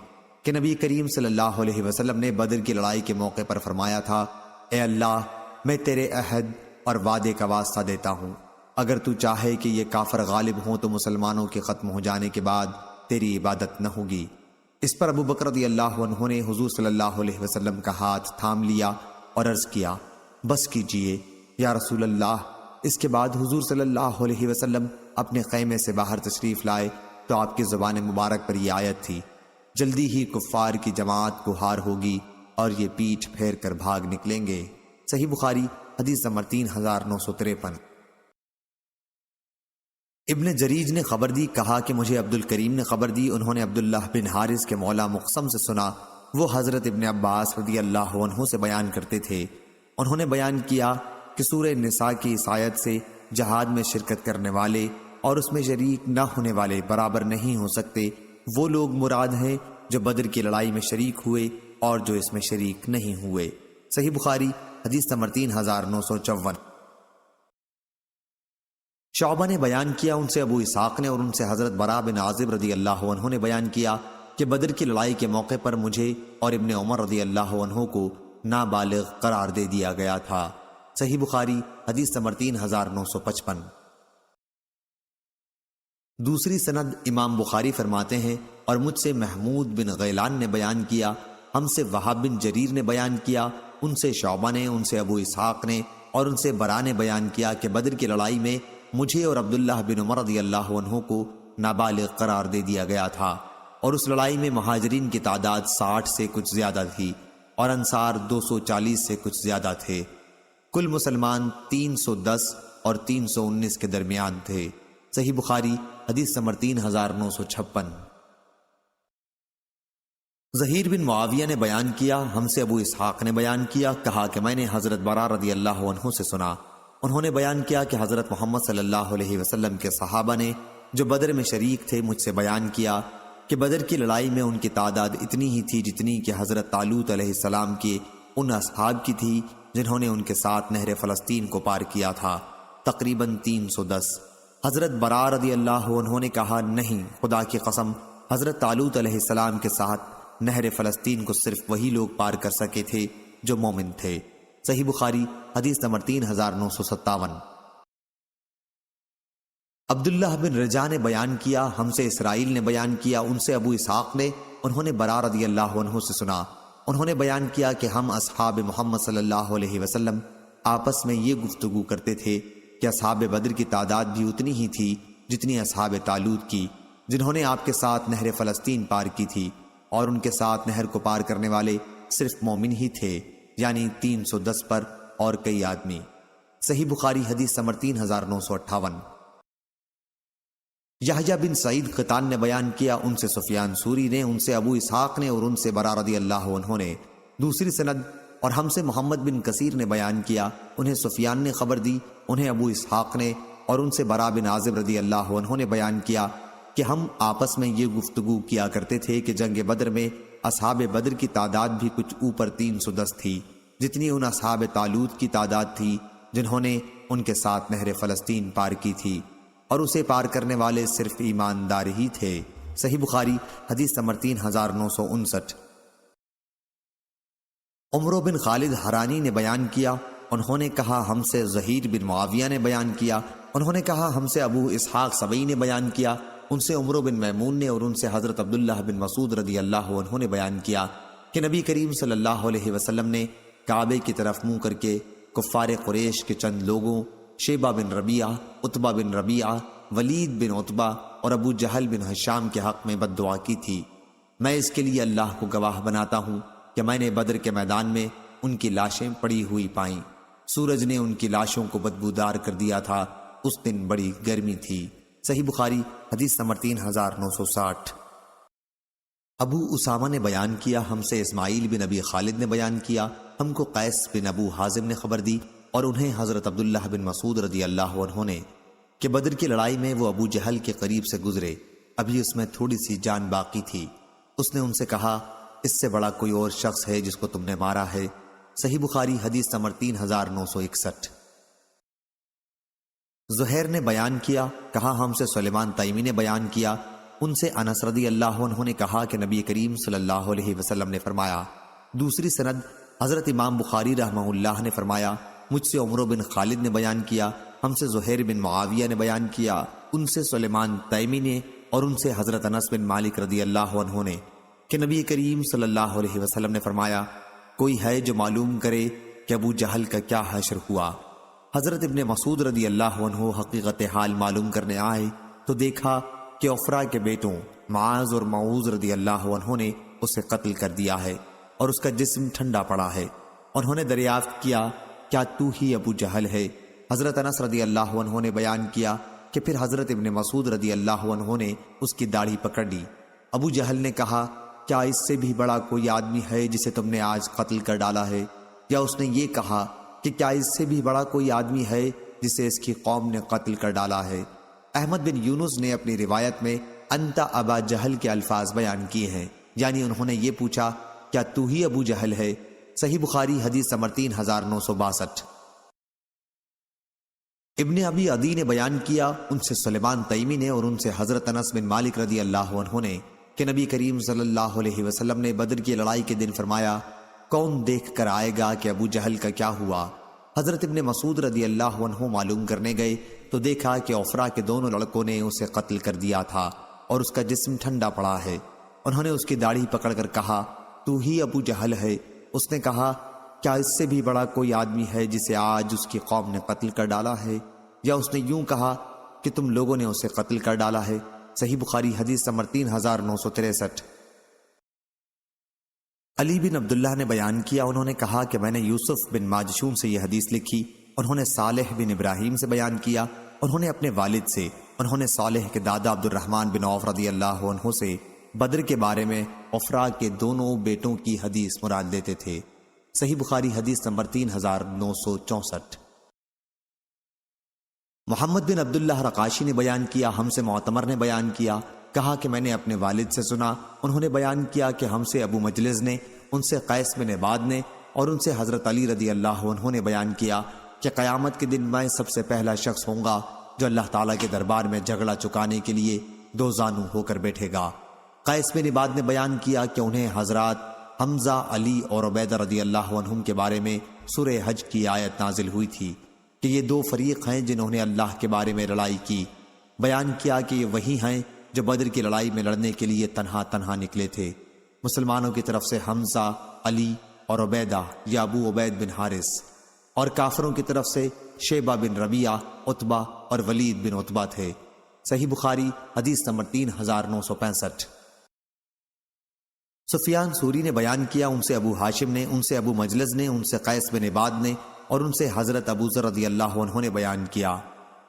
کہ نبی کریم صلی اللہ علیہ وسلم نے بدر کی لڑائی کے موقع پر فرمایا تھا، اے اللہ، میں تیرے عہد اور وعدے کا واسطہ دیتا ہوں، اگر تو چاہے کہ یہ کافر غالب ہوں تو مسلمانوں کے ختم ہو جانے کے بعد تیری عبادت نہ ہوگی۔ اس پر ابو بکر رضی اللہ عنہ نے حضور صلی اللہ علیہ وسلم کا ہاتھ تھام لیا اور عرض کیا، بس کیجئے یا رسول اللہ۔ اس کے بعد حضور صلی اللہ علیہ وسلم اپنے خیمے سے باہر تشریف لائے تو آپ کی زبان مبارک پر یہ آیت تھی، جلدی ہی کفار کی جماعت کو ہار ہوگی اور یہ پیٹھ پھیر کر بھاگ نکلیں گے۔ صحیح بخاری حدیث نمبر 3953۔ ابن جریج نے خبر دی، کہا کہ مجھے عبد الکریم نے خبر دی، انہوں نے عبداللہ بن حارث کے مولا مقسم سے سنا، وہ حضرت ابن عباس رضی اللہ عنہ سے بیان کرتے تھے، انہوں نے بیان کیا کہ سورہ نساء کی اس آیت سے جہاد میں شرکت کرنے والے اور اس میں شریک نہ ہونے والے برابر نہیں ہو سکتے، وہ لوگ مراد ہیں جو بدر کی لڑائی میں شریک ہوئے اور جو اس میں شریک نہیں ہوئے۔ صحیح بخاری حدیث نمبر 3954۔ شعبہ نے بیان کیا، ان سے ابو اسحاق نے اور ان سے حضرت براء بن عازب رضی اللہ عنہ نے بیان کیا کہ بدر کی لڑائی کے موقع پر مجھے اور ابن عمر رضی اللہ عنہ کو نابالغ قرار دے دیا گیا تھا۔ صحیح بخاری حدیث نمبر 3955۔ دوسری سند امام بخاری فرماتے ہیں، اور مجھ سے محمود بن غیلان نے بیان کیا، ہم سے وہاب بن جریر نے بیان کیا، ان سے شعبہ نے، ان سے ابو اسحاق نے اور ان سے براء نے بیان کیا کہ بدر کی لڑائی میں مجھے اور عبداللہ بن عمر رضی اللہ عنہ کو نابالغ قرار دے دیا گیا تھا، اور اس لڑائی میں مہاجرین کی تعداد 60 سے کچھ زیادہ تھی اور انصار 240 سے کچھ زیادہ تھے، کل مسلمان 310 اور 319 کے درمیان تھے۔ صحیح بخاری حدیث نمبر 3956۔ زہیر بن معاویہ نے بیان کیا، ہم سے ابو اسحاق نے بیان کیا، کہا کہ میں نے حضرت براء رضی اللہ عنہ سے سنا، انہوں نے بیان کیا کہ حضرت محمد صلی اللہ علیہ وسلم کے صحابہ نے جو بدر میں شریک تھے مجھ سے بیان کیا کہ بدر کی لڑائی میں ان کی تعداد اتنی ہی تھی جتنی کہ حضرت طالوت علیہ السلام کے ان اصحاب کی تھی جنہوں نے ان کے ساتھ نہر فلسطین کو پار کیا تھا، تقریباً 310۔ حضرت براء رضی اللہ عنہ نے کہا، نہیں، خدا کی قسم، حضرت طالوت علیہ السلام کے ساتھ نہر فلسطین کو صرف وہی لوگ پار کر سکے تھے جو مومن تھے۔ صحیح بخاری حدیث نمبر 3957۔ عبداللہ بن رجا نے بیان کیا، ہم سے اسرائیل نے بیان کیا، ان سے ابو اسحاق نے، انہوں نے براء رضی اللہ عنہ سے سنا، انہوں نے بیان کیا کہ ہم اصحاب محمد صلی اللہ علیہ وسلم آپس میں یہ گفتگو کرتے تھے کہ اصحاب بدر کی تعداد بھی اتنی ہی تھی جتنی اصحاب طالوت کی، جنہوں نے آپ کے ساتھ نہر فلسطین پار کی تھی، اور ان کے ساتھ نہر کو پار کرنے والے صرف مومن ہی تھے، یعنی 310 پر اور کئی آدمی۔ صحیح بخاری حدیث نمبر 3958۔ یحییٰ بن سعید قطان نے بیان کیا، ان سے سفیان ثوری نے، ان سے ابو اسحاق نے اور ان سے براء رضی اللہ عنہ نے۔ دوسری سند اور ہم سے محمد بن کثیر نے بیان کیا، انہیں سفیان نے خبر دی، انہیں ابو اسحاق نے اور ان سے براء بن عازب رضی اللہ عنہ نے بیان کیا کہ ہم آپس میں یہ گفتگو کیا کرتے تھے کہ جنگ بدر میں اصحاب بدر کی تعداد بھی کچھ اوپر 310 تھی جتنی ان اصحاب طالوت کی تعداد تھی جنہوں نے ان کے ساتھ نہر فلسطین پار کی تھی، اور اسے پار کرنے والے صرف ایماندار ہی تھے۔ صحیح بخاری حدیث نمبر 3959۔ عمرو بن خالد حرانی نے بیان کیا، انہوں نے کہا ہم سے زہیر بن معاویہ نے بیان کیا، انہوں نے کہا ہم سے ابو اسحاق سبعی نے بیان کیا، ان سے عمرو بن میمون نے اور ان سے حضرت عبداللہ بن مسعود رضی اللہ عنہ نے بیان کیا کہ نبی کریم صلی اللہ علیہ وسلم نے کعبے کی طرف منہ کر کے کفار قریش کے چند لوگوں شیبہ بن ربیعہ، عتبہ بن ربیعہ، ولید بن عتبہ اور ابو جہل بن ہشام کے حق میں بد دعا کی تھی۔ میں اس کے لیے اللہ کو گواہ بناتا ہوں کہ میں نے بدر کے میدان میں ان کی لاشیں پڑی ہوئی پائیں، سورج نے ان کی لاشوں کو بدبودار کر دیا تھا، اس دن بڑی گرمی تھی۔ صحیح بخاری حدیث نمبر 3960۔ ابو اسامہ نے بیان کیا، ہم سے اسماعیل بن ابی خالد نے بیان کیا، ہم کو قیس بن ابو حازم نے خبر دی اور انہیں حضرت عبداللہ بن مسعود رضی اللہ عنہ نے۔ کہ بدر کی لڑائی میں وہ ابو جہل کے قریب سے گزرے، ابھی اس میں تھوڑی سی جان باقی تھی۔ اس نے ان سے کہا، اس سے بڑا کوئی اور شخص ہے جس کو تم نے مارا ہے؟ صحیح بخاری حدیث نمبر 3961۔ زہیر نے بیان کیا، کہا ہم سے سلیمان تیمی نے بیان کیا، ان سے انس رضی اللہ عنہ نے کہا کہ نبی کریم صلی اللہ علیہ وسلم نے فرمایا۔ دوسری سند حضرت امام بخاری رحمہ اللہ نے فرمایا، مجھ سے عمرو بن خالد نے بیان کیا، ہم سے زہیر بن معاویہ نے بیان کیا، ان سے سلیمان تیمی نے، اور ان سے حضرت انس بن مالک رضی اللہ عنہ نے کہ نبی کریم صلی اللہ علیہ وسلم نے فرمایا، کوئی ہے جو معلوم کرے کہ ابو جہل کا کیا حشر ہوا؟ حضرت ابن مسعود رضی اللہ عنہ حقیقت حال معلوم کرنے آئے تو دیکھا کہ عفرا کے بیٹوں معاذ اور معوذ رضی اللہ عنہ نے اسے قتل کر دیا ہے اور اس کا جسم ٹھنڈا پڑا ہے۔ انہوں نے دریافت کیا، کیا تو ہی ابو جہل ہے؟ حضرت انس رضی اللہ عنہ نے بیان کیا کہ پھر حضرت ابن مسعود رضی اللہ عنہ نے اس کی داڑھی پکڑ لی۔ ابو جہل نے کہا، کیا اس سے بھی بڑا کوئی آدمی ہے جسے تم نے آج قتل کر ڈالا ہے؟ یا اس نے یہ کہا کہ کیا اس سے بھی بڑا کوئی آدمی ہے جسے اس کی قوم نے قتل کر ڈالا ہے؟ احمد بن یونس نے اپنی روایت میں انت ابا جہل کے الفاظ بیان کیے ہیں، یعنی انہوں نے یہ پوچھا، کیا تو ہی ابو جہل ہے؟ صحیح بخاری حدیث نمبر 3962۔ ابن ابی عدی نے بیان کیا، ان سے سلیمان تیمی نے اور ان سے حضرت انس بن مالک رضی اللہ عنہ نے کہ نبی کریم صلی اللہ علیہ وسلم نے بدر کی لڑائی کے دن فرمایا، کون دیکھ کر آئے گا کہ ابو جہل کا کیا ہوا؟ حضرت ابن مسعود رضی اللہ عنہ معلوم کرنے گئے تو دیکھا کہ عفرا کے دونوں لڑکوں نے اسے قتل کر دیا تھا اور اس کا جسم ٹھنڈا پڑا ہے۔ انہوں نے اس کی داڑھی پکڑ کر کہا، تو ہی ابو جہل ہے؟ اس نے کہا، کیا اس سے بھی بڑا کوئی آدمی ہے جسے آج اس کی قوم نے قتل کر ڈالا ہے؟ یا اس نے یوں کہا کہ تم لوگوں نے اسے قتل کر ڈالا ہے؟ صحیح بخاری حدیث نمبر 3963۔ علی بن عبداللہ نے بیان کیا، انہوں نے کہا کہ میں نے یوسف بن ماجشون سے یہ حدیث لکھی، انہوں نے صالح بن ابراہیم سے بیان کیا، انہوں نے اپنے والد سے، انہوں نے صالح کے دادا عبد الرحمن بن عوف رضی اللہ عنہ سے بدر کے بارے میں عفرا کے دونوں بیٹوں کی حدیث مراد لیتے تھے۔ صحیح بخاری حدیث نمبر 3964۔ محمد بن عبداللہ رقاشی نے بیان کیا، ہم سے معتمر نے بیان کیا، کہا کہ میں نے اپنے والد سے سنا، انہوں نے بیان کیا کہ ہم سے ابو مجلس نے، ان سے قیس بن عباد نے، اور ان سے حضرت علی رضی اللہ عنہ نے بیان کیا کہ قیامت کے دن میں سب سے پہلا شخص ہوں گا جو اللہ تعالیٰ کے دربار میں جھگڑا چکانے کے لیے دو زانو ہو کر بیٹھے گا۔ قیس بن عباد نے بیان کیا کہ انہیں حضرات حمزہ، علی اور عبیدہ رضی اللہ عنہم کے بارے میں سورہ حج کی آیت نازل ہوئی تھی کہ یہ دو فریق ہیں جنہوں نے اللہ کے بارے میں لڑائی کی۔ بیان کیا کہ یہ وہی ہیں جو بدر کی لڑائی میں لڑنے کے لیے تنہا نکلے تھے۔ مسلمانوں کی طرف سے حمزہ، علی اور عبیدہ یا ابو عبید بن حارث، اور کافروں کی طرف سے شیبہ بن ربیعہ، عتبہ اور ولید بن عتبہ تھے۔ صحیح بخاری حدیث نمبر 3965۔ سفیان سوری نے بیان کیا، ان سے ابو ہاشم نے، ان سے ابو مجلس نے، ان سے قیس بن عباد نے، اور ان سے حضرت ابو ذر رضی اللہ عنہ نے بیان کیا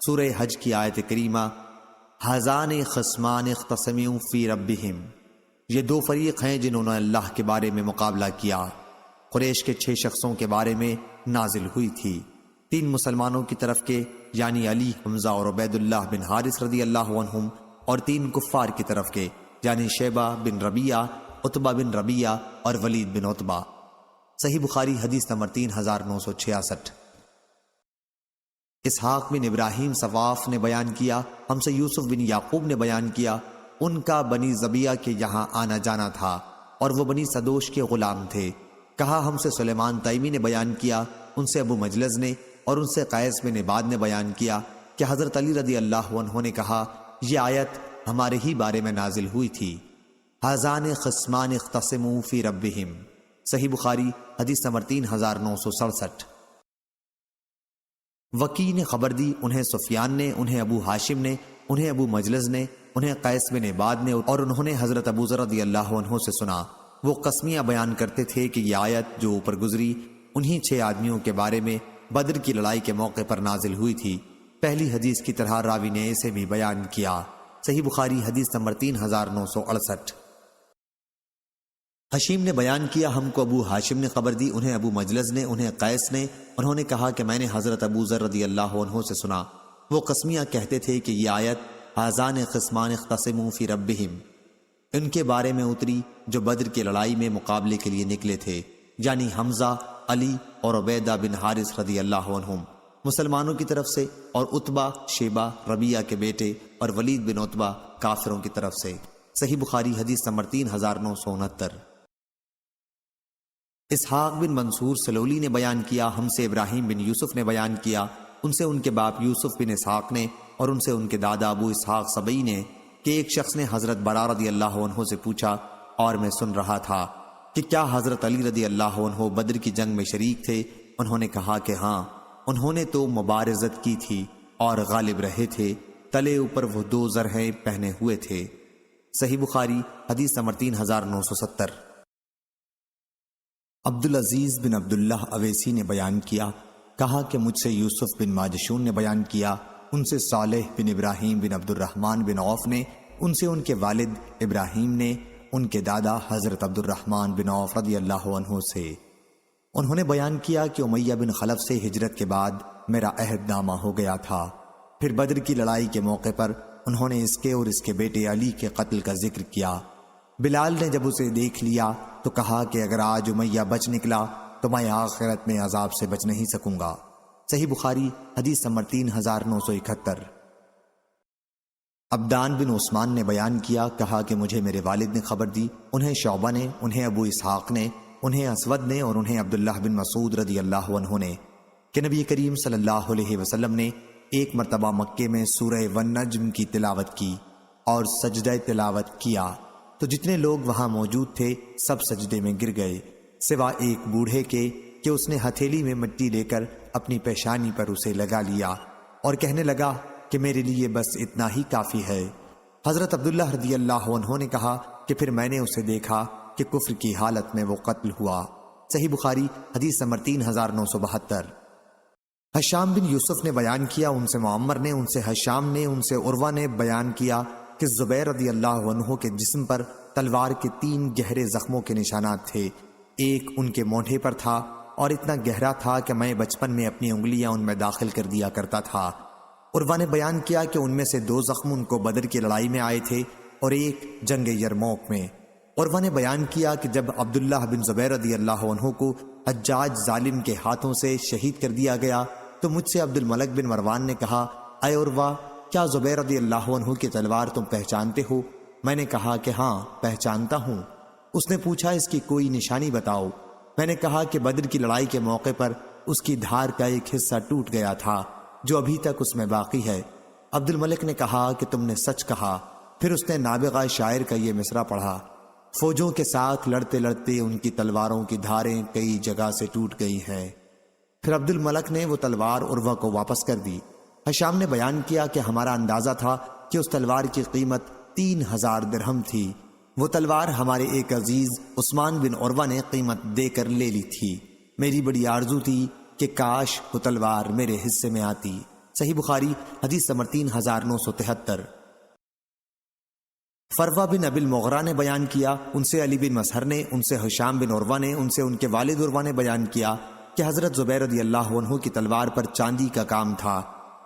سورہ حج کی آیت کریمہ، ھذان خصمان اختصموا فی ربہم، یہ دو فریق ہیں جنہوں نے اللہ کے بارے میں مقابلہ کیا۔ قریش کے 6 شخصوں کے بارے میں نازل ہوئی تھی، 3 مسلمانوں کی طرف کے یعنی علی، حمزہ اور عبید اللہ بن حارث رضی اللہ عنہم، اور 3 کفار کی طرف کے یعنی شیبہ بن ربیعہ، عتبہ بن ربیعہ اور ولید بن عتبہ۔ صحیح بخاری حدیث نمبر 3966۔ اسحاق بن ابراہیم صواف نے بیان کیا، ہم سے یوسف بن یعقوب نے بیان کیا، ان کا بنی زبیہ کے یہاں آنا جانا تھا اور وہ بنی صدوش کے غلام تھے۔ کہا ہم سے سلیمان تیمی نے بیان کیا، ان سے ابو مجلس نے، اور ان سے قیس بن عباد نے بیان کیا کہ حضرت علی رضی اللہ عنہ نے کہا، یہ آیت ہمارے ہی بارے میں نازل ہوئی تھی، ھذان خصمان اختصموا فی ربہم۔ صحیح بخاری حدیث نمبر 3967۔ وکی نے خبر دی، انہیں سفیان نے، انہیں ابو ہاشم نے، انہیں ابو مجلس نے، انہیں قیس بن عباد نے، اور انہوں نے حضرت ابو ذر رضی اللہ عنہ سے سنا۔ وہ قسمیاں بیان کرتے تھے کہ یہ آیت جو اوپر گزری انہی 6 آدمیوں کے بارے میں بدر کی لڑائی کے موقع پر نازل ہوئی تھی۔ پہلی حدیث کی طرح راوی نے اسے بھی بیان کیا۔ صحیح بخاری حدیث نمبر 3968۔ حشیم نے بیان کیا، ہم کو ابو ہاشم نے خبر دی، انہیں ابو مجلس نے، انہیں قیس نے، انہوں نے کہا کہ میں نے حضرت ابو ذر رضی اللہ عنہ سے سنا، وہ قسمیاں کہتے تھے کہ یہ آیت آذان قسمان اختصموا فی ربہم ان کے بارے میں اتری جو بدر کی لڑائی میں مقابلے کے لیے نکلے تھے، یعنی حمزہ، علی اور عبیدہ بن حارث رضی اللہ عنہم مسلمانوں کی طرف سے، اور عتبہ، شیبہ، ربیعہ کے بیٹے، اور ولید بن عتبہ کافروں کی طرف سے۔ صحیح بخاری حدیث نمبر 3969۔ اسحاق بن منصور سلولی نے بیان کیا، ہم سے ابراہیم بن یوسف نے بیان کیا، ان سے ان کے باپ یوسف بن اسحاق نے، اور ان سے ان کے دادا ابو اسحاق سبئی نے، کہ ایک شخص نے حضرت برا رضی اللہ عنہ سے پوچھا، اور میں سن رہا تھا، کہ کیا حضرت علی رضی اللہ عنہ بدر کی جنگ میں شریک تھے؟ انہوں نے کہا کہ ہاں، انہوں نے تو مبارزت کی تھی اور غالب رہے تھے، تلے اوپر وہ 2 زرہیں پہنے ہوئے تھے۔ صحیح بخاری حدیث نمبر 3970۔ عبدالعزیز بن عبداللہ اویسی نے بیان کیا، کہا کہ مجھ سے یوسف بن ماجشون نے بیان کیا، ان سے صالح بن ابراہیم بن عبد الرحمن بن عوف نے، ان سے ان کے والد ابراہیم نے، ان کے دادا حضرت عبد الرحمن بن عوف رضی اللہ عنہ سے، انہوں نے بیان کیا کہ امیہ بن خلف سے ہجرت کے بعد میرا عہد نامہ ہو گیا تھا۔ پھر بدر کی لڑائی کے موقع پر انہوں نے اس کے اور اس کے بیٹے علی کے قتل کا ذکر کیا۔ بلال نے جب اسے دیکھ لیا تو کہا کہ اگر آج امیہ بچ نکلا تو میں آخرت میں عذاب سے بچ نہیں سکوں گا۔ صحیح بخاری حدیث نمبر 3971۔ عبدان بن عثمان نے بیان کیا، کہا کہ مجھے میرے والد نے خبر دی، انہیں شعبہ نے، انہیں ابو اسحاق نے، انہیں اسود نے، اور انہیں عبداللہ بن مسعود رضی اللہ عنہ نے، کہ نبی کریم صلی اللہ علیہ وسلم نے ایک مرتبہ مکے میں سورہ والنجم کی تلاوت کی اور سجدہ تلاوت کیا تو جتنے لوگ وہاں موجود تھے سب سجدے میں گر گئے، سوا ایک بوڑھے کے کہ اس نے ہتھیلی میں مٹی لے کر اپنی پیشانی پر اسے لگا لیا اور کہنے لگا کہ میرے لیے بس اتنا ہی کافی ہے۔ حضرت عبداللہ رضی اللہ عنہ نے کہا کہ پھر میں نے اسے دیکھا کہ کفر کی حالت میں وہ قتل ہوا۔ صحیح بخاری حدیث نمبر 3972۔ حشام بن یوسف نے بیان کیا، ان سے معمر نے، ان سے حشام نے، ان سے عروہ نے بیان کیا کہ زبیر رضی اللہ عنہ کے جسم پر تلوار کے 3 گہرے زخموں کے نشانات تھے، ایک ان کے مونڈھے پر تھا اور اتنا گہرا تھا کہ میں بچپن میں اپنی انگلیاں ان میں داخل کر دیا کرتا تھا۔ عروہ نے بیان کیا کہ ان میں سے 2 زخم ان کو بدر کی لڑائی میں آئے تھے اور ایک جنگ یرموک میں۔ عروہ نے بیان کیا کہ جب عبداللہ بن زبیر رضی اللہ عنہ کو حجاج ظالم کے ہاتھوں سے شہید کر دیا گیا تو مجھ سے عبد الملک بن مروان نے کہا، اے عروہ، کیا زبیر رضی اللہ عنہ کی تلوار تم پہچانتے ہو؟ میں نے کہا کہ ہاں پہچانتا ہوں۔ اس نے پوچھا اس کی کوئی نشانی بتاؤ۔ میں نے کہا کہ بدر کی لڑائی کے موقع پر اس کی دھار کا ایک حصہ ٹوٹ گیا تھا جو ابھی تک اس میں باقی ہے۔ عبد الملک نے کہا کہ تم نے سچ کہا۔ پھر اس نے نابغہ شاعر کا یہ مصرع پڑھا، فوجوں کے ساتھ لڑتے لڑتے ان کی تلواروں کی دھاریں کئی جگہ سے ٹوٹ گئی ہیں۔ پھر عبد الملک نے وہ تلوار عروہ کو واپس کر دی۔ حشام نے بیان کیا کہ ہمارا اندازہ تھا کہ اس تلوار کی قیمت 3000 درہم تھی۔ وہ تلوار ہمارے ایک عزیز عثمان بن عروہ نے قیمت دے کر لے لی تھی۔ میری بڑی آرزو تھی کہ کاش وہ تلوار میرے حصے میں آتی۔ صحیح بخاری حدیث نمبر 3973۔ فروہ بن ابی المغرا نے بیان کیا، ان سے علی بن مسہر نے، ان سے حشام بن عروہ نے، ان سے ان کے والد عروہ نے بیان کیا کہ حضرت زبیر رضی اللہ عنہ کی تلوار پر چاندی کا کام تھا۔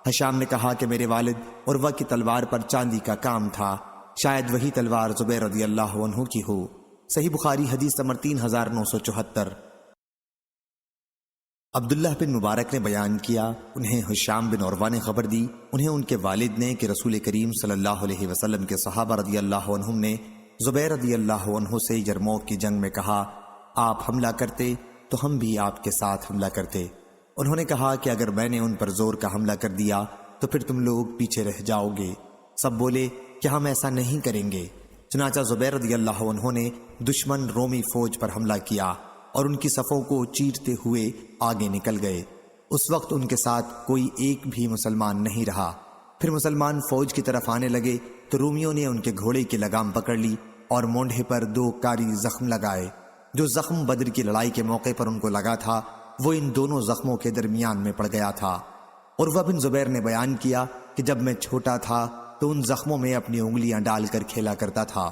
حشام نے کہا کہ میرے والد عروہ کی تلوار پر چاندی کا کام تھا، شاید وہی تلوار زبیر رضی اللہ عنہ کی ہو۔ صحیح بخاری حدیث نمبر 3974۔ عبداللہ بن مبارک نے بیان کیا، انہیں حشام بن عروہ نے خبر دی، انہیں ان کے والد نے کہ رسول کریم صلی اللہ علیہ وسلم کے صحابہ رضی اللہ عنہم نے زبیر رضی اللہ عنہ سے یرموک کی جنگ میں کہا، آپ حملہ کرتے تو ہم بھی آپ کے ساتھ حملہ کرتے۔ انہوں نے کہا کہ اگر میں نے ان پر زور کا حملہ کر دیا تو پھر تم لوگ پیچھے رہ جاؤ گے۔ سب بولے کہ ہم ایسا نہیں کریں گے۔ چنانچہ زبیر رضی اللہ عنہ نے دشمن رومی فوج پر حملہ کیا اور ان کی صفوں کو چیرتے ہوئے آگے نکل گئے۔ اس وقت ان کے ساتھ کوئی ایک بھی مسلمان نہیں رہا۔ پھر مسلمان فوج کی طرف آنے لگے تو رومیوں نے ان کے گھوڑے کی لگام پکڑ لی اور مونڈھے پر 2 کاری زخم لگائے۔ جو زخم بدر کی لڑائی کے موقع پر ان کو لگا تھا وہ ان دونوں زخموں کے درمیان میں پڑ گیا تھا۔ عروہ بن زبیر نے بیان کیا کہ جب میں چھوٹا تھا تو ان زخموں میں اپنی انگلیاں ڈال کر کھیلا کرتا تھا۔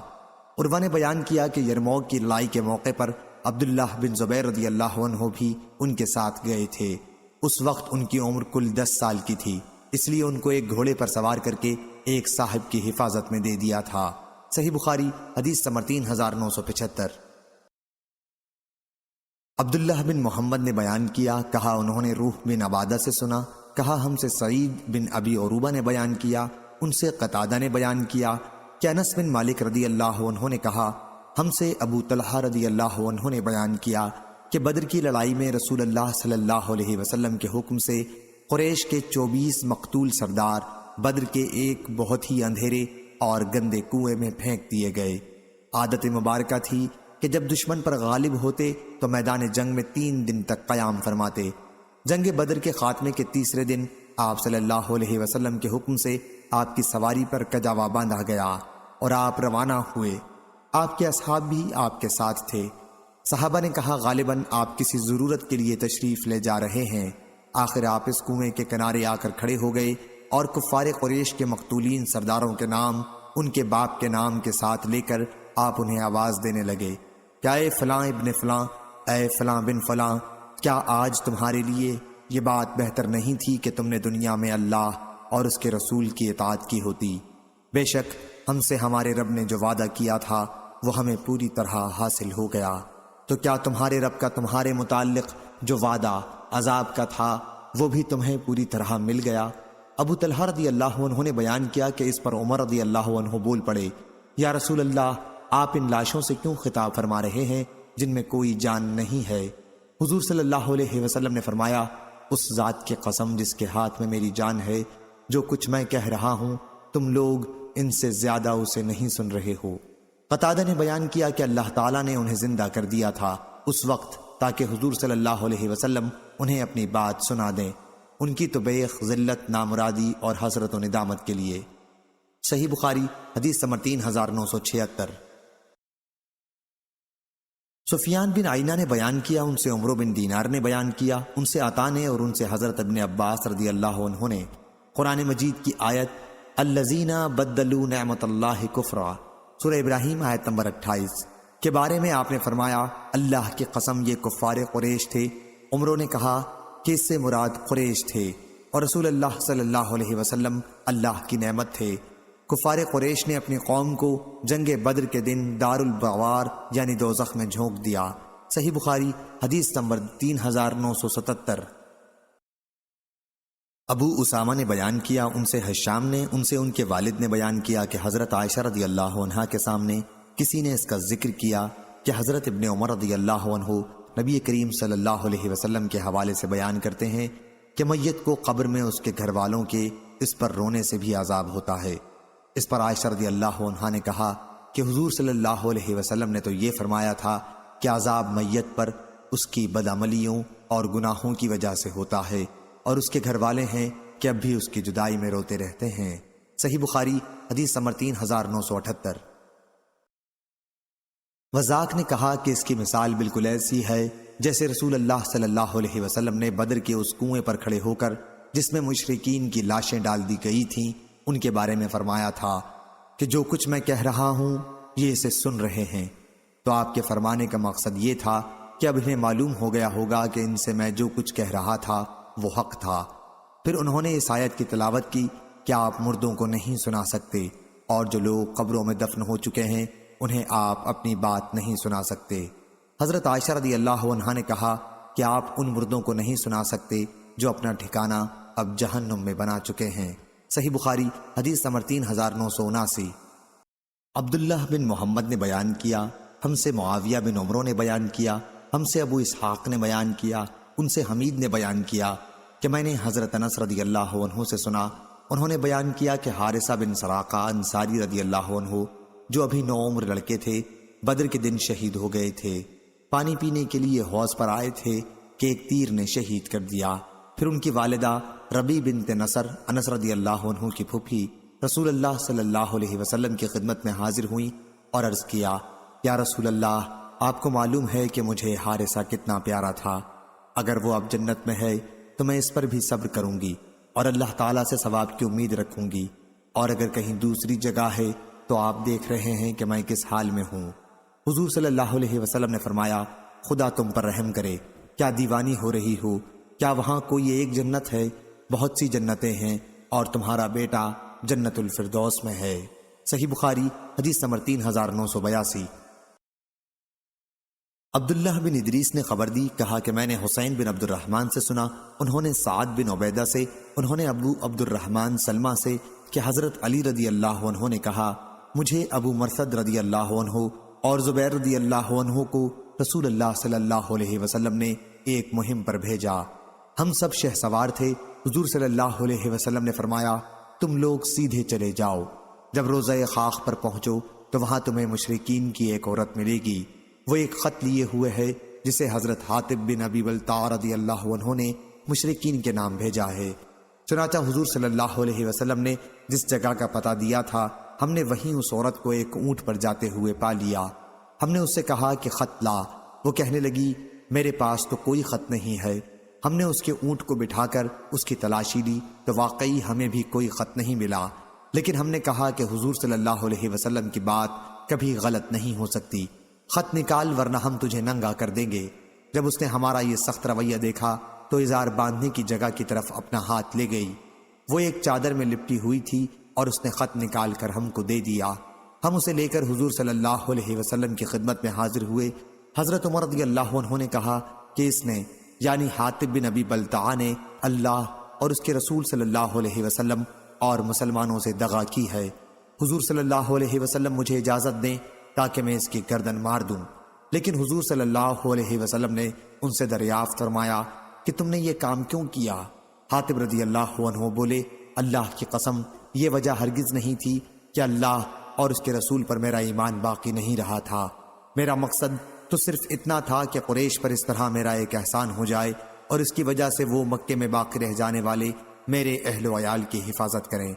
عروہ نے بیان کیا کہ یرموک کی لڑائی کے موقع پر عبداللہ بن زبیر رضی اللہ عنہ بھی ان کے ساتھ گئے تھے۔ اس وقت ان کی عمر کل 10 سال کی تھی۔ اس لیے ان کو ایک گھوڑے پر سوار کر کے ایک صاحب کی حفاظت میں دے دیا تھا۔ صحیح بخاری حدیث نمبر 3975۔ عبداللہ بن محمد نے بیان کیا، کہا انہوں نے روح بن عبادہ سے سنا، کہا ہم سے سعید بن ابی عروبہ نے بیان کیا، ان سے قتادہ نے بیان کیا کہ انس بن مالک رضی اللہ عنہ نے کہا ہم سے ابو طلحہ رضی اللہ عنہ نے بیان کیا کہ بدر کی لڑائی میں رسول اللہ صلی اللہ علیہ وسلم کے حکم سے قریش کے 24 مقتول سردار بدر کے ایک بہت ہی اندھیرے اور گندے کنویں میں پھینک دیے گئے۔ عادت مبارکہ تھی کہ جب دشمن پر غالب ہوتے تو میدان جنگ میں 3 دن تک قیام فرماتے۔ جنگ بدر کے خاتمے کے تیسرے دن آپ صلی اللہ علیہ وسلم کے حکم سے آپ کی سواری پر کجاوا باندھا گیا اور آپ روانہ ہوئے۔ آپ کے اصحاب بھی آپ کے ساتھ تھے۔ صحابہ نے کہا غالباً آپ کسی ضرورت کے لیے تشریف لے جا رہے ہیں۔ آخر آپ اس کنویں کے کنارے آ کر کھڑے ہو گئے اور کفار قریش کے مقتولین سرداروں کے نام ان کے باپ کے نام کے ساتھ لے کر آپ انہیں آواز دینے لگے، کیا اے فلاں ابن فلاں، اے فلاں بن فلاں، کیا آج تمہارے لیے یہ بات بہتر نہیں تھی کہ تم نے دنیا میں اللہ اور اس کے رسول کی اطاعت کی ہوتی؟ بے شک ہم سے ہمارے رب نے جو وعدہ کیا تھا وہ ہمیں پوری طرح حاصل ہو گیا، تو کیا تمہارے رب کا تمہارے متعلق جو وعدہ عذاب کا تھا وہ بھی تمہیں پوری طرح مل گیا؟ ابو طلحہ رضی اللہ عنہ نے بیان کیا کہ اس پر عمر رضی اللہ عنہ بول پڑے، یا رسول اللہ، آپ ان لاشوں سے کیوں خطاب فرما رہے ہیں جن میں کوئی جان نہیں ہے؟ حضور صلی اللہ علیہ وسلم نے فرمایا، اس ذات کی قسم جس کے ہاتھ میں میری جان ہے، جو کچھ میں کہہ رہا ہوں تم لوگ ان سے زیادہ اسے نہیں سن رہے ہو۔ قتادہ نے بیان کیا کہ اللہ تعالیٰ نے انہیں زندہ کر دیا تھا اس وقت تاکہ حضور صلی اللہ علیہ وسلم انہیں اپنی بات سنا دیں، ان کی توبیخ، ذلت، نامرادی اور حسرت و ندامت کے لیے۔ صحیح بخاری حدیث نمبر 3976۔ سفیان بن عینہ نے بیان کیا، ان سے عمرو بن دینار نے بیان کیا، ان سے عطا نے اور ان سے حضرت ابن عباس رضی اللہ عنہ نے قرآن مجید کی آیت الذین بدلوا نعمت اللہ کفرا، سورہ ابراہیم آیت نمبر 28 کے بارے میں آپ نے فرمایا، اللہ کی قسم یہ کفار قریش تھے۔ عمروں نے کہا کہ اس سے مراد قریش تھے اور رسول اللہ صلی اللہ علیہ وسلم اللہ کی نعمت تھے۔ کفار قریش نے اپنی قوم کو جنگ بدر کے دن دار البوار یعنی دوزخ میں جھونک دیا۔ صحیح بخاری حدیث نمبر 3977۔ ابو اسامہ نے بیان کیا، ان سے حشام نے، ان سے ان کے والد نے بیان کیا کہ حضرت عائشہ رضی اللہ عنہا کے سامنے کسی نے اس کا ذکر کیا کہ حضرت ابن عمر رضی اللہ عنہ نبی کریم صلی اللہ علیہ وسلم کے حوالے سے بیان کرتے ہیں کہ میت کو قبر میں اس کے گھر والوں کے اس پر رونے سے بھی عذاب ہوتا ہے۔ اس پر عائشہ رضی اللہ عنہا نے کہا کہ حضور صلی اللہ علیہ وسلم نے تو یہ فرمایا تھا کہ عذاب میت پر اس کی بدعملیوں اور گناہوں کی وجہ سے ہوتا ہے، اور اس کے گھر والے ہیں کہ اب بھی اس کی جدائی میں روتے رہتے ہیں۔ صحیح بخاری حدیث نمبر 3978۔ وذاک نے کہا کہ اس کی مثال بالکل ایسی ہے جیسے رسول اللہ صلی اللہ علیہ وسلم نے بدر کے اس کنویں پر کھڑے ہو کر جس میں مشرکین کی لاشیں ڈال دی گئی تھیں ان کے بارے میں فرمایا تھا کہ جو کچھ میں کہہ رہا ہوں یہ اسے سن رہے ہیں۔ تو آپ کے فرمانے کا مقصد یہ تھا کہ اب انہیں معلوم ہو گیا ہوگا کہ ان سے میں جو کچھ کہہ رہا تھا وہ حق تھا۔ پھر انہوں نے اس آیت کی تلاوت کی کہ آپ مردوں کو نہیں سنا سکتے، اور جو لوگ قبروں میں دفن ہو چکے ہیں انہیں آپ اپنی بات نہیں سنا سکتے۔ حضرت عائشہ رضی اللہ عنہا نے کہا کہ آپ ان مردوں کو نہیں سنا سکتے جو اپنا ٹھکانہ اب جہنم میں بنا چکے ہیں۔ صحیح بخاری حدیث نمبر 3979۔ عبداللہ بن محمد نے بیان کیا، ہم سے معاویہ بن عمرو نے بیان کیا، ہم سے ابو اسحاق نے بیان کیا، ان سے حمید نے بیان کیا کہ میں نے حضرت انس رضی اللہ عنہ سے سنا، انہوں نے بیان کیا کہ حارثہ بن سراقہ انصاری رضی اللہ عنہ جو ابھی نوعمر لڑکے تھے بدر کے دن شہید ہو گئے تھے۔ پانی پینے کے لیے حوض پر آئے تھے کہ ایک تیر نے شہید کر دیا۔ پھر ان کی والدہ ربی بنت نصر انس رضی اللہ عنہ کی پھوپھی رسول اللہ صلی اللہ علیہ وسلم کی خدمت میں حاضر ہوئیں اور عرض کیا، یا رسول اللہ، آپ کو معلوم ہے کہ مجھے حارثہ کتنا پیارا تھا، اگر وہ اب جنت میں ہے تو میں اس پر بھی صبر کروں گی اور اللہ تعالیٰ سے ثواب کی امید رکھوں گی، اور اگر کہیں دوسری جگہ ہے تو آپ دیکھ رہے ہیں کہ میں کس حال میں ہوں۔ حضور صلی اللہ علیہ وسلم نے فرمایا، خدا تم پر رحم کرے، کیا دیوانی ہو رہی ہو؟ کیا وہاں کوئی ایک جنت ہے؟ بہت سی جنتیں ہیں، اور تمہارا بیٹا جنت الفردوس میں ہے۔ صحیح بخاری حدیث نمبر 3982۔ عبداللہ بن ادریس نے خبر دی، کہا کہ میں نے حسین بن عبد الرحمن سے سنا، انہوں نے سعد بن عبیدہ سے، انہوں نے ابو عبد الرحمن سلمہ سے کہ حضرت علی رضی اللہ عنہ نے کہا، مجھے ابو مرثد رضی اللہ عنہ اور زبیر رضی اللہ عنہ کو رسول اللہ صلی اللہ علیہ وسلم نے ایک مہم پر بھیجا۔ ہم سب شہ سوار تھے۔ حضور صلی اللہ علیہ وسلم نے فرمایا، تم لوگ سیدھے چلے جاؤ، جب روضہ خاک پر پہنچو تو وہاں تمہیں مشرکین کی ایک عورت ملے گی، وہ ایک خط لیے ہوئے ہے جسے حضرت حاطب بن ابی بلتع رضی اللہ عنہ نے مشرکین کے نام بھیجا ہے۔ چنانچہ حضور صلی اللہ علیہ وسلم نے جس جگہ کا پتہ دیا تھا، ہم نے وہیں اس عورت کو ایک اونٹ پر جاتے ہوئے پا لیا۔ ہم نے اس سے کہا کہ خط لا، وہ کہنے لگی، میرے پاس تو کوئی خط نہیں ہے۔ ہم نے اس کے اونٹ کو بٹھا کر اس کی تلاشی لی تو واقعی ہمیں بھی کوئی خط نہیں ملا، لیکن ہم نے کہا کہ حضور صلی اللہ علیہ وسلم کی بات کبھی غلط نہیں ہو سکتی، خط نکال ورنہ ہم تجھے ننگا کر دیں گے۔ جب اس نے ہمارا یہ سخت رویہ دیکھا تو اظہار باندھنے کی جگہ کی طرف اپنا ہاتھ لے گئی، وہ ایک چادر میں لپٹی ہوئی تھی اور اس نے خط نکال کر ہم کو دے دیا۔ ہم اسے لے کر حضور صلی اللہ علیہ وسلم کی خدمت میں حاضر ہوئے۔ حضرت عمر رضی اللہ عنہ نے کہا کہ اس نے یعنی حاطب بن ابی بلتع نے اللہ اور اس کے رسول صلی اللہ علیہ وسلم اور مسلمانوں سے دغا کی ہے۔ حضور صلی اللہ علیہ وسلم مجھے اجازت دیں تاکہ میں اس کی گردن مار دوں، لیکن حضور صلی اللہ علیہ وسلم نے ان سے دریافت فرمایا کہ تم نے یہ کام کیوں کیا؟ حاطب رضی اللہ عنہ بولے، اللہ کی قسم، یہ وجہ ہرگز نہیں تھی کہ اللہ اور اس کے رسول پر میرا ایمان باقی نہیں رہا تھا، میرا مقصد تو صرف اتنا تھا کہ قریش پر اس طرح میرا ایک احسان ہو جائے اور اس کی وجہ سے وہ مکے میں باقی رہ جانے والے میرے اہل و عیال کی حفاظت کریں۔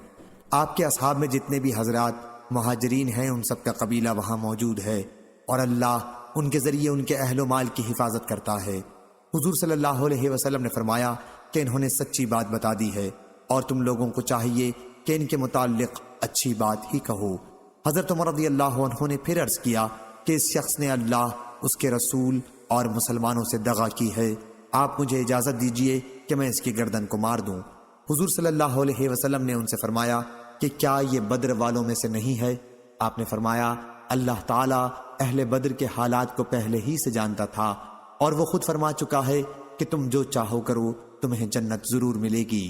آپ کے اصحاب میں جتنے بھی حضرات مہاجرین ہیں ان سب کا قبیلہ وہاں موجود ہے اور اللہ ان کے ذریعے ان کے اہل و مال کی حفاظت کرتا ہے۔ حضور صلی اللہ علیہ وسلم نے فرمایا کہ انہوں نے سچی بات بتا دی ہے اور تم لوگوں کو چاہیے کہ ان کے متعلق اچھی بات ہی کہو۔ حضرت عمر رضی اللہ عنہ نے پھر عرض کیا کہ اس شخص نے اللہ، اس کے رسول اور مسلمانوں سے دغا کی ہے، آپ مجھے اجازت دیجئے کہ میں اس کی گردن کو مار دوں۔ حضور صلی اللہ علیہ وسلم نے ان سے فرمایا کہ کیا یہ بدر والوں میں سے نہیں ہے؟ آپ نے فرمایا، اللہ تعالیٰ اہل بدر کے حالات کو پہلے ہی سے جانتا تھا اور وہ خود فرما چکا ہے کہ تم جو چاہو کرو، تمہیں جنت ضرور ملے گی،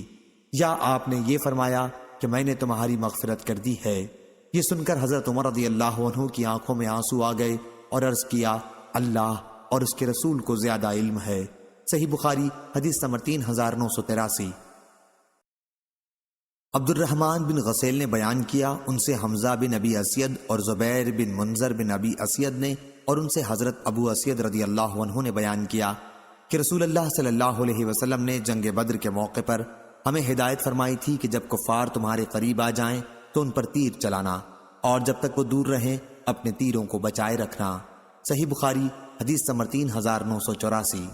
یا آپ نے یہ فرمایا کہ میں نے تمہاری مغفرت کر دی ہے۔ یہ سن کر حضرت عمر رضی اللہ عنہ کی آنکھوں میں آنسو آ گئے اور عرض کیا، اللہ اور اس کے رسول کو زیادہ علم ہے۔ صحیح بخاری حدیث نمبر 3983۔ عبد الرحمن بن غسیل نے بیان کیا، ان سے حمزہ بن ابی اسید اور زبیر بن منذر بن ابی اسید نے اور ان سے حضرت ابو اسید رضی اللہ عنہ نے بیان کیا کہ رسول اللہ صلی اللہ علیہ وسلم نے جنگ بدر کے موقع پر ہمیں ہدایت فرمائی تھی کہ جب کفار تمہارے قریب آ جائیں تو ان پر تیر چلانا اور جب تک وہ دور رہیں اپنے تیروں کو بچائے رکھنا۔ صحیح بخاری حدیث نمبر 3984۔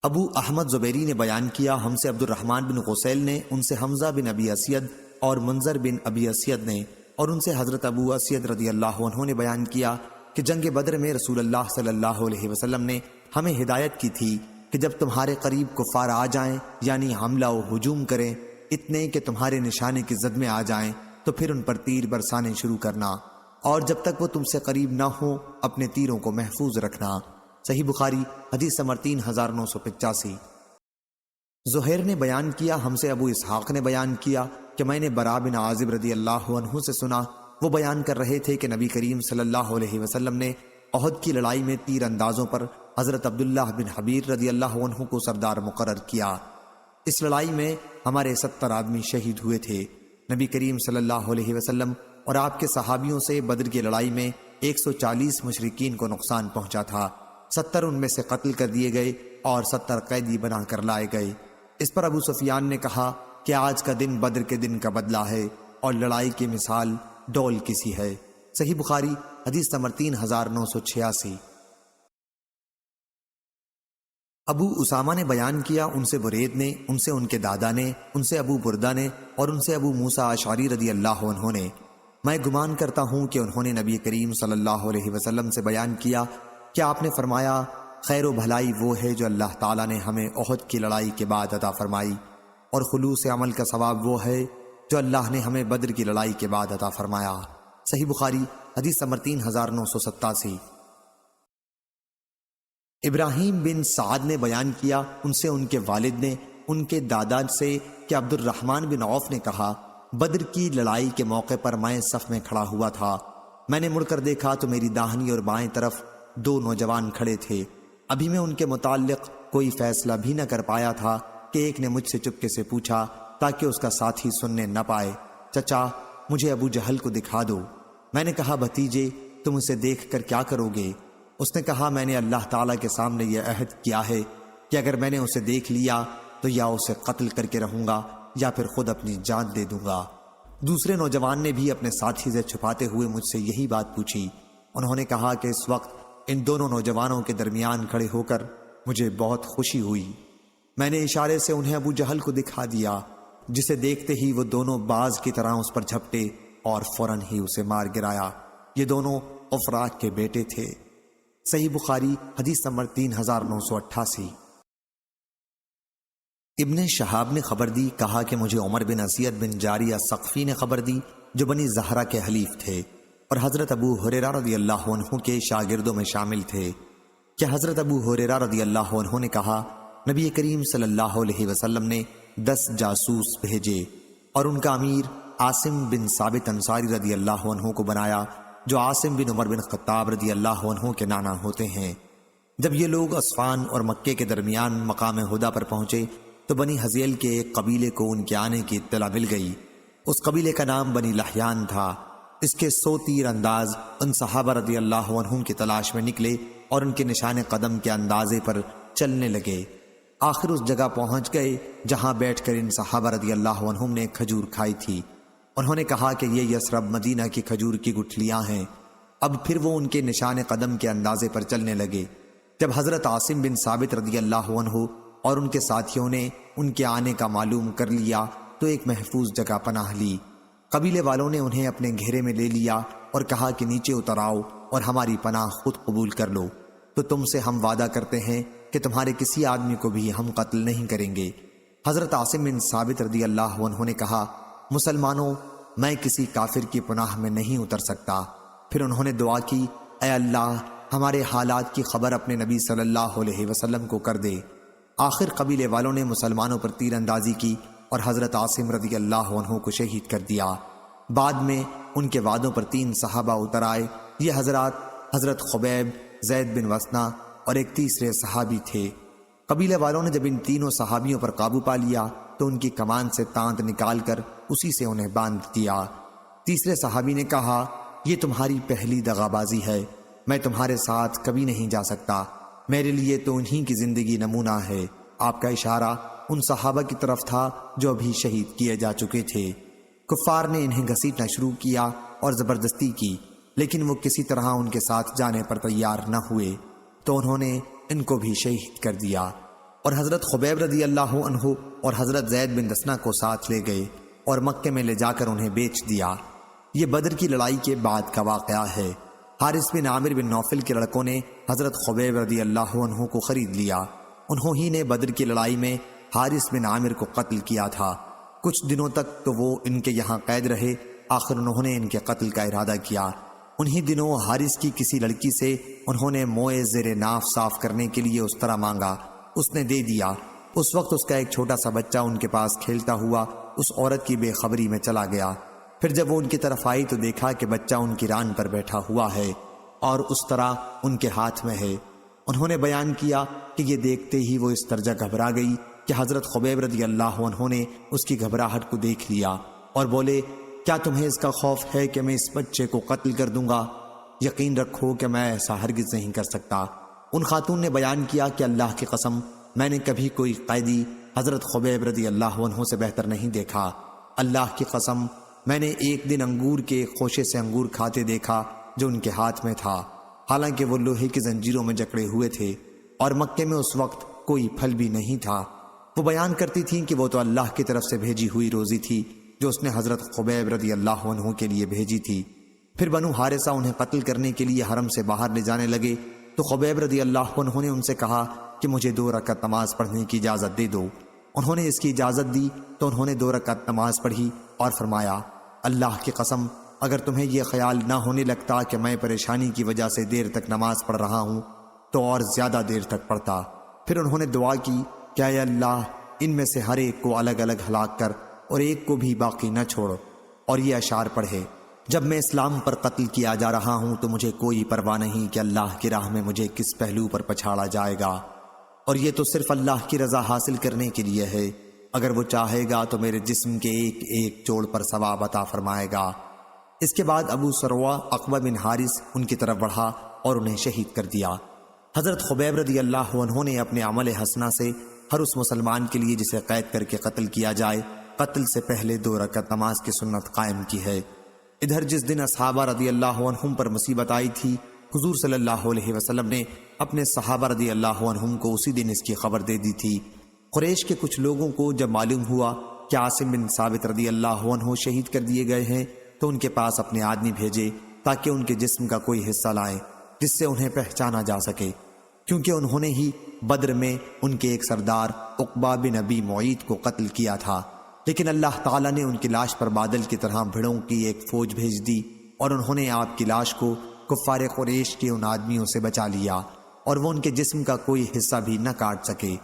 ابو احمد زبیری نے بیان کیا، ہم سے عبد الرحمن بن غسیل نے، ان سے حمزہ بن ابی اسید اور منذر بن ابی اسید نے اور ان سے حضرت ابو اسید رضی اللہ عنہ نے بیان کیا کہ جنگ بدر میں رسول اللہ صلی اللہ علیہ وسلم نے ہمیں ہدایت کی تھی کہ جب تمہارے قریب کفار آ جائیں یعنی حملہ و ہجوم کریں، اتنے کہ تمہارے نشانے کی زد میں آ جائیں تو پھر ان پر تیر برسانے شروع کرنا اور جب تک وہ تم سے قریب نہ ہوں اپنے تیروں کو محفوظ رکھنا۔ صحیح بخاری حدیث نمبر 3985۔ زہیر نے بیان کیا، ہم سے ابو اسحاق نے بیان کیا کہ میں نے برا بن عازب رضی اللہ عنہ سے سنا، وہ بیان کر رہے تھے کہ نبی کریم صلی اللہ علیہ وسلم نے احد کی لڑائی میں تیر اندازوں پر حضرت عبداللہ بن حبیر رضی اللہ عنہ کو سردار مقرر کیا۔ اس لڑائی میں ہمارے 70 آدمی شہید ہوئے تھے۔ نبی کریم صلی اللہ علیہ وسلم اور آپ کے صحابیوں سے بدر کی لڑائی میں 140 مشرکین کو نقصان پہنچا تھا، 70 ان میں سے قتل کر دیے گئے اور 70 قیدی بنا کر لائے گئے۔ اس پر ابو سفیان نے کہا کہ آج کا دن بدر کے دن کا بدلہ ہے اور لڑائی کی مثال ڈول کی سی ہے۔ صحیح بخاری حدیث نمبر 3986۔ ابو اسامہ نے بیان کیا، ان سے برید نے، ان سے ان کے دادا نے، ان سے ابو بردہ نے اور ان سے ابو موسیٰ اشعری رضی اللہ عنہ نے، میں گمان کرتا ہوں کہ انہوں نے نبی کریم صلی اللہ علیہ وسلم سے بیان کیا کہ آپ نے فرمایا، خیر و بھلائی وہ ہے جو اللہ تعالیٰ نے ہمیں احد کی لڑائی کے بعد عطا فرمائی۔ اور خلوص عمل کا ثواب وہ ہے جو اللہ نے ہمیں بدر کی لڑائی کے بعد عطا فرمایا۔ صحیح بخاری حدیث نمبر 3987۔ ابراہیم بن سعد نے بیان کیا، ان سے ان کے والد نے ان کے دادا سے کہ عبد الرحمن بن عوف نے کہا، بدر کی لڑائی کے موقع پر میں صف میں کھڑا ہوا تھا، میں نے مڑ کر دیکھا تو میری داہنی اور بائیں طرف 2 نوجوان کھڑے تھے۔ ابھی میں ان کے متعلق کوئی فیصلہ بھی نہ کر پایا تھا کہ ایک نے مجھ سے چپکے سے پوچھا تاکہ اس کا ساتھی سننے نہ پائے، چچا مجھے ابو جہل کو دکھا دو۔ میں نے کہا، بھتیجے تم اسے دیکھ کر کیا کرو گے؟ اس نے کہا، میں نے اللہ تعالیٰ کے سامنے یہ عہد کیا ہے کہ اگر میں نے اسے دیکھ لیا تو یا اسے قتل کر کے رہوں گا یا پھر خود اپنی جان دے دوں گا۔ دوسرے نوجوان نے بھی اپنے ساتھی سے چھپاتے ہوئے مجھ سے یہی بات پوچھی۔ انہوں نے کہا کہ اس وقت ان دونوں نوجوانوں کے درمیان کھڑے ہو کر مجھے بہت خوشی ہوئی۔ میں نے اشارے سے انہیں ابو جہل کو دکھا دیا، جسے دیکھتے ہی وہ دونوں باز کی طرح اس پر جھپٹے اور فوراً ہی اسے مار گرایا۔ یہ دونوں افراق کے بیٹے تھے۔ صحیح بخاری حدیث نمبر 3988۔ ابن شہاب نے خبر دی، کہا کہ مجھے عمر بن اسید بن جاریہ ثقفی نے خبر دی جو بنی زہرہ کے حلیف تھے اور حضرت ابو ہریرہ رضی اللہ عنہ کے شاگردوں میں شامل تھے کہ حضرت ابو ہریرہ رضی اللہ عنہ نے کہا، نبی کریم صلی اللہ علیہ وسلم نے 10 جاسوس بھیجے اور ان کا امیر عاصم بن ثابت انصاری رضی اللہ عنہ کو بنایا، جو عاصم بن عمر بن خطاب رضی اللہ عنہ کے نانا ہوتے ہیں۔ جب یہ لوگ عصفان اور مکے کے درمیان مقام ہدیٰ پر پہنچے تو بنی حزیل کے ایک قبیلے کو ان کے آنے کی اطلاع مل گئی۔ اس قبیلے کا نام بنی لحیان تھا۔ اس کے 100 تیر انداز ان صحابہ رضی اللہ عنہم کی تلاش میں نکلے اور ان کے نشان قدم کے اندازے پر چلنے لگے۔ آخر اس جگہ پہنچ گئے جہاں بیٹھ کر ان صحابہ رضی اللہ عنہم نے کھجور کھائی تھی۔ انہوں نے کہا کہ یہ یثرب مدینہ کی کھجور کی گٹھلیاں ہیں۔ اب پھر وہ ان کے نشان قدم کے اندازے پر چلنے لگے۔ جب حضرت عاصم بن ثابت رضی اللہ عنہ اور ان کے ساتھیوں نے ان کے آنے کا معلوم کر لیا تو ایک محفوظ جگہ پناہ لی۔ قبیلے والوں نے انہیں اپنے گھیرے میں لے لیا اور کہا کہ نیچے اتر آؤ اور ہماری پناہ خود قبول کر لو، تو تم سے ہم وعدہ کرتے ہیں کہ تمہارے کسی آدمی کو بھی ہم قتل نہیں کریں گے۔ حضرت عاصم بن ثابت رضی اللہ عنہ نے کہا، مسلمانوں میں کسی کافر کی پناہ میں نہیں اتر سکتا۔ پھر انہوں نے دعا کی، اے اللہ ہمارے حالات کی خبر اپنے نبی صلی اللہ علیہ وسلم کو کر دے۔ آخر قبیلے والوں نے مسلمانوں پر تیر اندازی کی اور حضرت عاصم رضی اللہ عنہ کو شہید کر دیا۔ بعد میں ان کے وعدوں پر 3 صحابہ اتر آئے۔ یہ حضرات حضرت خبیب، زید بن وسنہ اور ایک تیسرے صحابی تھے۔ قبیلے والوں نے جب ان تینوں صحابیوں پر قابو پا لیا تو ان کی کمان سے تانت نکال کر اسی سے انہیں باندھ دیا۔ تیسرے صحابی نے کہا، یہ تمہاری پہلی دغابازی ہے، میں تمہارے ساتھ کبھی نہیں جا سکتا، میرے لیے تو انہی کی زندگی نمونہ ہے۔ آپ کا اشارہ ان صحابہ کی طرف تھا جو ابھی شہید کیے جا چکے تھے۔ کفار نے انہیں گھسیٹنا شروع کیا اور زبردستی کی، لیکن وہ کسی طرح ان کے ساتھ جانے پر تیار نہ ہوئے تو انہوں نے ان کو بھی شہید کر دیا اور حضرت خبیب رضی اللہ عنہ اور حضرت زید بن دسنہ کو ساتھ لے گئے اور مکے میں لے جا کر انہیں بیچ دیا۔ یہ بدر کی لڑائی کے بعد کا واقعہ ہے۔ حارث بن عامر بن نوفل کے لڑکوں نے حضرت خبیب رضی اللہ عنہ کو خرید لیا۔ انہوں ہی نے بدر کی لڑائی میں حارث بن عامر کو قتل کیا تھا۔ کچھ دنوں تک تو وہ ان کے یہاں قید رہے، آخر انہوں نے ان کے قتل کا ارادہ کیا۔ انہی دنوں حارث کی کسی لڑکی سے انہوں نے موئے زیر ناف صاف کرنے کے لیے اس طرح مانگا، اس نے دے دیا۔ اس وقت اس کا ایک چھوٹا سا بچہ ان کے پاس کھیلتا ہوا اس عورت کی بے خبری میں چلا گیا۔ پھر جب وہ ان کی طرف آئی تو دیکھا کہ بچہ ان کی ران پر بیٹھا ہوا ہے اور اس طرح ان کے ہاتھ میں ہے۔ انہوں نے بیان کیا کہ یہ دیکھتے ہی وہ اس درجہ گھبرا گئی کہ حضرت خبیب رضی اللہ عنہ نے اس کی گھبراہٹ کو دیکھ لیا اور بولے، کیا تمہیں اس کا خوف ہے کہ میں اس بچے کو قتل کر دوں گا؟ یقین رکھو کہ میں ایسا ہرگز نہیں کر سکتا۔ ان خاتون نے بیان کیا کہ اللہ کی قسم میں نے کبھی کوئی قیدی حضرت خبیب رضی اللہ عنہ سے بہتر نہیں دیکھا۔ اللہ کی قسم میں نے ایک دن انگور کے خوشے سے انگور کھاتے دیکھا جو ان کے ہاتھ میں تھا، حالانکہ وہ لوہے کی زنجیروں میں جکڑے ہوئے تھے اور مکے میں اس وقت کوئی پھل بھی نہیں تھا۔ وہ بیان کرتی تھیں کہ وہ تو اللہ کی طرف سے بھیجی ہوئی روزی تھی جو اس نے حضرت خبیب رضی اللہ عنہ کے لیے بھیجی تھی۔ پھر بنو حارثہ انہیں قتل کرنے کے لیے حرم سے باہر لے جانے لگے تو خبیب رضی اللہ عنہ نے ان سے کہا کہ مجھے 2 رکعت نماز پڑھنے کی اجازت دے دو۔ انہوں نے اس کی اجازت دی تو انہوں نے 2 رکعت نماز پڑھی اور فرمایا اللہ کی قسم اگر تمہیں یہ خیال نہ ہونے لگتا کہ میں پریشانی کی وجہ سے دیر تک نماز پڑھ رہا ہوں تو اور زیادہ دیر تک پڑھتا۔ پھر انہوں نے دعا کی کہ اے اللہ ان میں سے ہر ایک کو الگ الگ ہلاک کر اور ایک کو بھی باقی نہ چھوڑ، اور یہ اشعار پڑھے جب میں اسلام پر قتل کیا جا رہا ہوں تو مجھے کوئی پرواہ نہیں کہ اللہ کی راہ میں مجھے کس پہلو پر پچھاڑا جائے گا، اور یہ تو صرف اللہ کی رضا حاصل کرنے کے لیے ہے، اگر وہ چاہے گا تو میرے جسم کے ایک ایک جوڑ پر ثواب عطا فرمائے گا۔ اس کے بعد ابو سروہ عقبہ بن حارث ان کی طرف بڑھا اور انہیں شہید کر دیا۔ حضرت خبیب رضی اللہ عنہ نے اپنے عمل حسنہ سے ہر اس مسلمان کے لیے جسے قید کر کے قتل کیا جائے قتل سے پہلے 2 رکعت نماز کی سنت قائم کی ہے۔ ادھر جس دن اصحابہ رضی اللہ عنہم پر مصیبت آئی تھی حضور صلی اللہ علیہ وسلم نے اپنے صحابہ رضی اللہ عنہم کو اسی دن اس کی خبر دے دی تھی۔ قریش کے کچھ لوگوں کو جب معلوم ہوا کہ عاصم بن ثابت رضی اللہ عنہ شہید کر دیے گئے ہیں تو ان کے پاس اپنے آدمی بھیجے تاکہ ان کے جسم کا کوئی حصہ لائیں جس سے انہیں پہچانا جا سکے، کیونکہ انہوں نے ہی بدر میں ان کے ایک سردار عقبہ بن ابی معیط کو قتل کیا تھا، لیکن اللہ تعالیٰ نے ان کی لاش پر بادل کی طرح بھیڑوں کی ایک فوج بھیج دی اور انہوں نے آپ کی لاش کو کفار قریش کے ان آدمیوں سے بچا لیا اور وہ ان کے جسم کا کوئی حصہ بھی نہ کاٹ سکے۔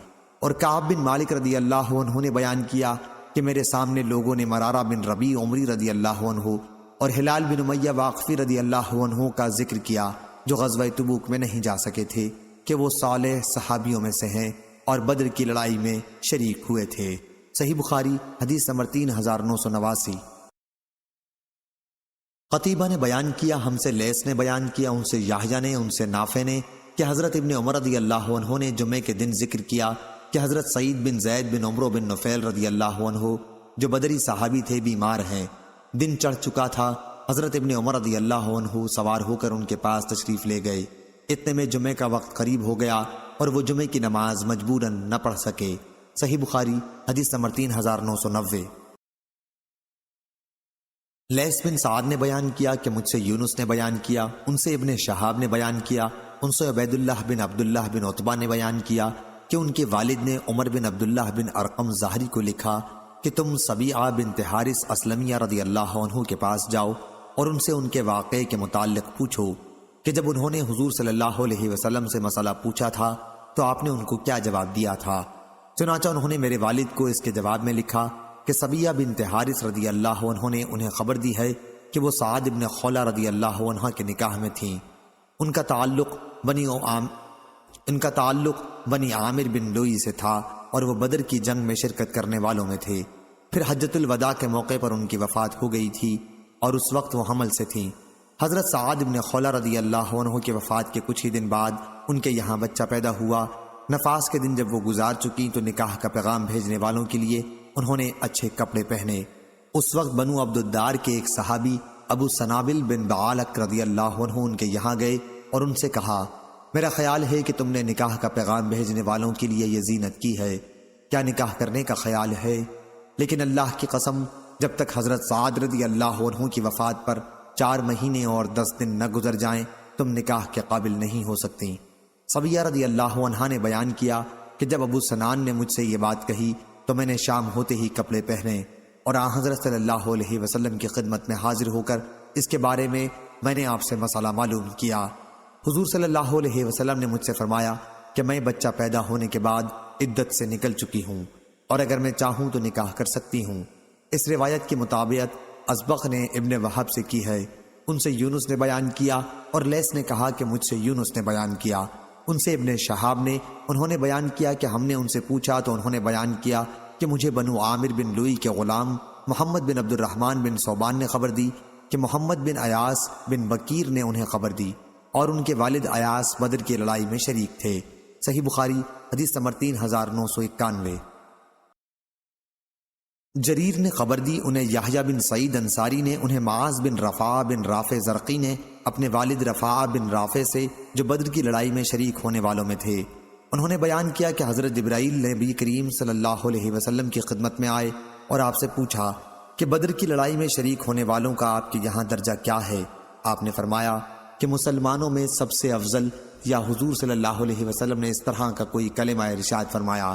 اور کعب بن مالک رضی اللہ عنہ نے بیان کیا کہ میرے سامنے لوگوں نے مرارہ بن ربیع عمری رضی اللہ عنہ اور ہلال بن امیہ واقفی رضی اللہ عنہ کا ذکر کیا جو غزوہ تبوک میں نہیں جا سکے تھے کہ وہ صالح صحابیوں میں سے ہیں اور بدر کی لڑائی میں شریک ہوئے تھے۔ صحیح بخاری حدیث نمبر 3989۔ قتیبہ نے بیان کیا ہم سے لیث نے بیان کیا ان سے یحییٰ نے ان سے نافع نے کہ حضرت ابن عمر رضی اللہ عنہ نے جمعے کے دن ذکر کیا کہ حضرت سعید بن زید بن عمرو بن نفیل رضی اللہ عنہ جو بدری صحابی تھے بیمار ہیں، دن چڑھ چکا تھا، حضرت ابن عمر رضی اللہ عنہ سوار ہو کر ان کے پاس تشریف لے گئے۔ اتنے میں جمعے کا وقت قریب ہو گیا اور وہ جمعے کی نماز مجبوراً نہ پڑھ سکے۔ صحیح بخاری حدیث نمبر 3990۔ لیث بن سعد نے بیان کیا کہ مجھ سے یونس نے بیان کیا، ان سے ابن شہاب نے بیان کیا، ان سے عبید اللہ بن عبداللہ بن عتبہ نے بیان کیا کہ ان کے والد نے عمر بن عبداللہ بن ارقم ظاہری کو لکھا کہ تم سبیعہ بنت حارث اسلمیہ رضی اللہ عنہ کے پاس جاؤ اور ان سے ان کے واقعے کے متعلق پوچھو کہ جب انہوں نے حضور صلی اللہ علیہ وسلم سے مسئلہ پوچھا تھا تو آپ نے ان کو کیا جواب دیا تھا۔ چنانچہ انہوں نے میرے والد کو اس کے جواب میں لکھا کہ سبیعہ بنت حارث رضی اللہ عنہ نے انہیں خبر دی ہے کہ وہ سعد ابن خولہ رضی اللہ عنہ کے نکاح میں تھیں۔ ان کا تعلق بنی عامر بن لوئی سے تھا اور وہ بدر کی جنگ میں شرکت کرنے والوں میں تھے۔ پھر حجۃ الوداع کے موقع پر ان کی وفات ہو گئی تھی اور اس وقت وہ حمل سے تھیں۔ حضرت سعد ابن خولہ رضی اللہ عنہ کی وفات کے کچھ ہی دن بعد ان کے یہاں بچہ پیدا ہوا۔ نفاس کے دن جب وہ گزار چکی تو نکاح کا پیغام بھیجنے والوں کے لیے انہوں نے اچھے کپڑے پہنے۔ اس وقت بنو عبد الدار کے ایک صحابی ابو سنابل بن بعالق رضی اللہ عنہ ان کے یہاں گئے اور ان سے کہا میرا خیال ہے کہ تم نے نکاح کا پیغام بھیجنے والوں کے لیے یہ زینت کی ہے، کیا نکاح کرنے کا خیال ہے؟ لیکن اللہ کی قسم جب تک حضرت سعد رضی اللہ عنہ کی وفات پر 4 مہینے اور 10 دن نہ گزر جائیں تم نکاح کے قابل نہیں ہو سکتی۔ سبیہ رضی اللہ عنہ نے بیان کیا کہ جب ابو سنان نے مجھ سے یہ بات کہی تو میں نے شام ہوتے ہی کپڑے پہنے اور آن حضرت صلی اللہ علیہ وسلم کی خدمت میں حاضر ہو کر اس کے بارے میں نے آپ سے مسئلہ معلوم کیا۔ حضور صلی اللہ علیہ وسلم نے مجھ سے فرمایا کہ میں بچہ پیدا ہونے کے بعد عدت سے نکل چکی ہوں اور اگر میں چاہوں تو نکاح کر سکتی ہوں۔ اس روایت کی مطابقت ازبق نے ابن وہب سے کی ہے، ان سے یونس نے بیان کیا اور لیث نے کہا کہ مجھ سے یونس نے بیان کیا، ان سے ابن شہاب نے انہوں نے بیان کیا کہ ہم نے ان سے پوچھا تو انہوں نے بیان کیا کہ مجھے بنو عامر بن لوئی کے غلام محمد بن عبد الرحمن بن صوبان نے خبر دی کہ محمد بن ایاس بن بکیر نے انہیں خبر دی اور ان کے والد ایاس بدر کی لڑائی میں شریک تھے۔ صحیح بخاری حدیث نمبر 3991۔ جریر نے خبر دی انہیں یحییٰ بن سعید انصاری نے انہیں معاذ بن رفاع بن رافع زرقی نے اپنے والد رفاع بن رافع سے جو بدر کی لڑائی میں شریک ہونے والوں میں تھے، انہوں نے بیان کیا کہ حضرت جبرائیل نبی کریم صلی اللہ علیہ وسلم کی خدمت میں آئے اور آپ سے پوچھا کہ بدر کی لڑائی میں شریک ہونے والوں کا آپ کے یہاں درجہ کیا ہے؟ آپ نے فرمایا کہ مسلمانوں میں سب سے افضل، یا حضور صلی اللہ علیہ وسلم نے اس طرح کا کوئی کلمہ ارشاد فرمایا۔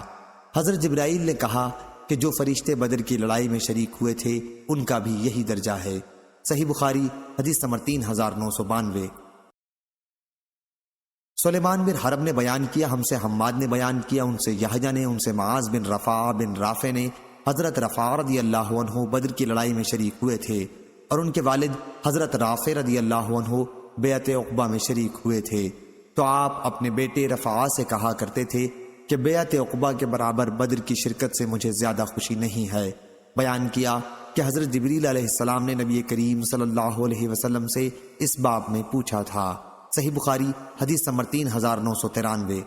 حضرت جبرائیل نے کہا کہ جو فرشتے بدر کی لڑائی میں شریک ہوئے تھے ان کا بھی یہی درجہ ہے۔ صحیح بخاری حدیث نمبر 3992۔ سلیمان بن حرب نے بیان کیا، ہم سے حماد نے بیان کیا، ان سے یحییٰ نے، ان سے معاذ بن رفاع بن رافع نے، حضرت رفاع رضی اللہ عنہ بدر کی لڑائی میں شریک ہوئے تھے اور ان کے والد حضرت رافع رضی اللہ عنہ بیعت عقبہ میں شریک ہوئے تھے، تو آپ اپنے بیٹے رفاع سے کہا کرتے تھے کہ بیعت عقبہ کے برابر بدر کی شرکت سے مجھے زیادہ خوشی نہیں ہے۔ بیان کیا کہ حضرت جبریل علیہ السلام نے نبی کریم صلی اللہ علیہ وسلم سے اس باب میں پوچھا تھا۔ صحیح بخاری حدیث نمبر 3993۔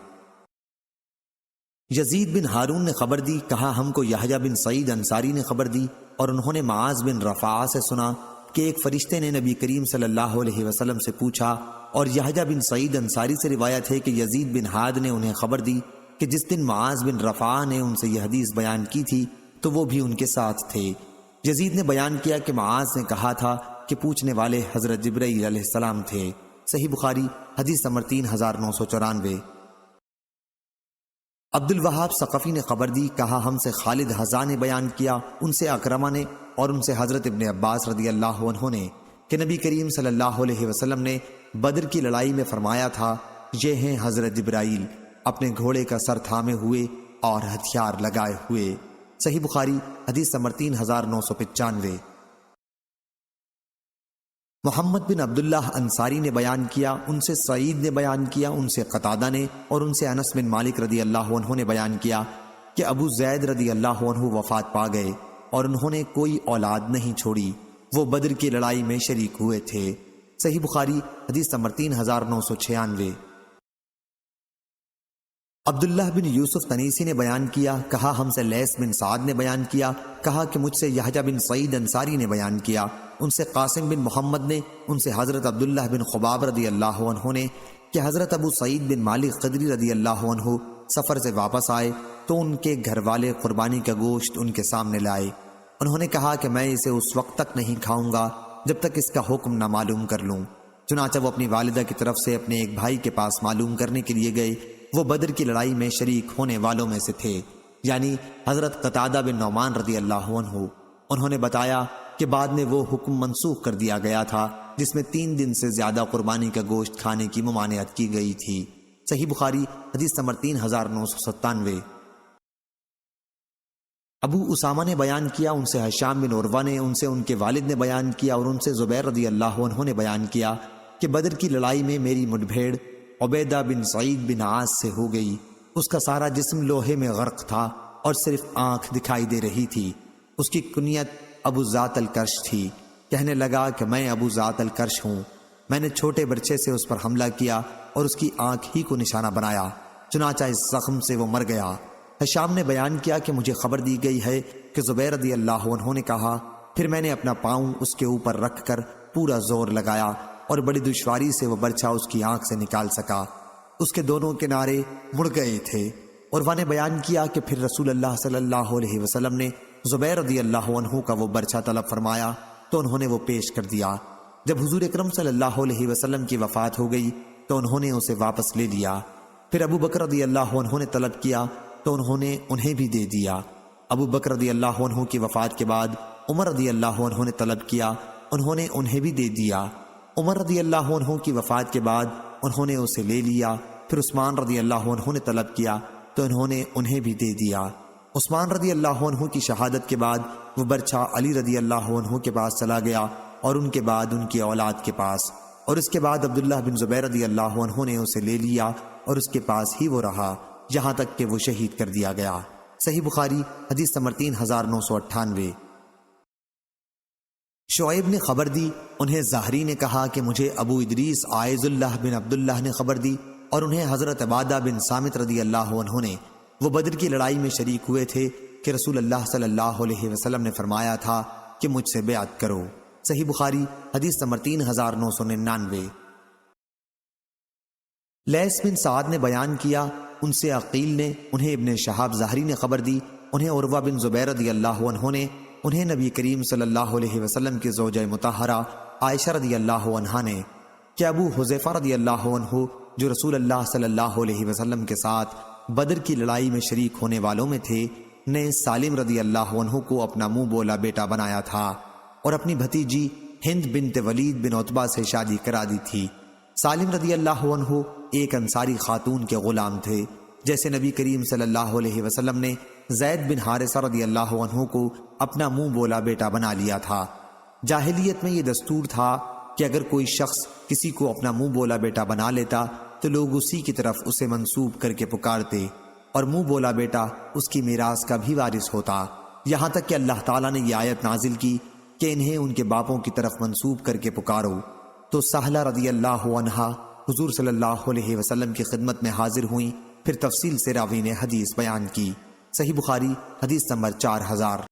یزید بن ہارون نے خبر دی، کہا ہم کو یحییٰ بن سعید انصاری نے خبر دی اور انہوں نے معاذ بن رفاع سے سنا کہ ایک فرشتے نے نبی کریم صلی اللہ علیہ وسلم سے پوچھا، اور یحییٰ بن سعید انصاری سے روایت ہے کہ یزید بن ہاد نے انہیں خبر دی کہ جس دن معاذ بن رفاع نے ان سے یہ حدیث بیان کی تھی تو وہ بھی ان کے ساتھ تھے۔ یزید نے بیان کیا کہ معاذ نے کہا تھا کہ پوچھنے والے حضرت جبرائیل علیہ السلام تھے۔ صحیح بخاری حدیث نمبر 3994۔ عبد الوہاب ثقفی نے خبر دی، کہا ہم سے خالد حذا نے بیان کیا، ان سے اکرمہ نے اور ان سے حضرت ابن عباس رضی اللہ عنہ نے کہ نبی کریم صلی اللہ علیہ وسلم نے بدر کی لڑائی میں فرمایا تھا، یہ ہیں حضرت جبرائیل اپنے گھوڑے کا سر تھامے ہوئے اور ہتھیار لگائے ہوئے۔ صحیح بخاری حدیث نمبر 3995۔ محمد بن عبداللہ انصاری نے بیان کیا، ان سے سعید نے بیان کیا، ان سے قتادہ نے اور ان سے انس بن مالک رضی اللہ عنہ نے بیان کیا کہ ابو زید رضی اللہ عنہ وفات پا گئے اور انہوں نے کوئی اولاد نہیں چھوڑی، وہ بدر کی لڑائی میں شریک ہوئے تھے۔ صحیح بخاری حدیث نمبر 3996۔ عبداللہ بن یوسف تنیسی نے بیان کیا، کہا ہم سے لیث بن سعد نے بیان کیا، کہا کہ مجھ سے یحییٰ بن سعید انصاری نے بیان کیا، ان سے قاسم بن محمد نے، ان سے حضرت عبداللہ بن خباب رضی اللہ عنہ نے کہ حضرت ابو سعید بن مالک خدری رضی اللہ عنہ سفر سے واپس آئے تو ان کے گھر والے قربانی کا گوشت ان کے سامنے لائے۔ انہوں نے کہا کہ میں اسے اس وقت تک نہیں کھاؤں گا جب تک اس کا حکم نہ معلوم کر لوں۔ چنانچہ وہ اپنی والدہ کی طرف سے اپنے ایک بھائی کے پاس معلوم کرنے کے لیے گئے، وہ بدر کی لڑائی میں شریک ہونے والوں میں سے تھے، یعنی حضرت قتادہ بن نعمان رضی اللہ عنہ۔ انہوں نے بتایا کہ بعد میں وہ حکم منسوخ کر دیا گیا تھا جس میں 3 دن سے زیادہ قربانی کا گوشت کھانے کی ممانعت کی گئی تھی۔ صحیح بخاری حدیث نمبر 3997۔ ابو اسامہ نے بیان کیا، ان سے ہشام بن عروہ نے، ان سے ان کے والد نے بیان کیا اور ان سے زبیر رضی اللہ عنہ نے بیان کیا کہ بدر کی لڑائی میں میری مٹبھیڑ عبیدہ بن سعید بن عاص سے ہو گئی، اس کا سارا جسم لوہے میں غرق تھا اور صرف آنکھ دکھائی دے رہی تھی، اس کی کنیت ابو ذات الکرش تھی۔ کہنے لگا کہ میں ابو ذات الکرش ہوں، میں نے چھوٹے برچے سے اس پر حملہ کیا اور اس کی آنکھ ہی کو نشانہ بنایا، چنانچہ اس زخم سے وہ مر گیا۔ ہشام نے بیان کیا کہ مجھے خبر دی گئی ہے کہ زبیر رضی اللہ عنہ نے کہا، پھر میں نے اپنا پاؤں اس کے اوپر رکھ کر پورا زور لگایا اور بڑی دشواری سے وہ برچہ اس کی آنکھ سے نکال سکا، اس کے دونوں کنارے مڑ گئے تھے۔ اور وہ نے بیان کیا کہ پھر رسول اللہ صلی اللہ علیہ وسلم نے زبیر رضی اللہ عنہ کا وہ برچہ طلب فرمایا تو انہوں نے وہ پیش کر دیا۔ جب حضور اکرم صلی اللہ علیہ وسلم کی وفات ہو گئی تو انہوں نے اسے واپس لے لیا۔ پھر ابو بکر رضی اللہ عنہ نے طلب کیا تو انہوں نے انہیں بھی دے دیا۔ ابو بکر رضی اللہ عنہ کی وفات کے بعد عمر رضی اللہ عنہ نے طلب کیا، انہوں نے انہیں بھی دے دیا۔ عمر رضی اللہ عنہ کی وفات کے بعد انہوں نے اسے لے لیا۔ پھر عثمان رضی اللہ عنہ نے طلب کیا تو انہوں نے انہیں بھی دے دیا۔ عثمان رضی اللہ عنہ کی شہادت کے بعد وہ برچہ علی رضی اللہ عنہ کے پاس چلا گیا اور ان کے بعد ان کی اولاد کے پاس، اور اس کے بعد عبداللہ بن زبیر رضی اللہ عنہ نے اسے لے لیا اور اس کے پاس ہی وہ رہا یہاں تک کہ وہ شہید کر دیا گیا۔ صحیح بخاری حدیث نمبر 3998۔ شعیب نے خبر دی، انہیں زہری نے کہا کہ مجھے ابو ادریس عائز اللہ بن عبداللہ نے خبر دی اور انہیں حضرت عبادہ بن صامت رضی اللہ عنہ نے، وہ بدر کی لڑائی میں شریک ہوئے تھے کہ رسول اللہ صلی اللہ علیہ وسلم نے فرمایا تھا کہ مجھ سے بیعت کرو۔ صحیح بخاری حدیث نمبر 3999۔ لیث بن سعد نے بیان کیا، ان سے عقیل نے، انہیں ابن شہاب زہری نے خبر دی، انہیں عروہ بن زبیر رضی اللہ عنہ نے، انہیں نبی کریم صلی اللہ علیہ وسلم کی زوجہ مطہرہ عائشہ رضی اللہ عنہا نے کہ ابو حذیفہ رضی اللہ عنہ جو رسول اللہ صلی اللہ علیہ وسلم کے ساتھ بدر کی لڑائی میں شریک ہونے والوں میں تھے، نے سالم رضی اللہ عنہ کو اپنا منہ بولا بیٹا بنایا تھا اور اپنی بھتیجی ہند بنت ولید بن عتبہ سے شادی کرا دی تھی۔ سالم رضی اللہ عنہ ایک انصاری خاتون کے غلام تھے، جیسے نبی کریم صلی اللہ علیہ وسلم نے زید بن حارثہ رضی اللہ عنہ کو اپنا منہ بولا بیٹا بنا لیا تھا۔ جاہلیت میں یہ دستور تھا کہ اگر کوئی شخص کسی کو اپنا منہ بولا بیٹا بنا لیتا تو لوگ اسی کی طرف اسے منسوب کر کے پکارتے، اور منہ بولا بیٹا اس کی میراث کا بھی وارث ہوتا، یہاں تک کہ اللہ تعالیٰ نے یہ آیت نازل کی کہ انہیں ان کے باپوں کی طرف منسوب کر کے پکارو۔ تو سہلہ رضی اللہ عنہا حضور صلی اللہ علیہ وسلم کی خدمت میں حاضر ہوئیں، پھر تفصیل سے راوی نے حدیث بیان کی۔ صحیح بخاری حدیث نمبر 4000۔